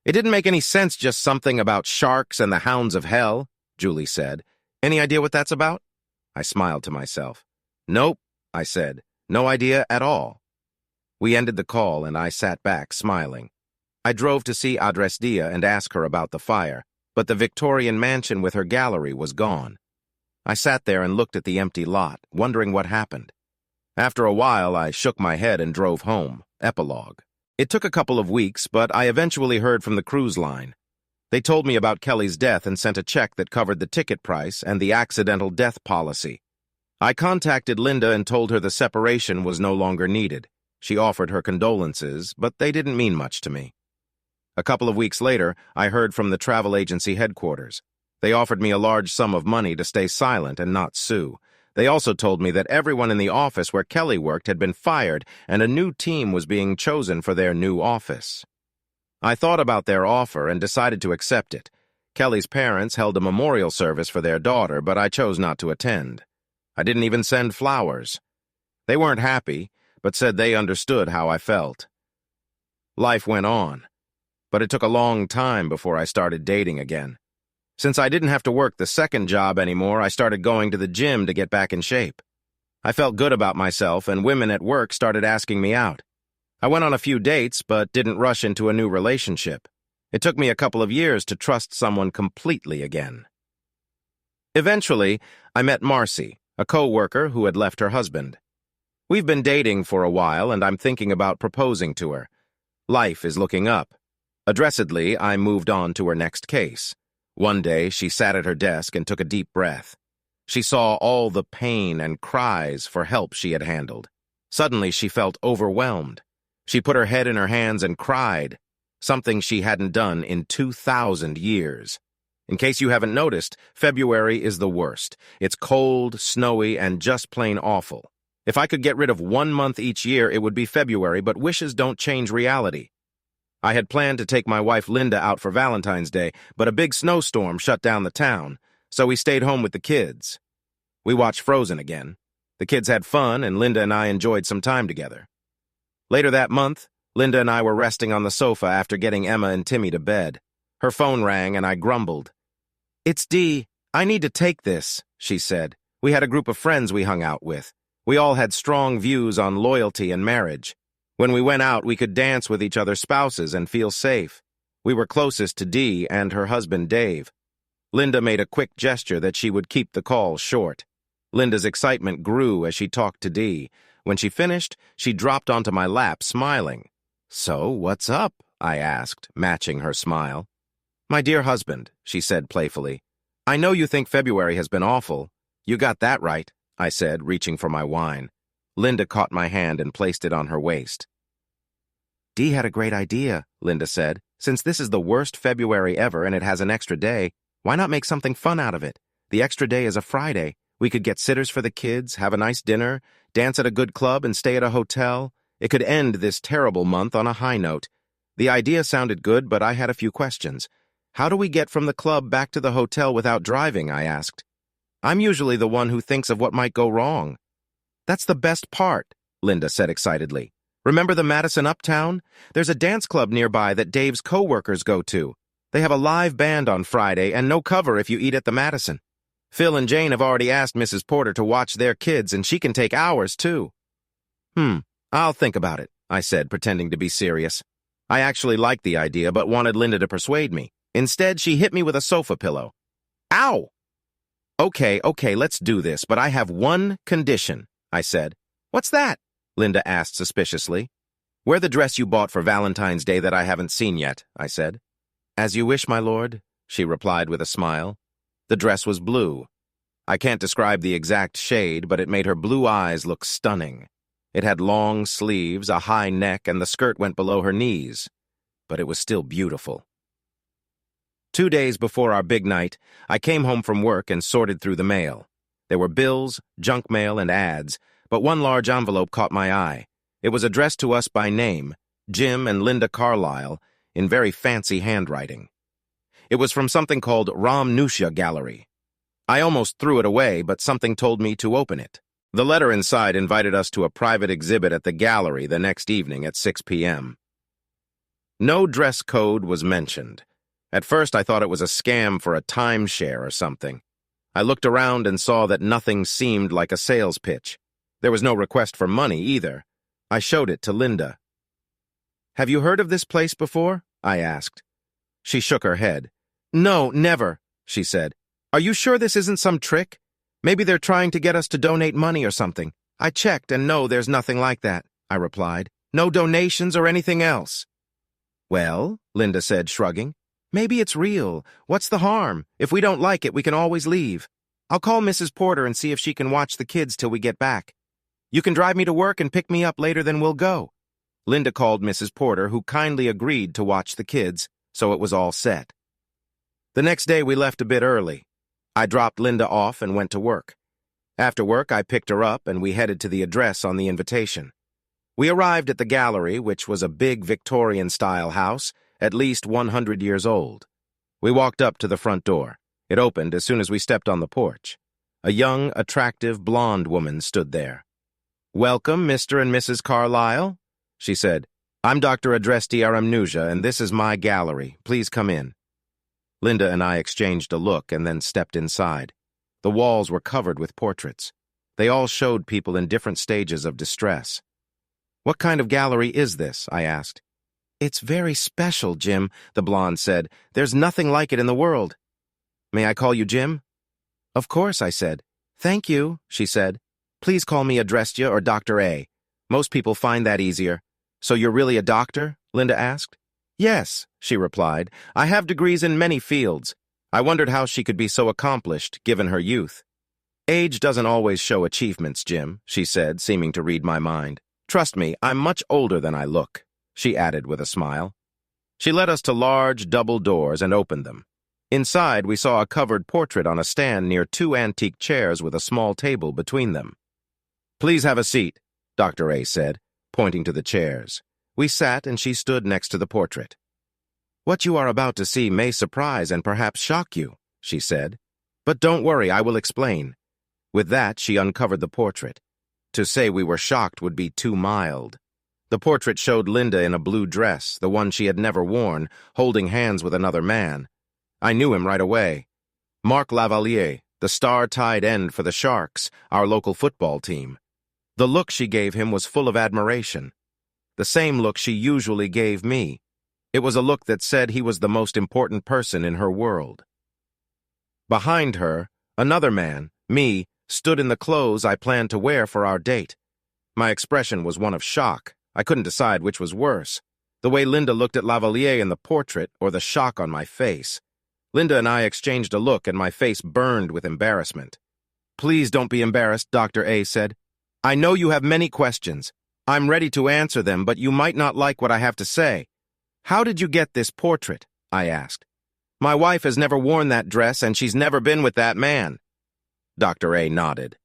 "It didn't make any sense, just something about sharks and the hounds of hell," Julie said. "Any idea what that's about?" I smiled to myself. "Nope," I said. "No idea at all." We ended the call, and I sat back, smiling. I drove to see Adres Dia and ask her about the fire, but the Victorian mansion with her gallery was gone. I sat there and looked at the empty lot, wondering what happened. After a while, I shook my head and drove home. Epilogue. It took a couple of weeks, but I eventually heard from the cruise line. They told me about Kelly's death and sent a check that covered the ticket price and the accidental death policy. I contacted Linda and told her the separation was no longer needed. She offered her condolences, but they didn't mean much to me. A couple of weeks later, I heard from the travel agency headquarters. They offered me a large sum of money to stay silent and not sue. They also told me that everyone in the office where Kelly worked had been fired and a new team was being chosen for their new office. I thought about their offer and decided to accept it. Kelly's parents held a memorial service for their daughter, but I chose not to attend. I didn't even send flowers. They weren't happy, but said they understood how I felt. Life went on, but it took a long time before I started dating again. Since I didn't have to work the second job anymore, I started going to the gym to get back in shape. I felt good about myself, and women at work started asking me out. I went on a few dates, but didn't rush into a new relationship. It took me a couple of years to trust someone completely again. Eventually, I met Marcy, a co-worker who had left her husband. We've been dating for a while, and I'm thinking about proposing to her. Life is looking up. Addressedly, I moved on to her next case. One day, she sat at her desk and took a deep breath. She saw all the pain and cries for help she had handled. Suddenly, she felt overwhelmed. She put her head in her hands and cried, something she hadn't done in 2,000 years. In case you haven't noticed, February is the worst. It's cold, snowy, and just plain awful. If I could get rid of 1 month each year, it would be February, but wishes don't change reality. I had planned to take my wife Linda out for Valentine's Day, but a big snowstorm shut down the town, so we stayed home with the kids. We watched Frozen again. The kids had fun, and Linda and I enjoyed some time together. Later that month, Linda and I were resting on the sofa after getting Emma and Timmy to bed. Her phone rang, and I grumbled. "It's Dee. I need to take this," she said. We had a group of friends we hung out with. We all had strong views on loyalty and marriage. When we went out, we could dance with each other's spouses and feel safe. We were closest to Dee and her husband, Dave. Linda made a quick gesture that she would keep the call short. Linda's excitement grew as she talked to Dee. When she finished, she dropped onto my lap, smiling. "So, what's up?" I asked, matching her smile. "My dear husband," she said playfully, "I know you think February has been awful. You got that right," I said, reaching for my wine. Linda caught my hand and placed it on her waist. "Dee had a great idea," Linda said. "Since this is the worst February ever and it has an extra day, why not make something fun out of it? The extra day is a Friday. We could get sitters for the kids, have a nice dinner, dance at a good club, and stay at a hotel. It could end this terrible month on a high note." The idea sounded good, but I had a few questions. "How do we get from the club back to the hotel without driving?" I asked. "I'm usually the one who thinks of what might go wrong." "That's the best part," Linda said excitedly. "Remember the Madison Uptown? There's a dance club nearby that Dave's co-workers go to. They have a live band on Friday and no cover if you eat at the Madison. Phil and Jane have already asked Mrs. Porter to watch their kids, and she can take ours, too." I'll think about it," I said, pretending to be serious. I actually liked the idea, but wanted Linda to persuade me. Instead, she hit me with a sofa pillow. "Ow!" Okay, let's do this, but I have one condition," I said. "What's that?" Linda asked suspiciously. "Wear the dress you bought for Valentine's Day that I haven't seen yet," I said. "As you wish, my lord," she replied with a smile. The dress was blue. I can't describe the exact shade, but it made her blue eyes look stunning. It had long sleeves, a high neck, and the skirt went below her knees. But it was still beautiful. 2 days before our big night, I came home from work and sorted through the mail. There were bills, junk mail, and ads, but one large envelope caught my eye. It was addressed to us by name, Jim and Linda Carlisle, in very fancy handwriting. It was from something called Ram Nusha Gallery. I almost threw it away, but something told me to open it. The letter inside invited us to a private exhibit at the gallery the next evening at 6 p.m. No dress code was mentioned. At first, I thought it was a scam for a timeshare or something. I looked around and saw that nothing seemed like a sales pitch. There was no request for money either. I showed it to Linda. "Have you heard of this place before?" I asked. She shook her head. "No, never," she said. "Are you sure this isn't some trick? Maybe they're trying to get us to donate money or something. I checked and no, there's nothing like that," I replied. "No donations or anything else." "Well," Linda said, shrugging, "maybe it's real. What's the harm? If we don't like it, we can always leave. I'll call Mrs. Porter and see if she can watch the kids till we get back. You can drive me to work and pick me up later, then we'll go." Linda called Mrs. Porter, who kindly agreed to watch the kids, so it was all set. The next day we left a bit early. I dropped Linda off and went to work. After work, I picked her up and we headed to the address on the invitation. We arrived at the gallery, which was a big Victorian-style house, at least 100 years old. We walked up to the front door. It opened as soon as we stepped on the porch. A young, attractive, blonde woman stood there. "Welcome, Mr. and Mrs. Carlisle," she said. "I'm Dr. Adresti Aramnuja, and this is my gallery. Please come in." Linda and I exchanged a look and then stepped inside. The walls were covered with portraits. They all showed people in different stages of distress. "What kind of gallery is this?" I asked. "It's very special, Jim," the blonde said. "There's nothing like it in the world." "May I call you Jim?" "Of course," I said. "Thank you," she said. "Please call me Adrestia or Dr. A. Most people find that easier." "So you're really a doctor?" Linda asked. "Yes," she replied. "I have degrees in many fields." I wondered how she could be so accomplished, given her youth. "Age doesn't always show achievements, Jim," she said, seeming to read my mind. "Trust me, I'm much older than I look," she added with a smile. She led us to large, double doors and opened them. Inside, we saw a covered portrait on a stand near 2 antique chairs with a small table between them. Please have a seat, Dr. A said, pointing to the chairs. We sat and she stood next to the portrait. What you are about to see may surprise and perhaps shock you, she said. But don't worry, I will explain. With that, she uncovered the portrait. To say we were shocked would be too mild. The portrait showed Linda in a blue dress, the one she had never worn, holding hands with another man. I knew him right away. Marc Lavalier, the star tight end for the Sharks, our local football team. The look she gave him was full of admiration. The same look she usually gave me. It was a look that said he was the most important person in her world. Behind her, another man, me, stood in the clothes I planned to wear for our date. My expression was one of shock. I couldn't decide which was worse, the way Linda looked at Lavalier in the portrait or the shock on my face. Linda and I exchanged a look and my face burned with embarrassment. Please don't be embarrassed, Dr. A said. I know you have many questions. I'm ready to answer them, but you might not like what I have to say. How did you get this portrait? I asked. My wife has never worn that dress and she's never been with that man. Dr. A nodded.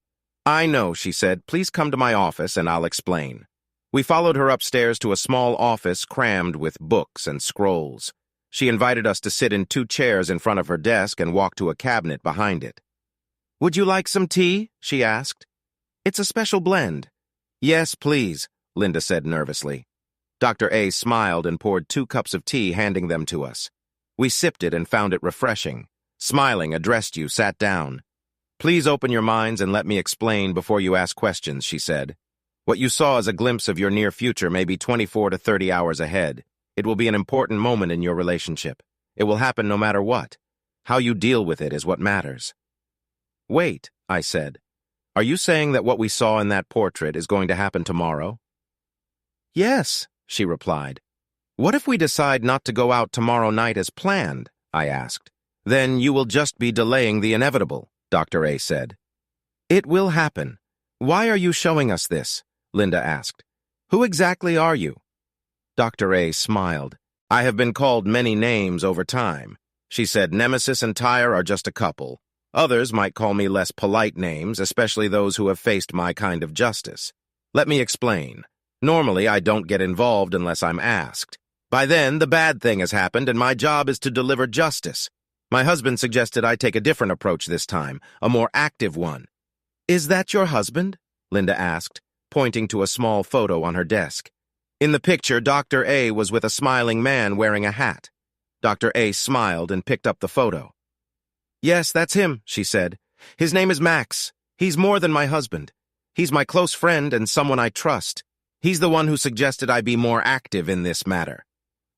I know, she said. Please come to my office and I'll explain. We followed her upstairs to a small office crammed with books and scrolls. She invited us to sit in 2 chairs in front of her desk and walk to a cabinet behind it. Would you like some tea? She asked. It's a special blend. Yes, please, Linda said nervously. Dr. A smiled and poured 2 cups of tea, handing them to us. We sipped it and found it refreshing. Smiling, addressed you, sat down. Please open your minds and let me explain before you ask questions, she said. What you saw as a glimpse of your near future may be 24 to 30 hours ahead. It will be an important moment in your relationship. It will happen no matter what. How you deal with it is what matters. Wait, I said. Are you saying that what we saw in that portrait is going to happen tomorrow? Yes, she replied. What if we decide not to go out tomorrow night as planned? I asked. Then you will just be delaying the inevitable, Dr. A said. It will happen. Why are you showing us this? Linda asked. Who exactly are you? Dr. A smiled. I have been called many names over time. She said Nemesis and Tyre are just a couple. Others might call me less polite names, especially those who have faced my kind of justice. Let me explain. Normally, I don't get involved unless I'm asked. By then, the bad thing has happened, and my job is to deliver justice. My husband suggested I take a different approach this time, a more active one. Is that your husband? Linda asked, pointing to a small photo on her desk. In the picture, Dr. A was with a smiling man wearing a hat. Dr. A smiled and picked up the photo. Yes, that's him, she said. His name is Max. He's more than my husband. He's my close friend and someone I trust. He's the one who suggested I be more active in this matter.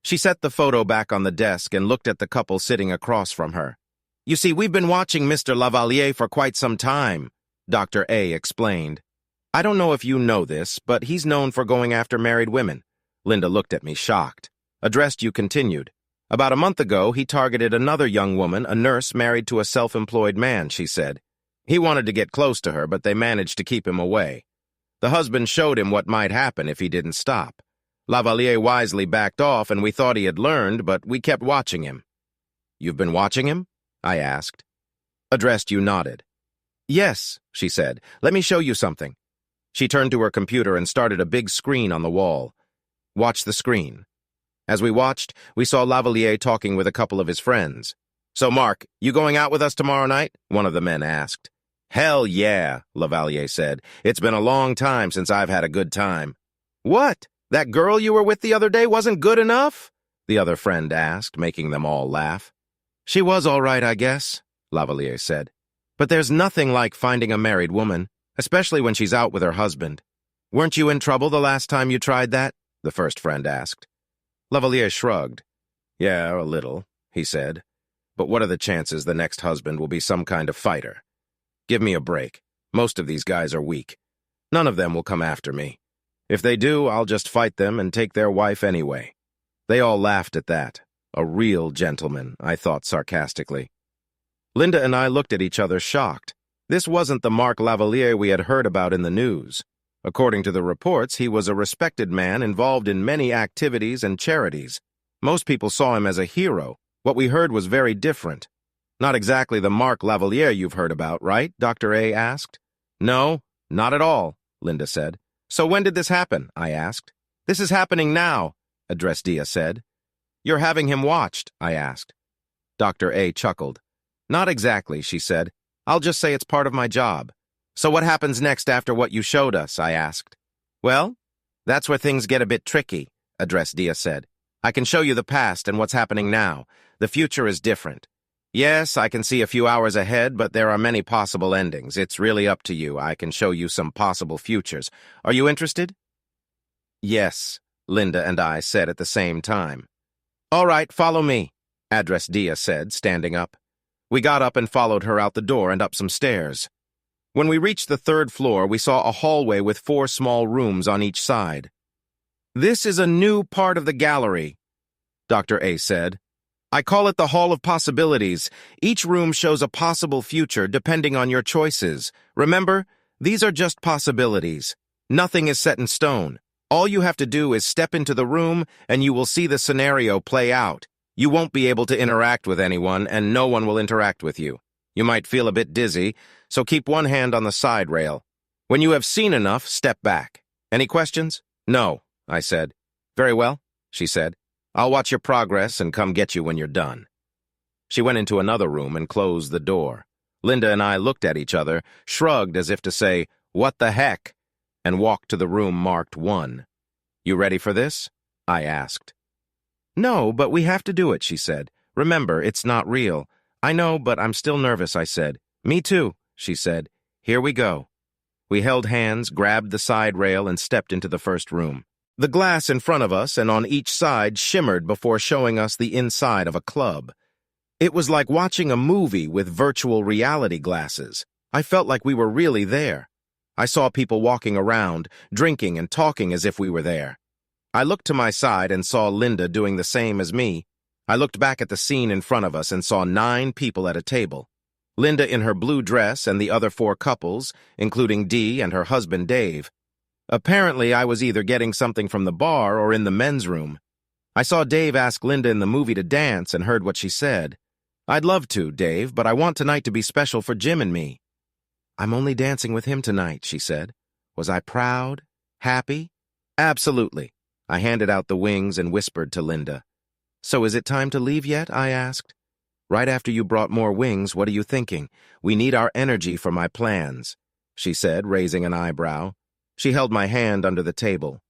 She set the photo back on the desk and looked at the couple sitting across from her. You see, we've been watching Mr. Lavalier for quite some time, Dr. A explained. I don't know if you know this, but he's known for going after married women. Linda looked at me shocked. Addressed you continued. About a month ago, he targeted another young woman, a nurse married to a self-employed man, she said. He wanted to get close to her, but they managed to keep him away. The husband showed him what might happen if he didn't stop. Lavalier wisely backed off, and we thought he had learned, but we kept watching him. You've been watching him? I asked. Addressed you nodded. Yes, she said. Let me show you something. She turned to her computer and started a big screen on the wall. Watch the screen. As we watched, we saw Lavalier talking with a couple of his friends. So, Mark, you going out with us tomorrow night? One of the men asked. Hell yeah, Lavalier said. It's been a long time since I've had a good time. What? That girl you were with the other day wasn't good enough? The other friend asked, making them all laugh. She was all right, I guess, Lavalier said. But there's nothing like finding a married woman, especially when she's out with her husband. Weren't you in trouble the last time you tried that? The first friend asked. Lavalier shrugged. Yeah, a little, he said. But what are the chances the next husband will be some kind of fighter? Give me a break. Most of these guys are weak. None of them will come after me. If they do, I'll just fight them and take their wife anyway. They all laughed at that. A real gentleman, I thought sarcastically. Linda and I looked at each other shocked. This wasn't the Marc Lavalier we had heard about in the news. According to the reports, he was a respected man involved in many activities and charities. Most people saw him as a hero. What we heard was very different. Not exactly the Marc Lavalier you've heard about, right? Dr. A asked. No, not at all, Linda said. So when did this happen? I asked. This is happening now, addressed Dia said. You're having him watched, I asked. Dr. A chuckled. Not exactly, she said. I'll just say it's part of my job. So what happens next after what you showed us? I asked. Well, that's where things get a bit tricky, addressed Dia said. I can show you the past and what's happening now. The future is different. Yes, I can see a few hours ahead, but there are many possible endings. It's really up to you. I can show you some possible futures. Are you interested? Yes, Linda and I said at the same time. All right, follow me, addressed Dia said, standing up. We got up and followed her out the door and up some stairs. When we reached the 3rd floor, we saw a hallway with 4 small rooms on each side. This is a new part of the gallery, Dr. A said. I call it the Hall of Possibilities. Each room shows a possible future depending on your choices. Remember, these are just possibilities. Nothing is set in stone. All you have to do is step into the room and you will see the scenario play out. You won't be able to interact with anyone and no one will interact with you. You might feel a bit dizzy, so keep one hand on the side rail. When you have seen enough, step back. Any questions? No, I said. Very well, she said. I'll watch your progress and come get you when you're done. She went into another room and closed the door. Linda and I looked at each other, shrugged as if to say, "What the heck?" and walked to the room marked 1. You ready for this? I asked. No, but we have to do it, she said. Remember, it's not real. I know, but I'm still nervous, I said. Me too, she said. Here we go. We held hands, grabbed the side rail, and stepped into the first room. The glass in front of us and on each side shimmered before showing us the inside of a club. It was like watching a movie with virtual reality glasses. I felt like we were really there. I saw people walking around, drinking and talking as if we were there. I looked to my side and saw Linda doing the same as me. I looked back at the scene in front of us and saw 9 people at a table. Linda in her blue dress and the other 4 couples, including Dee and her husband Dave. Apparently, I was either getting something from the bar or in the men's room. I saw Dave ask Linda in the movie to dance and heard what she said. I'd love to, Dave, but I want tonight to be special for Jim and me. I'm only dancing with him tonight, she said. Was I proud? Happy? Absolutely. I handed out the wings and whispered to Linda. So is it time to leave yet? I asked. Right after you brought more wings, what are you thinking? We need our energy for my plans, she said, raising an eyebrow. She held my hand under the table.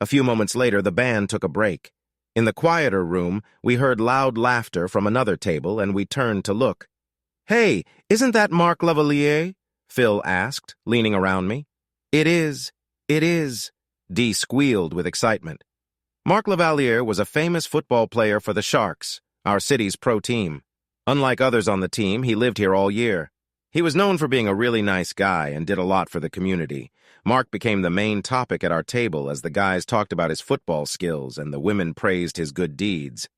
A few moments later, the band took a break. In the quieter room, we heard loud laughter from another table, and we turned to look. Hey, isn't that Marc Lavalier? Phil asked, leaning around me. It is. Dee squealed with excitement. Marc Lavalier was a famous football player for the Sharks, our city's pro team. Unlike others on the team, he lived here all year. He was known for being a really nice guy and did a lot for the community. Mark became the main topic at our table as the guys talked about his football skills and the women praised his good deeds.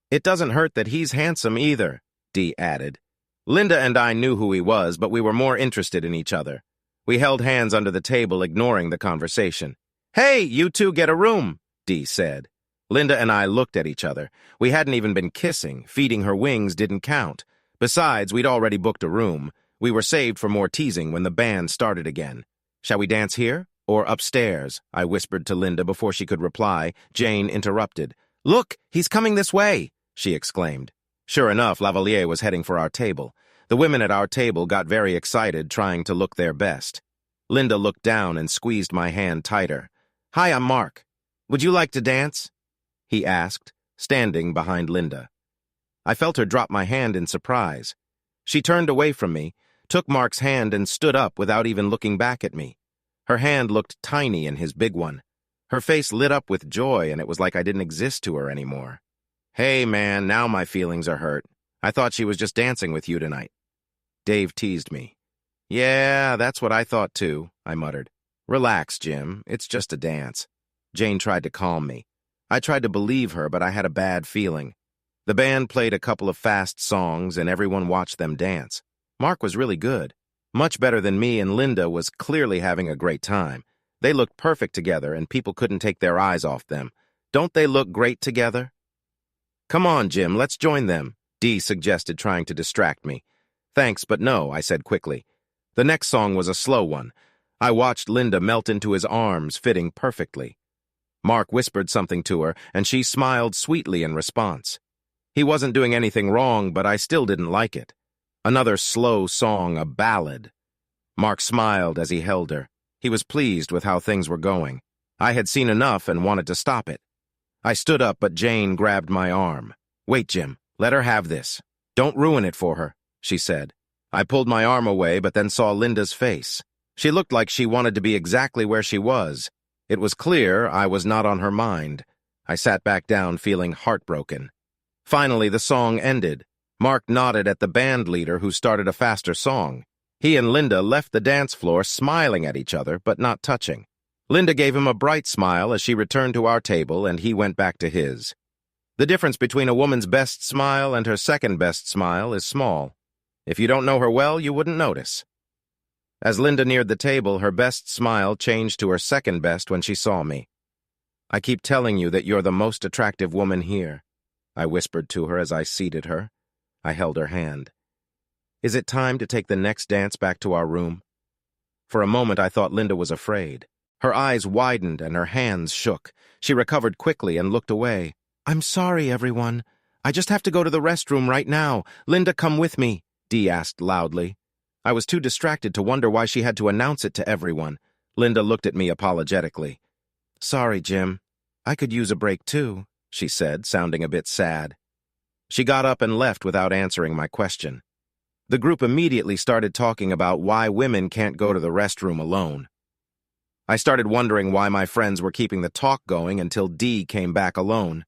It doesn't hurt that he's handsome either, Dee added. Linda and I knew who he was, but we were more interested in each other. We held hands under the table, ignoring the conversation. Hey, you two get a room, Dee said. Linda and I looked at each other. We hadn't even been kissing. Feeding her wings didn't count. Besides, we'd already booked a room. We were saved for more teasing when the band started again. Shall we dance here or upstairs? I whispered to Linda before she could reply. Jane interrupted. Look, he's coming this way, she exclaimed. Sure enough, Lavalier was heading for our table. The women at our table got very excited, trying to look their best. Linda looked down and squeezed my hand tighter. Hi, I'm Mark. Would you like to dance? He asked, standing behind Linda. I felt her drop my hand in surprise. She turned away from me, took Mark's hand and stood up without even looking back at me. Her hand looked tiny in his big one. Her face lit up with joy, and it was like I didn't exist to her anymore. Hey, man, now my feelings are hurt. I thought she was just dancing with you tonight. Dave teased me. Yeah, that's what I thought too, I muttered. Relax, Jim. It's just a dance. Jane tried to calm me. I tried to believe her, but I had a bad feeling. The band played a couple of fast songs, and everyone watched them dance. Mark was really good. Much better than me, and Linda was clearly having a great time. They looked perfect together, and people couldn't take their eyes off them. Don't they look great together? Come on, Jim, let's join them, Dee suggested, trying to distract me. Thanks, but no, I said quickly. The next song was a slow one. I watched Linda melt into his arms, fitting perfectly. Mark whispered something to her, and she smiled sweetly in response. He wasn't doing anything wrong, but I still didn't like it. Another slow song, a ballad. Mark smiled as he held her. He was pleased with how things were going. I had seen enough and wanted to stop it. I stood up, but Jane grabbed my arm. "Wait, Jim. Let her have this. Don't ruin it for her," she said. I pulled my arm away, but then saw Linda's face. She looked like she wanted to be exactly where she was. It was clear I was not on her mind. I sat back down, feeling heartbroken. Finally, the song ended. Mark nodded at the band leader, who started a faster song. He and Linda left the dance floor, smiling at each other, but not touching. Linda gave him a bright smile as she returned to our table, and he went back to his. The difference between a woman's best smile and her second-best smile is small. If you don't know her well, you wouldn't notice. As Linda neared the table, her best smile changed to her second-best when she saw me. "I keep telling you that you're the most attractive woman here," I whispered to her as I seated her. I held her hand. "Is it time to take the next dance back to our room?" For a moment, I thought Linda was afraid. Her eyes widened and her hands shook. She recovered quickly and looked away. "I'm sorry, everyone. I just have to go to the restroom right now. Linda, come with me," Dee asked loudly. I was too distracted to wonder why she had to announce it to everyone. Linda looked at me apologetically. "Sorry, Jim. I could use a break too," she said, sounding a bit sad. She got up and left without answering my question. The group immediately started talking about why women can't go to the restroom alone. I started wondering why my friends were keeping the talk going until Dee came back alone.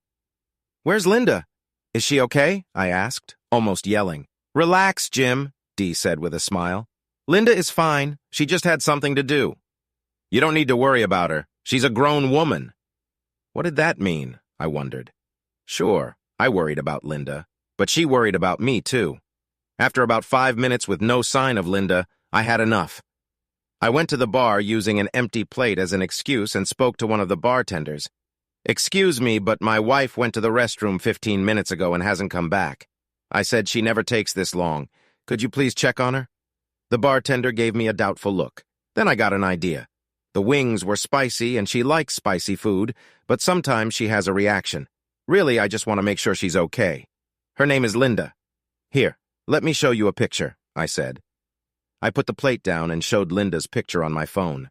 "Where's Linda? Is she okay?" I asked, almost yelling. "Relax, Jim," Dee said with a smile. "Linda is fine. She just had something to do. You don't need to worry about her. She's a grown woman." What did that mean? I wondered. Sure, I worried about Linda, but she worried about me too. After about 5 minutes with no sign of Linda, I had enough. I went to the bar using an empty plate as an excuse and spoke to one of the bartenders. "Excuse me, but my wife went to the restroom 15 minutes ago and hasn't come back. I said she never takes this long. Could you please check on her?" The bartender gave me a doubtful look. Then I got an idea. The wings were spicy and she likes spicy food, but sometimes she has a reaction. Really, I just want to make sure she's okay. "Her name is Linda. Here, let me show you a picture," I said. I put the plate down and showed Linda's picture on my phone.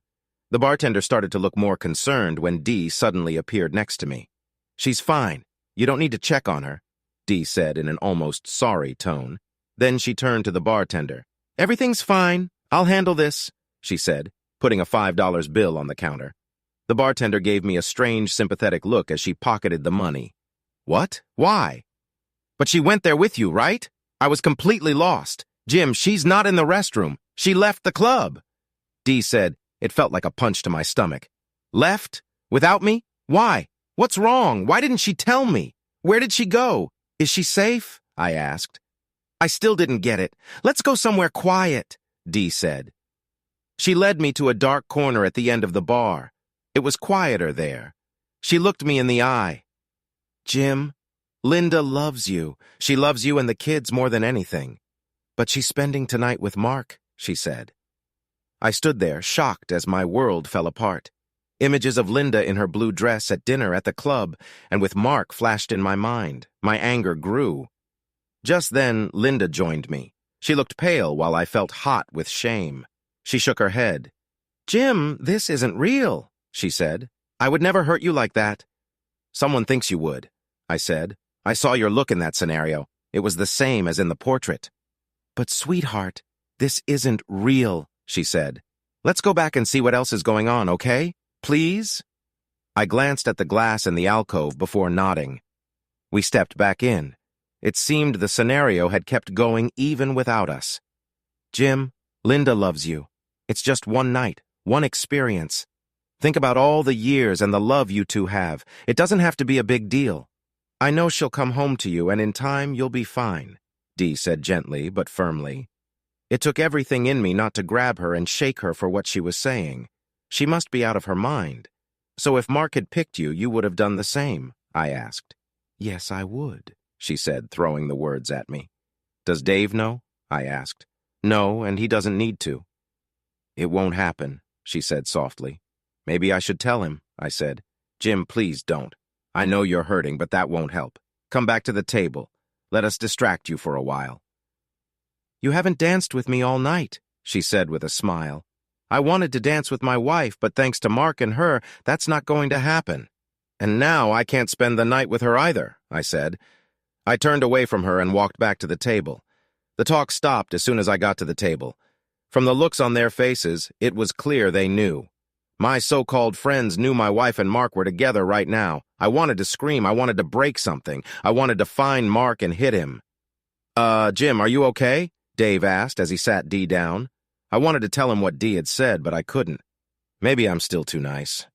The bartender started to look more concerned when Dee suddenly appeared next to me. "She's fine. You don't need to check on her," Dee said in an almost sorry tone. Then she turned to the bartender. "Everything's fine. I'll handle this," she said, putting a $5 bill on the counter. The bartender gave me a strange, sympathetic look as she pocketed the money. "What? Why?" "But she went there with you, right? I was completely lost. Jim, she's not in the restroom. She left the club." Dee said. It felt like a punch to my stomach. "Left? Without me? Why? What's wrong? Why didn't she tell me? Where did she go? Is she safe?" I asked. I still didn't get it. "Let's go somewhere quiet," Dee said. She led me to a dark corner at the end of the bar. It was quieter there. She looked me in the eye. "Jim, Linda loves you. She loves you and the kids more than anything. But she's spending tonight with Mark," she said. I stood there, shocked as my world fell apart. Images of Linda in her blue dress at dinner at the club and with Mark flashed in my mind. My anger grew. Just then, Linda joined me. She looked pale while I felt hot with shame. She shook her head. "Jim, this isn't real," she said. "I would never hurt you like that." "Someone thinks you would," I said. "I saw your look in that scenario. It was the same as in the portrait." "But sweetheart, this isn't real," she said. "Let's go back and see what else is going on, okay? Please?" I glanced at the glass in the alcove before nodding. We stepped back in. It seemed the scenario had kept going even without us. "Jim, Linda loves you. It's just one night, one experience. Think about all the years and the love you two have. It doesn't have to be a big deal. I know she'll come home to you, and in time you'll be fine," Dee said gently but firmly. It took everything in me not to grab her and shake her for what she was saying. She must be out of her mind. "So if Mark had picked you, you would have done the same?" I asked. "Yes, I would," she said, throwing the words at me. "Does Dave know?" I asked. "No, and he doesn't need to." "It won't happen," she said softly. Maybe I should tell him, I said. Jim, please don't. I know you're hurting, but that won't help. Come back to the table. Let us distract you for a while. You haven't danced with me all night, she said with a smile. I wanted to dance with my wife, but thanks to Mark and her, that's not going to happen. And now I can't spend the night with her either, I said. I turned away from her and walked back to the table. The talk stopped as soon as I got to the table. From the looks on their faces, it was clear they knew. My so-called friends knew my wife and Mark were together right now. I wanted to scream. I wanted to break something. I wanted to find Mark and hit him. Jim, are you okay? Dave asked as he sat Dee down. I wanted to tell him what Dee had said, but I couldn't. Maybe I'm still too nice.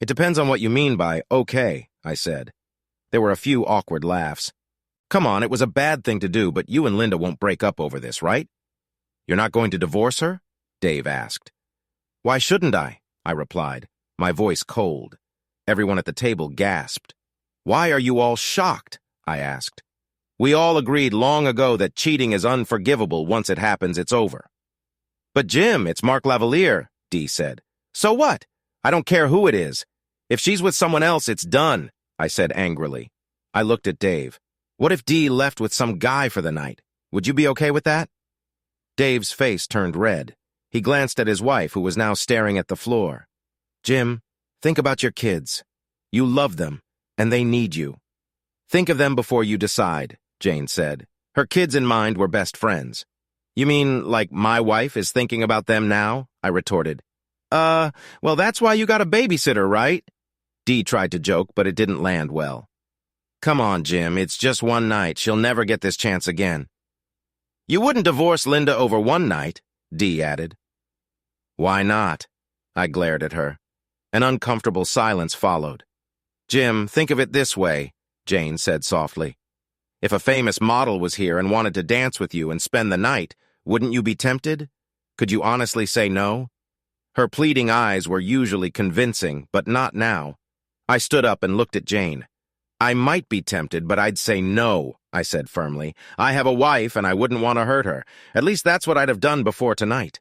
It depends on what you mean by okay, I said. There were a few awkward laughs. Come on, it was a bad thing to do, but you and Linda won't break up over this, right? You're not going to divorce her? Dave asked. Why shouldn't I replied, my voice cold. Everyone at the table gasped. Why are you all shocked? I asked. We all agreed long ago that cheating is unforgivable. Once it happens, it's over. But Jim, it's Mark Lavalier, Dee said. So what? I don't care who it is. If she's with someone else, it's done, I said angrily. I looked at Dave. What if Dee left with some guy for the night? Would you be okay with that? Dave's face turned red. He glanced at his wife, who was now staring at the floor. Jim, think about your kids. You love them, and they need you. Think of them before you decide, Jane said. Her kids in mind were best friends. You mean like my wife is thinking about them now? I retorted. Well, that's why you got a babysitter, right? Dee tried to joke, but it didn't land well. Come on, Jim, it's just one night. She'll never get this chance again. You wouldn't divorce Linda over one night, Dee added. Why not? I glared at her. An uncomfortable silence followed. Jim, think of it this way, Jane said softly. If a famous model was here and wanted to dance with you and spend the night, wouldn't you be tempted? Could you honestly say no? Her pleading eyes were usually convincing, but not now. I stood up and looked at Jane. I might be tempted, but I'd say no, I said firmly. I have a wife and I wouldn't want to hurt her. At least that's what I'd have done before tonight.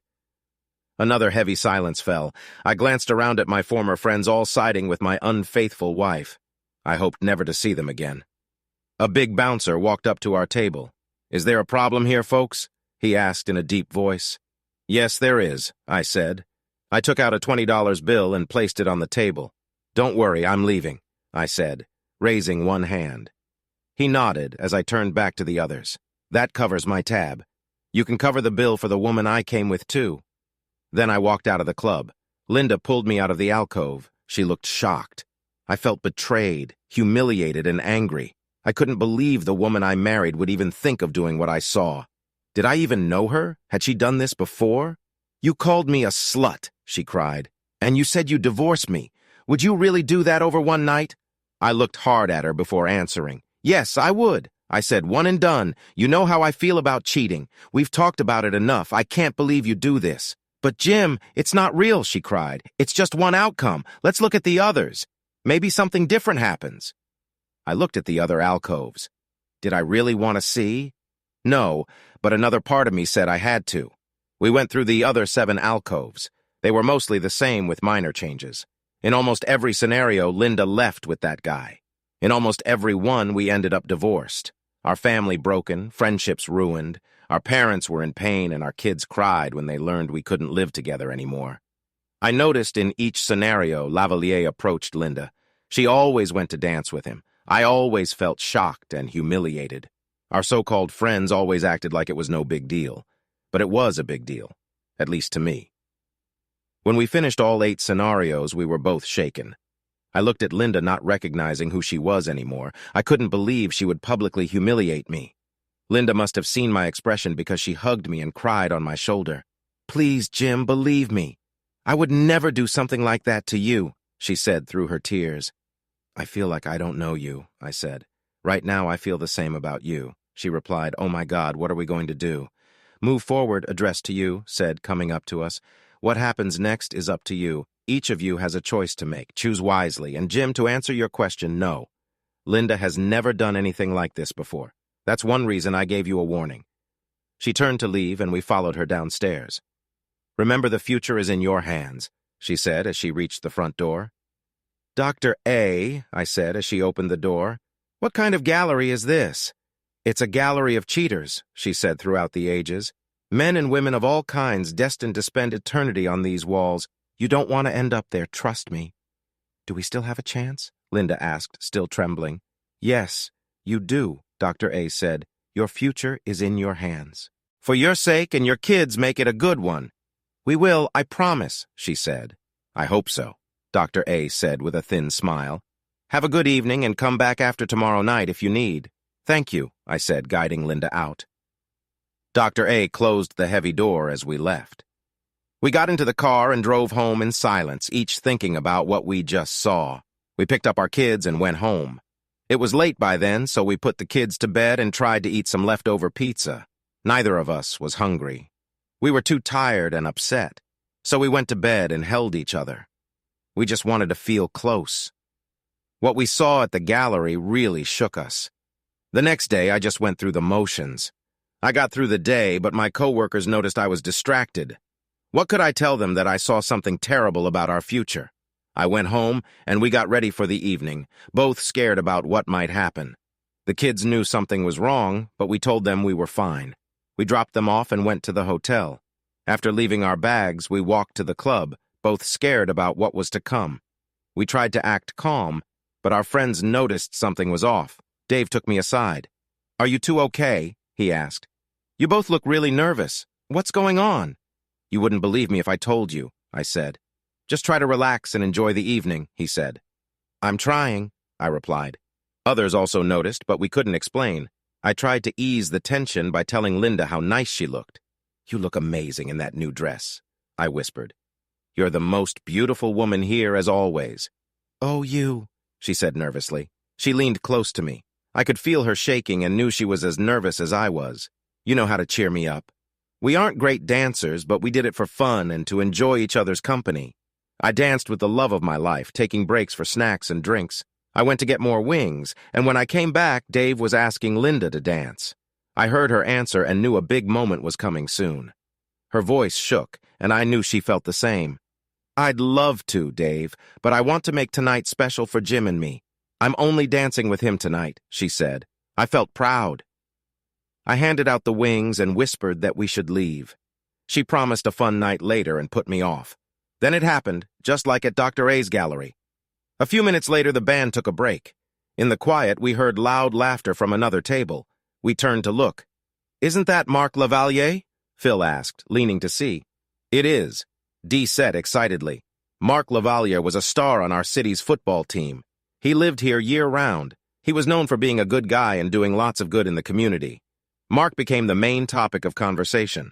Another heavy silence fell. I glanced around at my former friends, all siding with my unfaithful wife. I hoped never to see them again. A big bouncer walked up to our table. Is there a problem here, folks? He asked in a deep voice. Yes, there is, I said. I took out a $20 bill and placed it on the table. Don't worry, I'm leaving, I said, raising one hand. He nodded as I turned back to the others. That covers my tab. You can cover the bill for the woman I came with, too. Then I walked out of the club. Linda pulled me out of the alcove. She looked shocked. I felt betrayed, humiliated, and angry. I couldn't believe the woman I married would even think of doing what I saw. Did I even know her? Had she done this before? You called me a slut, she cried. And you said you'd divorce me. Would you really do that over one night? I looked hard at her before answering. Yes, I would. I said, one and done. You know how I feel about cheating. We've talked about it enough. I can't believe you do this. But Jim, it's not real, she cried. It's just one outcome. Let's look at the others. Maybe something different happens. I looked at the other alcoves. Did I really want to see? No, but another part of me said I had to. We went through the other 7 alcoves. They were mostly the same with minor changes. In almost every scenario, Linda left with that guy. In almost every one, we ended up divorced. Our family broken, friendships ruined. Our parents were in pain and our kids cried when they learned we couldn't live together anymore. I noticed in each scenario Lavalier approached Linda. She always went to dance with him. I always felt shocked and humiliated. Our so-called friends always acted like it was no big deal. But it was a big deal, at least to me. When we finished all 8 scenarios, we were both shaken. I looked at Linda, not recognizing who she was anymore. I couldn't believe she would publicly humiliate me. Linda must have seen my expression because she hugged me and cried on my shoulder. Please, Jim, believe me. I would never do something like that to you, she said through her tears. I feel like I don't know you, I said. Right now I feel the same about you. She replied, oh my God, what are we going to do? Move forward, addressed to you, said, coming up to us. What happens next is up to you. Each of you has a choice to make. Choose wisely. And Jim, to answer your question, no. Linda has never done anything like this before. That's one reason I gave you a warning. She turned to leave, and we followed her downstairs. Remember, the future is in your hands. she said as she reached the front door. Dr. A, I said as she opened the door. What kind of gallery is this? It's a gallery of cheaters, she said throughout the ages. Men and women of all kinds destined to spend eternity on these walls. You don't want to end up there, trust me. Do we still have a chance? Linda asked, still trembling. Yes, you do, Dr. A said. Your future is in your hands. For your sake and your kids, make it a good one. We will, I promise, she said. I hope so, Dr. A said with a thin smile. Have a good evening and come back after tomorrow night if you need. Thank you, I said, guiding Linda out. Dr. A closed the heavy door as we left. We got into the car and drove home in silence, each thinking about what we just saw. We picked up our kids and went home. It was late by then, so we put the kids to bed and tried to eat some leftover pizza. Neither of us was hungry. We were too tired and upset, so we went to bed and held each other. We just wanted to feel close. What we saw at the gallery really shook us. The next day, I just went through the motions. I got through the day, but my coworkers noticed I was distracted. What could I tell them that I saw something terrible about our future? I went home, and we got ready for the evening, both scared about what might happen. The kids knew something was wrong, but we told them we were fine. We dropped them off and went to the hotel. After leaving our bags, we walked to the club, both scared about what was to come. We tried to act calm, but our friends noticed something was off. Dave took me aside. Are you two okay? He asked. You both look really nervous. What's going on? You wouldn't believe me if I told you, I said. Just try to relax and enjoy the evening, he said. I'm trying, I replied. Others also noticed, but we couldn't explain. I tried to ease the tension by telling Linda how nice she looked. You look amazing in that new dress, I whispered. You're the most beautiful woman here as always. Oh, you, she said nervously. She leaned close to me. I could feel her shaking and knew she was as nervous as I was. You know how to cheer me up. We aren't great dancers, but we did it for fun and to enjoy each other's company. I danced with the love of my life, taking breaks for snacks and drinks. I went to get more wings, and when I came back, Dave was asking Linda to dance. I heard her answer and knew a big moment was coming soon. Her voice shook, and I knew she felt the same. I'd love to, Dave, but I want to make tonight special for Jim and me. I'm only dancing with him tonight, she said. I felt proud. I handed out the wings and whispered that we should leave. She promised a fun night later and put me off. Then it happened, just like at Dr. A's gallery. A few minutes later, the band took a break. In the quiet, we heard loud laughter from another table. We turned to look. Isn't that Marc Lavalier? Phil asked, leaning to see. It is, Dee said excitedly. Marc Lavalier was a star on our city's football team. He lived here year-round. He was known for being a good guy and doing lots of good in the community. Mark became the main topic of conversation.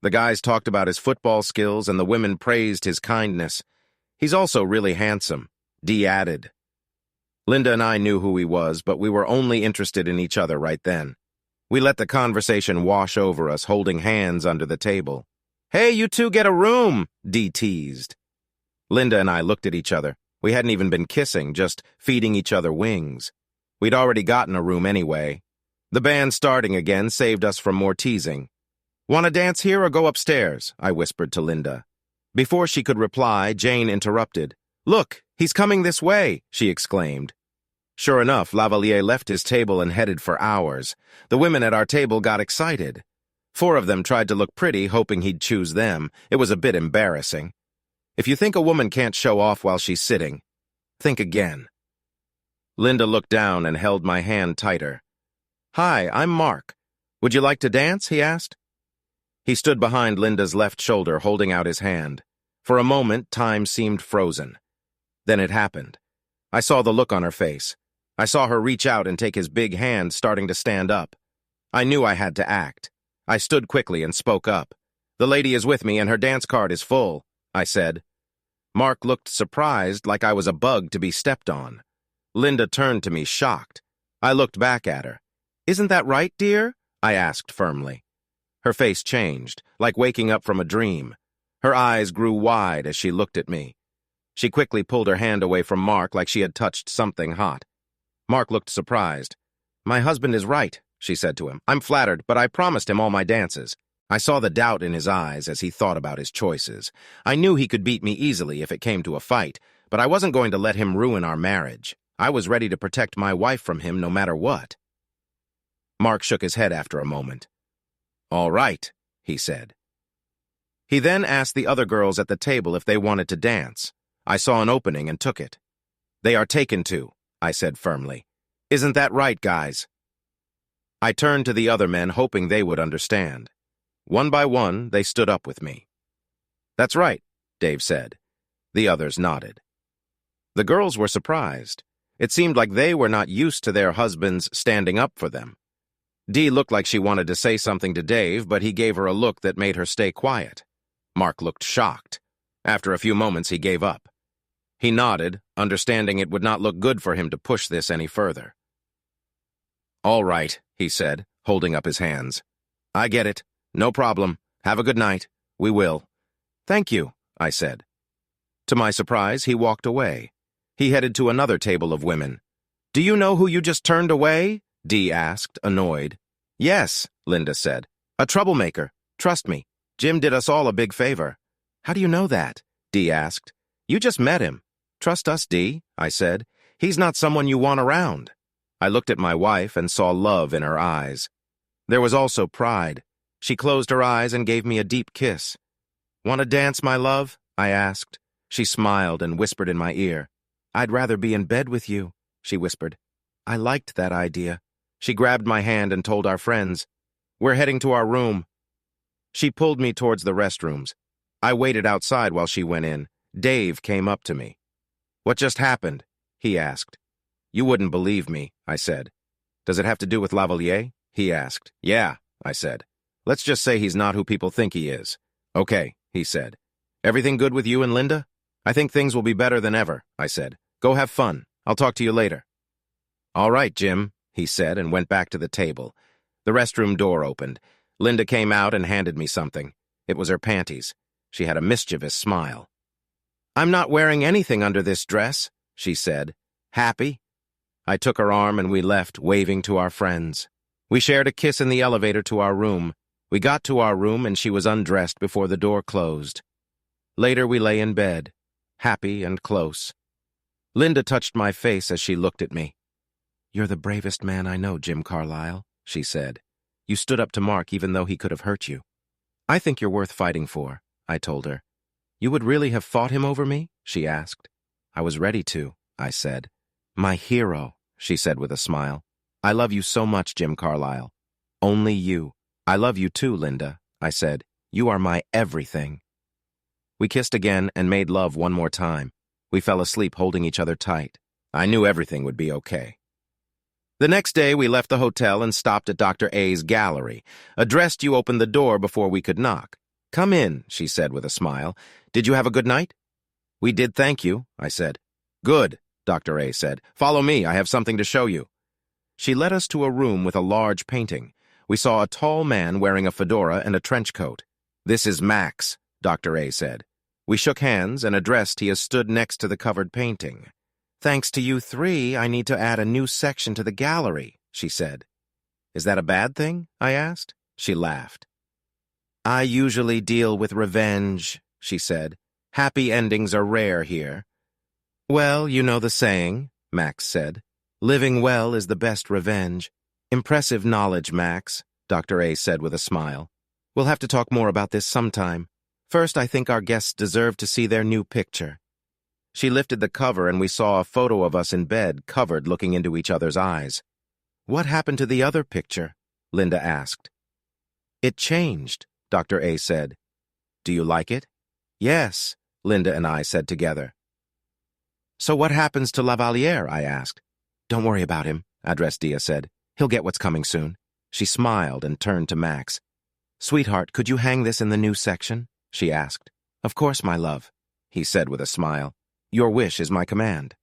The guys talked about his football skills and the women praised his kindness. He's also really handsome, Dee added. Linda and I knew who he was, but we were only interested in each other right then. We let the conversation wash over us, holding hands under the table. Hey, you two get a room, Dee teased. Linda and I looked at each other. We hadn't even been kissing, just feeding each other wings. We'd already gotten a room anyway. The band starting again saved us from more teasing. Want to dance here or go upstairs? I whispered to Linda. Before she could reply, Jane interrupted. Look, he's coming this way, she exclaimed. Sure enough, Lavalier left his table and headed for ours. The women at our table got excited. 4 of them tried to look pretty, hoping he'd choose them. It was a bit embarrassing. If you think a woman can't show off while she's sitting, think again. Linda looked down and held my hand tighter. Hi, I'm Mark. Would you like to dance? He asked. He stood behind Linda's left shoulder, holding out his hand. For a moment, time seemed frozen. Then it happened. I saw the look on her face. I saw her reach out and take his big hand, starting to stand up. I knew I had to act. I stood quickly and spoke up. The lady is with me and her dance card is full, I said. Mark looked surprised, like I was a bug to be stepped on. Linda turned to me, shocked. I looked back at her. Isn't that right, dear? I asked firmly. Her face changed, like waking up from a dream. Her eyes grew wide as she looked at me. She quickly pulled her hand away from Mark like she had touched something hot. Mark looked surprised. My husband is right, she said to him. I'm flattered, but I promised him all my dances. I saw the doubt in his eyes as he thought about his choices. I knew he could beat me easily if it came to a fight, but I wasn't going to let him ruin our marriage. I was ready to protect my wife from him no matter what. Mark shook his head after a moment. "All right," he said. He then asked the other girls at the table if they wanted to dance. I saw an opening and took it. "They are taken to," I said firmly. "Isn't that right, guys?" I turned to the other men, hoping they would understand. One by one, they stood up with me. "That's right," Dave said. The others nodded. The girls were surprised. It seemed like they were not used to their husbands standing up for them. Dee looked like she wanted to say something to Dave, but he gave her a look that made her stay quiet. Mark looked shocked. After a few moments, he gave up. He nodded, understanding it would not look good for him to push this any further. "All right," he said, holding up his hands. "I get it. No problem. Have a good night. We will." "Thank you," I said. To my surprise, he walked away. He headed to another table of women. "Do you know who you just turned away?" Dee asked, annoyed. "Yes," Linda said. "A troublemaker. Trust me. Jim did us all a big favor." "How do you know that?" Dee asked. "You just met him." "Trust us, Dee," I said. "He's not someone you want around." I looked at my wife and saw love in her eyes. There was also pride. She closed her eyes and gave me a deep kiss. "Want to dance, my love?" I asked. She smiled and whispered in my ear. "I'd rather be in bed with you," she whispered. I liked that idea. She grabbed my hand and told our friends, "We're heading to our room." She pulled me towards the restrooms. I waited outside while she went in. Dave came up to me. "What just happened?" he asked. "You wouldn't believe me," I said. "Does it have to do with Lavalier?" he asked. "Yeah," I said. "Let's just say he's not who people think he is." "Okay," he said. "Everything good with you and Linda?" "I think things will be better than ever," I said. "Go have fun. I'll talk to you later." "All right, Jim," he said and went back to the table. The restroom door opened. Linda came out and handed me something. It was her panties. She had a mischievous smile. "I'm not wearing anything under this dress," she said. "Happy?" I took her arm and we left, waving to our friends. We shared a kiss in the elevator to our room. We got to our room and she was undressed before the door closed. Later we lay in bed, happy and close. Linda touched my face as she looked at me. "You're the bravest man I know, Jim Carlyle," she said. "You stood up to Mark even though he could have hurt you." "I think you're worth fighting for," I told her. "You would really have fought him over me?" she asked. "I was ready to," I said. "My hero," she said with a smile. "I love you so much, Jim Carlyle. Only you." "I love you too, Linda," I said. "You are my everything." We kissed again and made love one more time. We fell asleep holding each other tight. I knew everything would be okay. The next day, we left the hotel and stopped at Dr. A's gallery. Addressed you opened the door before we could knock. "Come in," she said with a smile. "Did you have a good night?" "We did, thank you," I said. "Good," Dr. A said. "Follow me, I have something to show you." She led us to a room with a large painting. We saw a tall man wearing a fedora and a trench coat. "This is Max," Dr. A said. We shook hands and addressed he as stood next to the covered painting. "Thanks to you three, I need to add a new section to the gallery," she said. "Is that a bad thing?" I asked. She laughed. "I usually deal with revenge," she said. "Happy endings are rare here." "Well, you know the saying," Max said. "Living well is the best revenge." "Impressive knowledge, Max," Dr. A said with a smile. "We'll have to talk more about this sometime. First, I think our guests deserve to see their new picture." She lifted the cover and we saw a photo of us in bed, covered, looking into each other's eyes. "What happened to the other picture?" Linda asked. "It changed," Dr. A said. "Do you like it?" "Yes," Linda and I said together. "So what happens to Lavalier?" I asked. "Don't worry about him," Address Dia said. "He'll get what's coming soon." She smiled and turned to Max. "Sweetheart, could you hang this in the new section?" she asked. "Of course, my love," he said with a smile. "Your wish is my command."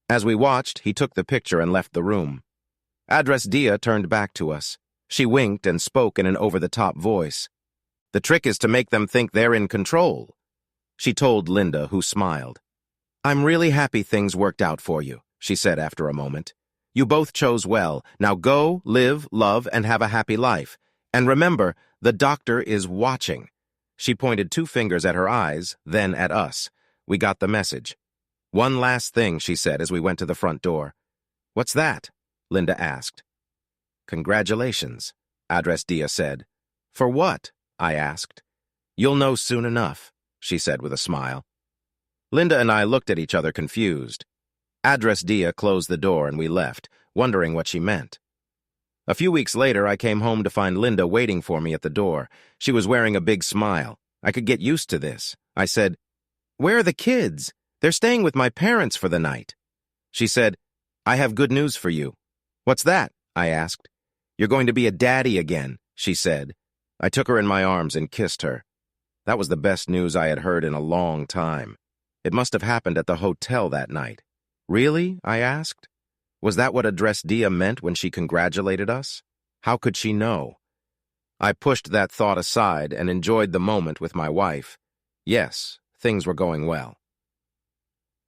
As we watched, he took the picture and left the room. Address Dia turned back to us. She winked and spoke in an over-the-top voice. "The trick is to make them think they're in control," she told Linda, who smiled. "I'm really happy things worked out for you," she said after a moment. "You both chose well. Now go, live, love, and have a happy life. And remember, The doctor is watching." She pointed 2 fingers at her eyes, then at us. We got the message. "One last thing," she said as we went to the front door. "What's that?" Linda asked. "Congratulations," Address Dia said. "For what?" I asked. "You'll know soon enough," she said with a smile. Linda and I looked at each other confused. Address Dia closed the door and we left, wondering what she meant. A few weeks later, I came home to find Linda waiting for me at the door. She was wearing a big smile. I could get used to this. I said, "Where are the kids? They're staying with my parents for the night." She said, "I have good news for you." "What's that?" I asked. "You're going to be a daddy again," she said. I took her in my arms and kissed her. That was the best news I had heard in a long time. It must have happened at the hotel that night. "Really?" I asked. Was that what Address Dia meant when she congratulated us? How could she know? I pushed that thought aside and enjoyed the moment with my wife. Yes, things were going well.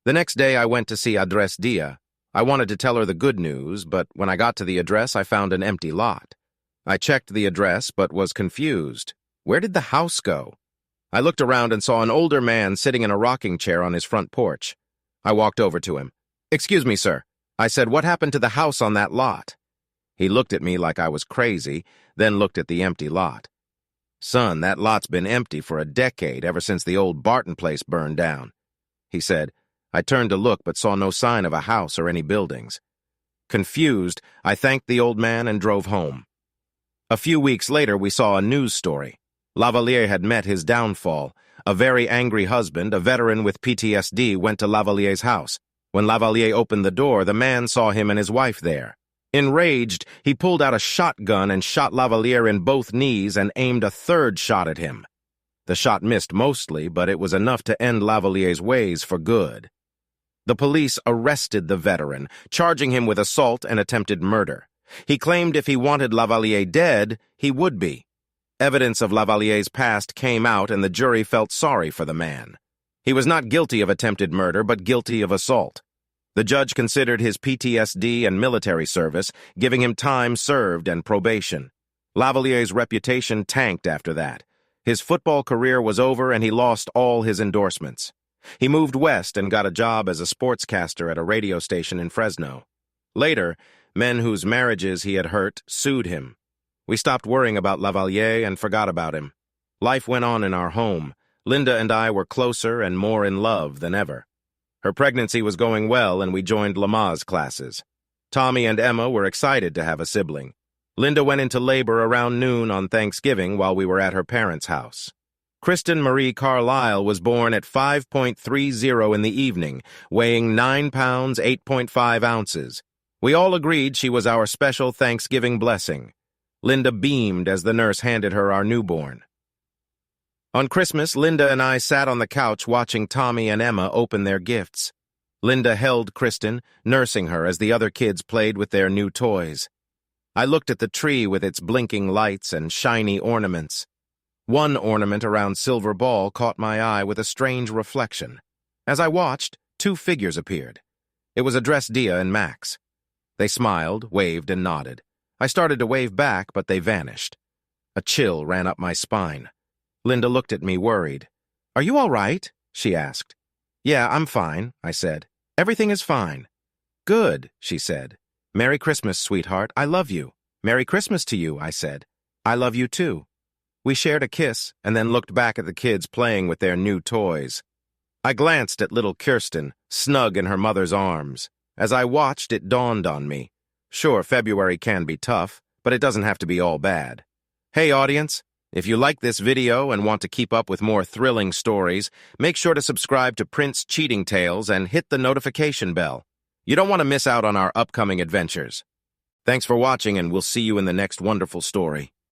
The next day I went to see Address Dia. I wanted to tell her the good news, but when I got to the address, I found an empty lot. I checked the address, but was confused. Where did the house go? I looked around and saw an older man sitting in a rocking chair on his front porch. I walked over to him. "Excuse me, sir." I said, "What happened to the house on that lot?" He looked at me like I was crazy, then looked at the empty lot. "Son, that lot's been empty for a decade, ever since the old Barton place burned down," he said. I turned to look but saw no sign of a house or any buildings. Confused, I thanked the old man and drove home. A few weeks later, we saw a news story. Lavalier had met his downfall. A very angry husband, a veteran with PTSD, went to Lavalier's house. When Lavalier opened the door, the man saw him and his wife there. Enraged, he pulled out a shotgun and shot Lavalier in both knees and aimed a 3rd shot at him. The shot missed mostly, but it was enough to end Lavalier's ways for good. The police arrested the veteran, charging him with assault and attempted murder. He claimed if he wanted Lavalier dead, he would be. Evidence of Lavalier's past came out and the jury felt sorry for the man. He was not guilty of attempted murder, but guilty of assault. The judge considered his PTSD and military service, giving him time served and probation. Lavalier's reputation tanked after that. His football career was over and he lost all his endorsements. He moved west and got a job as a sportscaster at a radio station in Fresno. Later, men whose marriages he had hurt sued him. We stopped worrying about Lavalier and forgot about him. Life went on in our home. Linda and I were closer and more in love than ever. Her pregnancy was going well and we joined Lamaze classes. Tommy and Emma were excited to have a sibling. Linda went into labor around noon on Thanksgiving while we were at her parents' house. Kristen Marie Carlisle was born at 5.30 in the evening, weighing 9 pounds 8.5 ounces. We all agreed she was our special Thanksgiving blessing. Linda beamed as the nurse handed her our newborn. On Christmas, Linda and I sat on the couch watching Tommy and Emma open their gifts. Linda held Kristen, nursing her as the other kids played with their new toys. I looked at the tree with its blinking lights and shiny ornaments. One ornament around Silver Ball caught my eye with a strange reflection. As I watched, 2 figures appeared. It was Address Dia and Max. They smiled, waved, and nodded. I started to wave back, but they vanished. A chill ran up my spine. Linda looked at me worried. "Are you all right?" she asked. "Yeah, I'm fine," I said. "Everything is fine." "Good," she said. "Merry Christmas, sweetheart. I love you." "Merry Christmas to you," I said. "I love you too." We shared a kiss and then looked back at the kids playing with their new toys. I glanced at little Kirsten, snug in her mother's arms. As I watched, it dawned on me. Sure, February can be tough, but it doesn't have to be all bad. Hey, audience, if you like this video and want to keep up with more thrilling stories, make sure to subscribe to Prince Cheating Tales and hit the notification bell. You don't want to miss out on our upcoming adventures. Thanks for watching, and we'll see you in the next wonderful story.